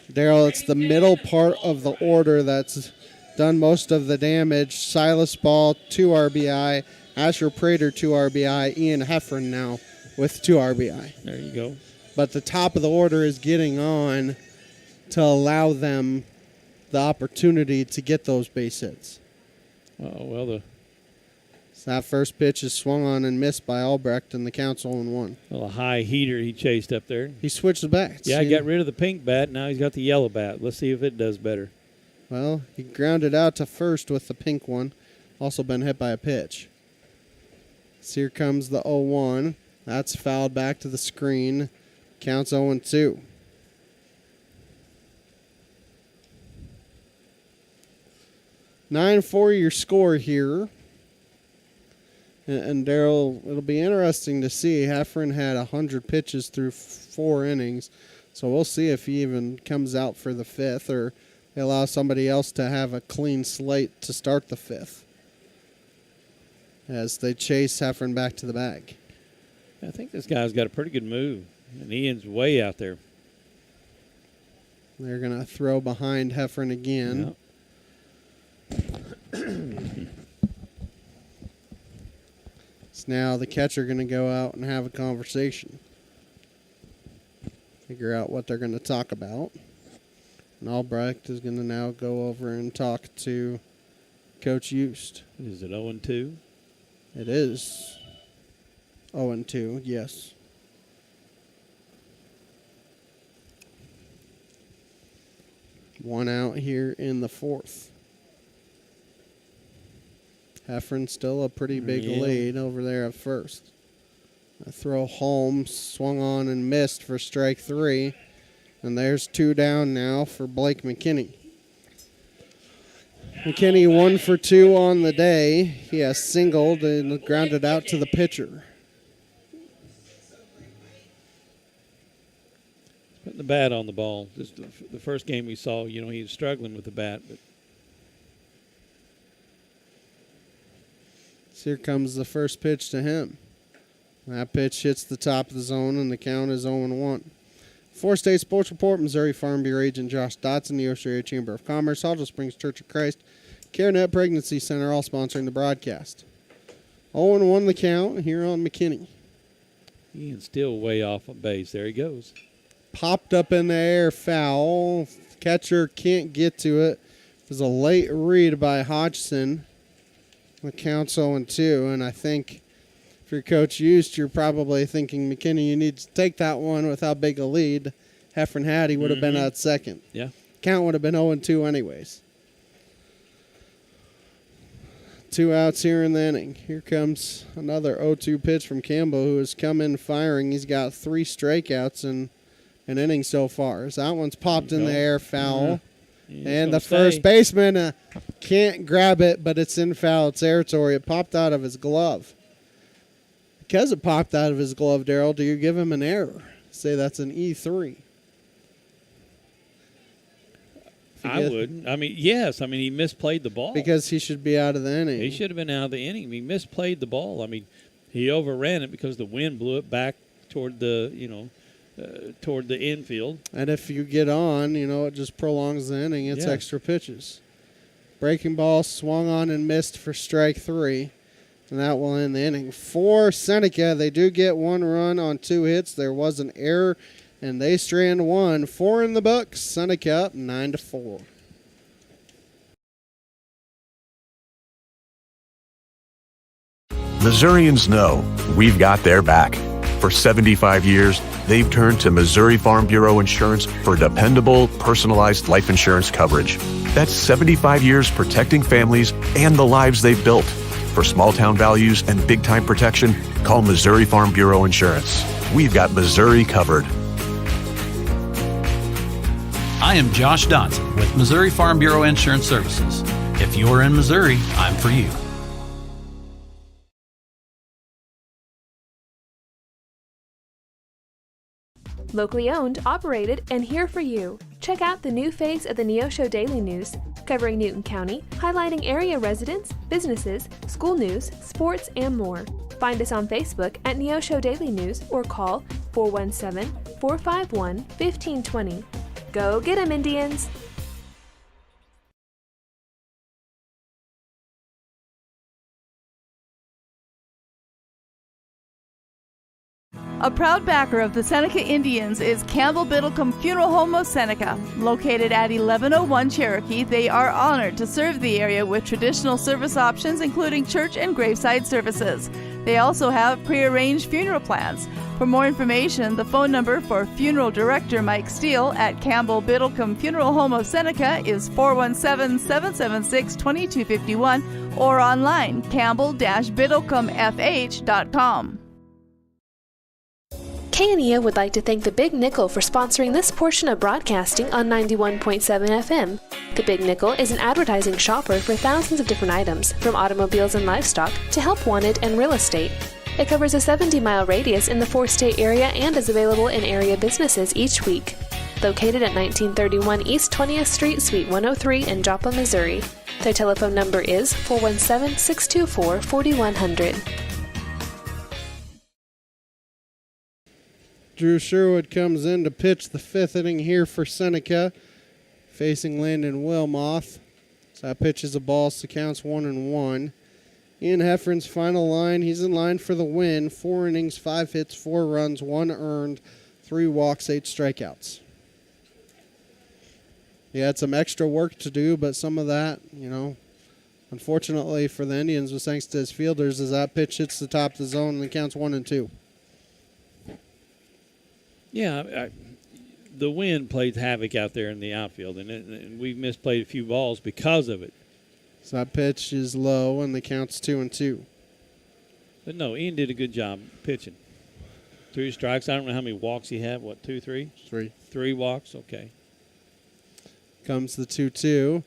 Darryl, it's the middle part of the order that's done most of the damage. Silas Ball, 2 RBI. Asher Prater, 2 RBI. Ian Heffron now with 2 RBI. There you go. But the top of the order is getting on to allow them the opportunity to get those base hits. Oh, well, so that first pitch is swung on and missed by Albrecht, and the count's 0-1. Well, a high heater he chased up there. He switched the bats. Yeah, he got rid of the pink bat. Now he's got the yellow bat. Let's see if it does better. Well, he grounded out to first with the pink one. Also been hit by a pitch. So here comes the 0-1. That's fouled back to the screen. Counts 0-2. For your score here. And Darryl, it'll be interesting to see. Heffron had 100 pitches through 4 innings. So we'll see if he even comes out for the 5th, or they allow somebody else to have a clean slate to start the 5th as they chase Heffron back to the bag. I think this guy's got a pretty good move, and Ian's way out there. They're going to throw behind Heffron again. Yep. So now the catcher going to go out and have a conversation. Figure out what they're going to talk about. And Albrecht is going to now go over and talk to Coach Eust. Is it 0-2? It is 0-2, yes. One out here in the 4th. Heffron still a pretty big lead over there at first. A throw home, swung on and missed for strike 3. And there's 2 down now for Blake McKinney. McKinney 1 for 2 on the day. He has singled and grounded out to the pitcher. Putting the bat on the ball. Just the first game we saw, he was struggling with the bat, but so here comes the first pitch to him. That pitch hits the top of the zone, and the count is 0-1. For State Sports Report, Missouri Farm Bureau Agent Josh Dotson, the Neosho Area Chamber of Commerce, Hoggle Springs Church of Christ, CareNet Pregnancy Center, all sponsoring the broadcast. 0-1 the count here on McKinney. Ian's still way off of base. There he goes. Popped up in the air, foul. Catcher can't get to it. It was a late read by Hodgson. The count's 0-2, and I think if you're Coach Eust, you're probably thinking, McKinney, you need to take that one with how big a lead Heffron had. He would have been at second. Yeah. Count would have been 0-2 anyways. 2 outs here in the inning. Here comes another 0-2 pitch from Campbell, who has come in firing. He's got 3 strikeouts in an inning so far. So that one's popped in the air, foul. And the first baseman can't grab it, but it's in foul territory. It popped out of his glove. Because it popped out of his glove, Darryl, do you give him an error? Say that's an E3. I would. I mean, yes. I mean, he misplayed the ball. Because he should be out of the inning. He should have been out of the inning. He misplayed the ball. I mean, he overran it because the wind blew it back toward the, toward the infield. And if you get on, it just prolongs the inning. It's Yeah. extra pitches. Breaking ball swung on and missed for strike 3. And that will end the inning. For Seneca, they do get 1 run on 2 hits. There was an error, and they strand 1. 4 in the books. Seneca up 9-4. Missourians know we've got their back. For 75 years, they've turned to Missouri Farm Bureau Insurance for dependable, personalized life insurance coverage. That's 75 years protecting families and the lives they've built. For small-town values and big-time protection, call Missouri Farm Bureau Insurance. We've got Missouri covered. I am Josh Dotson with Missouri Farm Bureau Insurance Services. If you're in Missouri, I'm for you. Locally owned, operated, and here for you. Check out the new face of the Neosho Daily News, covering Newton County, highlighting area residents, businesses, school news, sports, and more. Find us on Facebook at Neosho Daily News or call 417-451-1520. Go get 'em, Indians! A proud backer of the Seneca Indians is Campbell Biddlecombe Funeral Home of Seneca. Located at 1101 Cherokee, they are honored to serve the area with traditional service options including church and graveside services. They also have prearranged funeral plans. For more information, the phone number for Funeral Director Mike Steele at Campbell Biddlecombe Funeral Home of Seneca is 417-776-2251 or online campbell-biddlecomefh.com. KNEO would like to thank the Big Nickel for sponsoring this portion of broadcasting on 91.7 FM. The Big Nickel is an advertising shopper for thousands of different items, from automobiles and livestock to help wanted and real estate. It covers a 70-mile radius in the 4-state area and is available in area businesses each week. Located at 1931 East 20th Street, Suite 103 in Joplin, Missouri. Their telephone number is 417-624-4100. Drew Sherwood comes in to pitch the 5th inning here for Seneca, facing Landon Wilmoth. So that pitch is a ball, so counts 1-1. Ian Heffern's final line, he's in line for the win. 4 innings, 5 hits, 4 runs, 1 earned, 3 walks, 8 strikeouts. He had some extra work to do, but some of that, unfortunately for the Indians was thanks to his fielders as that pitch hits the top of the zone and it counts 1-2. Yeah, the wind played havoc out there in the outfield, and we've misplayed a few balls because of it. So that pitch is low, and the count's 2-2. But no, Ian did a good job pitching. 3 strikes. I don't know how many walks he had. What, 2, 3? 3. 3 walks. Okay. Comes the 2-2.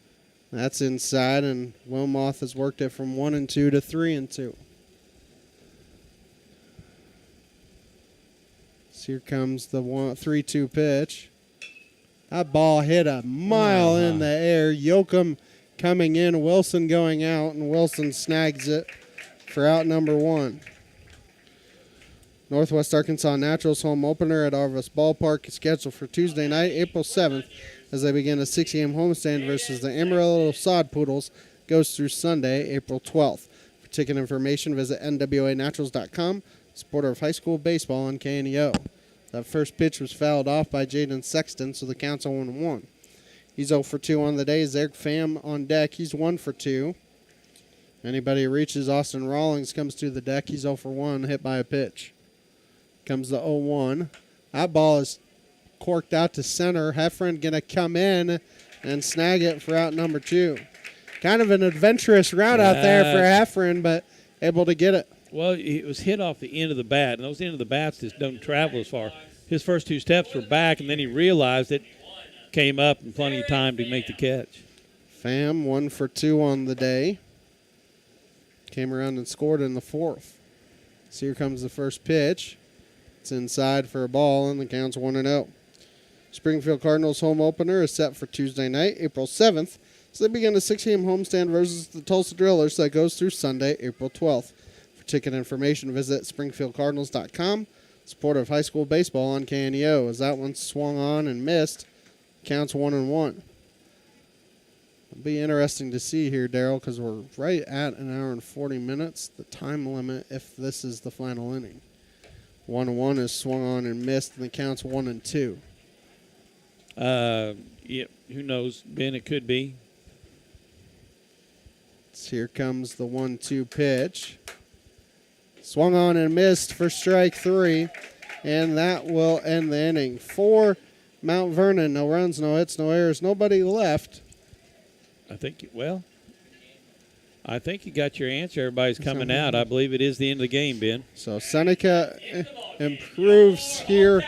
That's inside, and Wilmoth has worked it from 1-2 to 3-2. So here comes the 3-2 pitch. That ball hit a mile in the air. Yoakum coming in, Wilson going out, and Wilson snags it for out number 1. Northwest Arkansas Naturals home opener at Arvas Ballpark is scheduled for Tuesday night, April 7th, as they begin a 6 a.m. homestand versus the Amarillo Sod Poodles. Goes through Sunday, April 12th. For ticket information, visit nwanaturals.com. Supporter of high school baseball on KNEO. That first pitch was fouled off by Jaden Sexton, so the count's 0-1. He's 0 for 2 on the day. Eric Pham on deck. He's 1 for 2. Anybody who reaches Austin Rawlings comes to the deck. He's 0 for 1, hit by a pitch. Comes the 0-1. That ball is corked out to center. Heffron going to come in and snag it for out number 2. Kind of an adventurous route out there for Heffron, but able to get it. Well, it was hit off the end of the bat, and those end of the bats just don't travel as far. His first 2 steps were back, and then he realized it, came up in plenty of time to make the catch. Pham 1 for 2 on the day. Came around and scored in the 4th. So here comes the first pitch. It's inside for a ball, and the count's 1-0. Springfield Cardinals home opener is set for Tuesday night, April 7th. So they begin a 6 a.m. homestand versus the Tulsa Drillers that goes through Sunday, April 12th. For ticket information, visit springfieldcardinals.com. Supporter of high school baseball on KNEO. As that one swung on and missed, counts 1-1. It'll be interesting to see here, Daryl, because we're right at an hour and 40 minutes, the time limit if this is the final inning. 1-1 is swung on and missed, and the count's 1-2. Yeah, who knows, Ben? It could be. Here comes the 1-2 pitch. Swung on and missed for strike 3, and that will end the inning. For Mount Vernon, no runs, no hits, no errors, nobody left. I think you got your answer. Everybody's coming out. I believe it is the end of the game, Ben. So Seneca improves here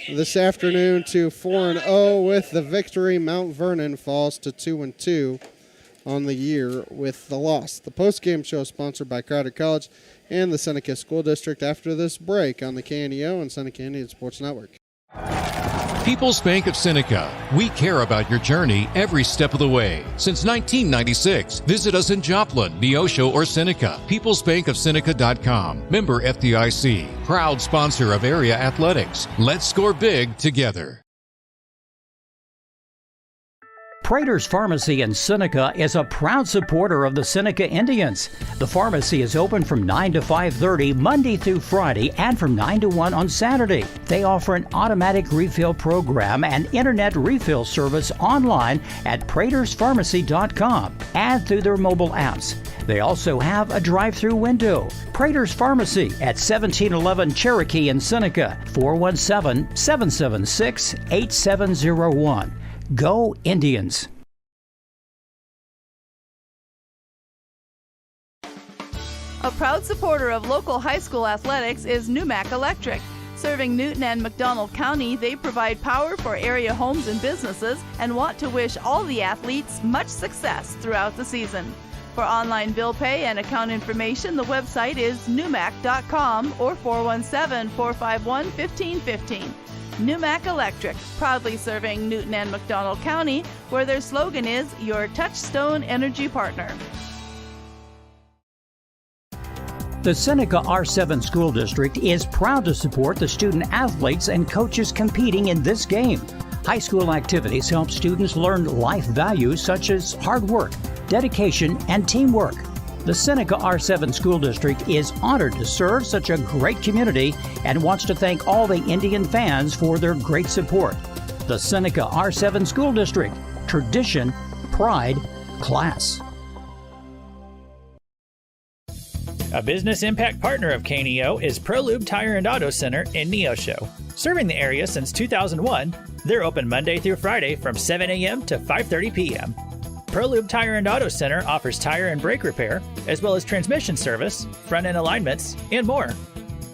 this afternoon to 4-0 with the victory. Mount Vernon falls to 2-2 on the year with the loss. The post-game show is sponsored by Crowder College and the Seneca School District after this break on the KNEO and Seneca Indian Sports Network. People's Bank of Seneca. We care about your journey every step of the way. Since 1996, visit us in Joplin, Neosho, or Seneca. PeoplesBankOfSeneca.com. Member FDIC. Proud sponsor of area athletics. Let's score big together. Prater's Pharmacy in Seneca is a proud supporter of the Seneca Indians. The pharmacy is open from 9 to 5:30 Monday through Friday and from 9 to 1 on Saturday. They offer an automatic refill program and internet refill service online at praterspharmacy.com and through their mobile apps. They also have a drive-through window. Prater's Pharmacy at 1711 Cherokee in Seneca, 417-776-8701. Go Indians! A proud supporter of local high school athletics is Numac Electric. Serving Newton and McDonald County, they provide power for area homes and businesses and want to wish all the athletes much success throughout the season. For online bill pay and account information, the website is numac.com or 417-451-1515. Numac Electric, proudly serving Newton and McDonald County, where their slogan is your touchstone energy partner. The Seneca R7 School District is proud to support the student athletes and coaches competing in this game. High school activities help students learn life values such as hard work, dedication, and teamwork. The Seneca R7 School District is honored to serve such a great community and wants to thank all the Indian fans for their great support. The Seneca R7 School District. Tradition, pride, class. A business impact partner of KNEO is ProLube Tire and Auto Center in Neosho. Serving the area since 2001, they're open Monday through Friday from 7 a.m. to 5:30 p.m. ProLube Tire and Auto Center offers tire and brake repair, as well as transmission service, front-end alignments, and more.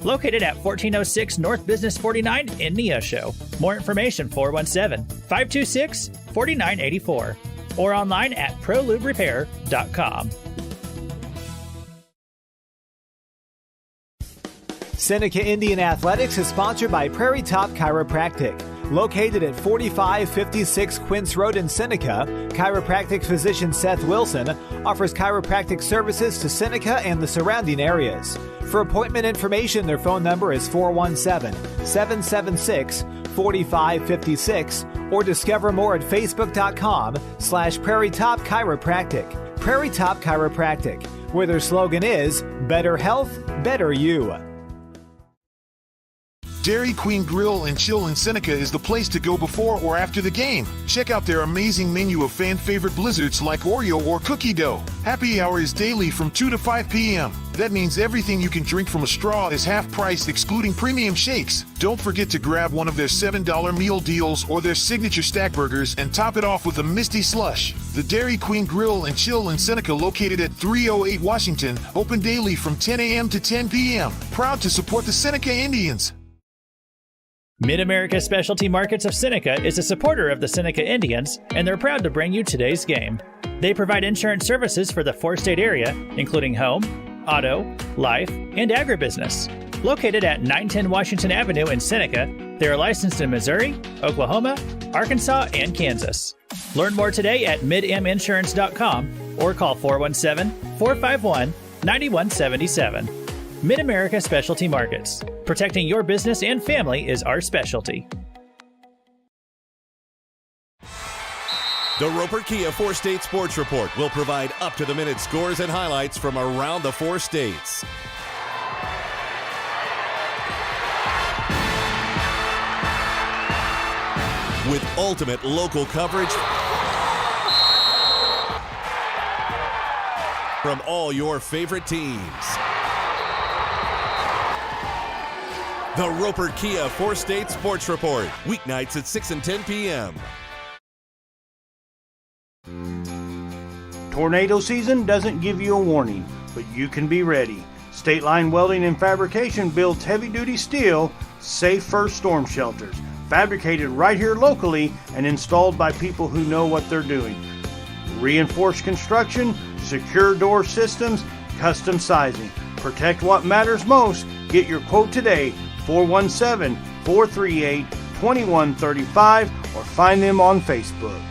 Located at 1406 North Business 49 in Neosho. More information 417-526-4984 or online at proluberepair.com. Seneca Indian Athletics is sponsored by Prairie Top Chiropractic. Located at 4556 Quince Road in Seneca, chiropractic physician Seth Wilson offers chiropractic services to Seneca and the surrounding areas. For appointment information, their phone number is 417-776-4556 or discover more at facebook.com/Prairie Top Chiropractic. Prairie Top Chiropractic, where their slogan is Better Health, Better You. Dairy Queen Grill and Chill in Seneca is the place to go before or after the game. Check out their amazing menu of fan-favorite blizzards like Oreo or cookie dough. Happy hour is daily from 2 to 5 p.m. That means everything you can drink from a straw is half-priced, excluding premium shakes. Don't forget to grab one of their $7 meal deals or their signature stack burgers and top it off with a Misty Slush. The Dairy Queen Grill and Chill in Seneca, located at 308 Washington, open daily from 10 a.m. to 10 p.m. Proud to support the Seneca Indians. Mid-America Specialty Markets of Seneca is a supporter of the Seneca Indians, and they're proud to bring you today's game. They provide insurance services for the four-state area, including home, auto, life, and agribusiness. Located at 910 Washington Avenue in Seneca, They are licensed in Missouri, Oklahoma, Arkansas, and Kansas. Learn more today at midminsurance.com or call 417-451-9177. Mid-America Specialty Markets. Protecting your business and family is our specialty. The Roper Kia 4-State Sports Report will provide up-to-the-minute scores and highlights from around the 4 states. With ultimate local coverage from all your favorite teams. The Roper Kia 4-State Sports Report, weeknights at 6 and 10 p.m. Tornado season doesn't give you a warning, but you can be ready. State Line Welding and Fabrication builds heavy-duty steel, safe first storm shelters, fabricated right here locally and installed by people who know what they're doing. Reinforced construction, secure door systems, custom sizing. Protect what matters most. Get your quote today, 417-438-2135, or find them on Facebook.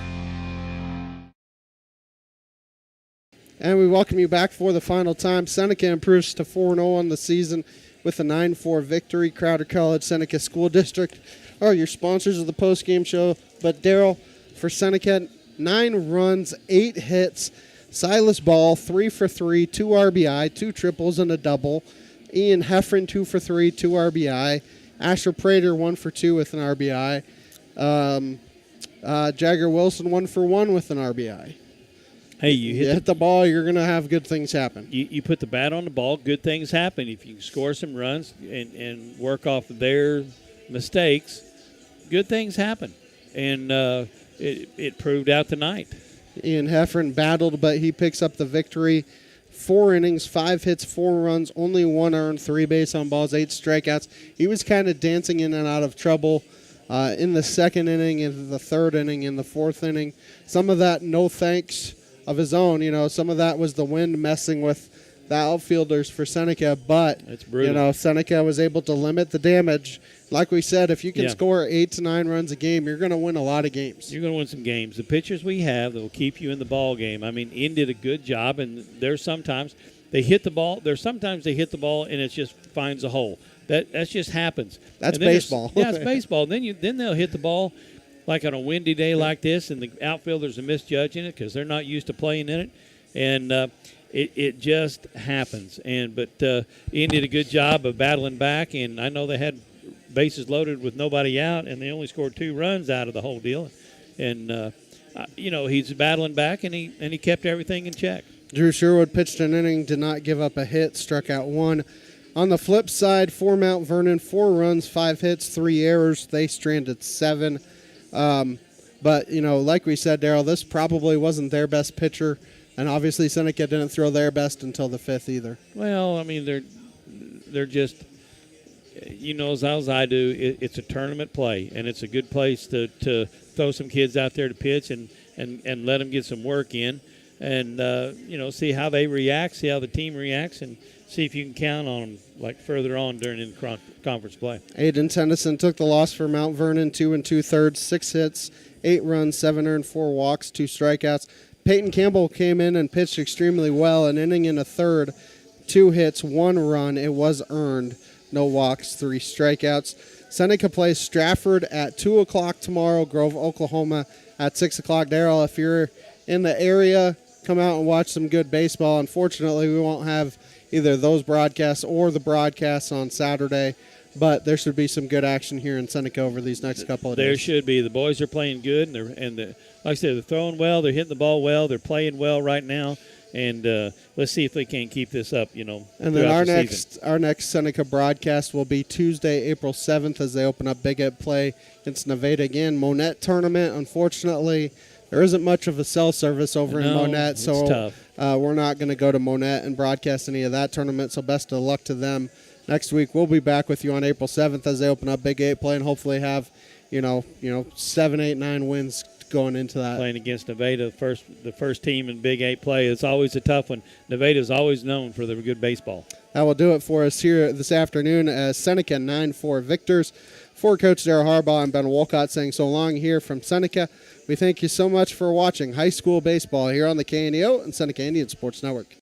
And we welcome you back for the final time. Seneca improves to 4-0 on the season with a 9-4 victory. Crowder College Seneca School District are your sponsors of the post-game show. But Daryl, for Seneca, 9 runs, 8 hits. Silas Ball, 3 for 3, 2 RBI, 2 triples and a double. Ian Heffron, 2 for 3, 2 RBI. Asher Prater, 1 for 2 with an RBI. Jagger Wilson, 1 for 1 with an RBI. Hey, you hit the ball, you're going to have good things happen. You put the bat on the ball, good things happen. If you can score some runs and work off of their mistakes, good things happen. And it proved out tonight. Ian Heffron battled, but he picks up the victory. 4 innings, 5 hits, 4 runs, only 1 earned, 3 base on balls, 8 strikeouts. He was kind of dancing in and out of trouble in the 2nd inning, in the 3rd inning, in the 4th inning. Some of that no thanks of his own, some of that was the wind messing with the outfielders for Seneca, but Seneca was able to limit the damage. Like we said, if you can score 8 to 9 runs a game, you're going to win a lot of games. You're going to win some games. The pitchers we have that will keep you in the ball game. I mean, Ian did a good job, and there's sometimes they hit the ball. There's sometimes they hit the ball and it just finds a hole. That just happens. That's baseball. Yeah, it's baseball. Then they'll hit the ball like on a windy day like this, and the outfielders are misjudging it because they're not used to playing in it, and it just happens. But Ian did a good job of battling back, and I know they had bases loaded with nobody out, and they only scored 2 runs out of the whole deal. And he's battling back, and he kept everything in check. Drew Sherwood pitched an inning, did not give up a hit, struck out 1. On the flip side, for Mount Vernon, 4 runs, 5 hits, 3 errors. They stranded 7. But, like we said, Daryl, this probably wasn't their best pitcher, and obviously Seneca didn't throw their best until the 5th either. Well, I mean, they're just, as I do, it's a tournament play, and it's a good place to throw some kids out there to pitch and let them get some work in and, see how they react, see how the team reacts, and see if you can count on them like further on during conference play. Aiden Tennyson took the loss for Mount Vernon, 2 2/3, 6 hits, 8 runs, 7 earned, 4 walks, 2 strikeouts. Peyton Campbell came in and pitched extremely well, an inning and a third, 2 hits, 1 run. It was earned, no walks, 3 strikeouts. Seneca plays Stratford at 2 o'clock tomorrow, Grove, Oklahoma at 6 o'clock. Daryl, if you're in the area, come out and watch some good baseball. Unfortunately, we won't have either those broadcasts or the broadcasts on Saturday, but there should be some good action here in Seneca over these next couple of days. There should be. The boys are playing good, and like I said, they're throwing well, they're hitting the ball well, they're playing well right now, and let's see if they can keep this up, And then our next Seneca broadcast will be Tuesday, April 7th, as they open up Big Ed play against Nevada again. Monette tournament, unfortunately, there isn't much of a cell service over in Monette, so we're not going to go to Monette and broadcast any of that tournament, so best of luck to them. Next week, we'll be back with you on April 7th as they open up Big 8 play and hopefully have, 7, 8, 9 wins going into that. Playing against Nevada, the first team in Big 8 play. It's always a tough one. Nevada's always known for their good baseball. That will do it for us here this afternoon as Seneca 9-4 victors. For Coach Darrell Harbaugh and Ben Wolcott saying so long here from Seneca. We thank you so much for watching high school baseball here on the KNEO and Seneca Indian Sports Network.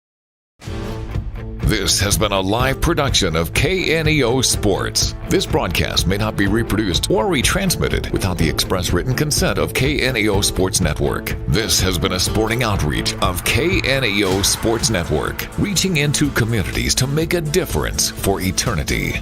This has been a live production of KNEO Sports. This broadcast may not be reproduced or retransmitted without the express written consent of KNEO Sports Network. This has been a sporting outreach of KNEO Sports Network, reaching into communities to make a difference for eternity.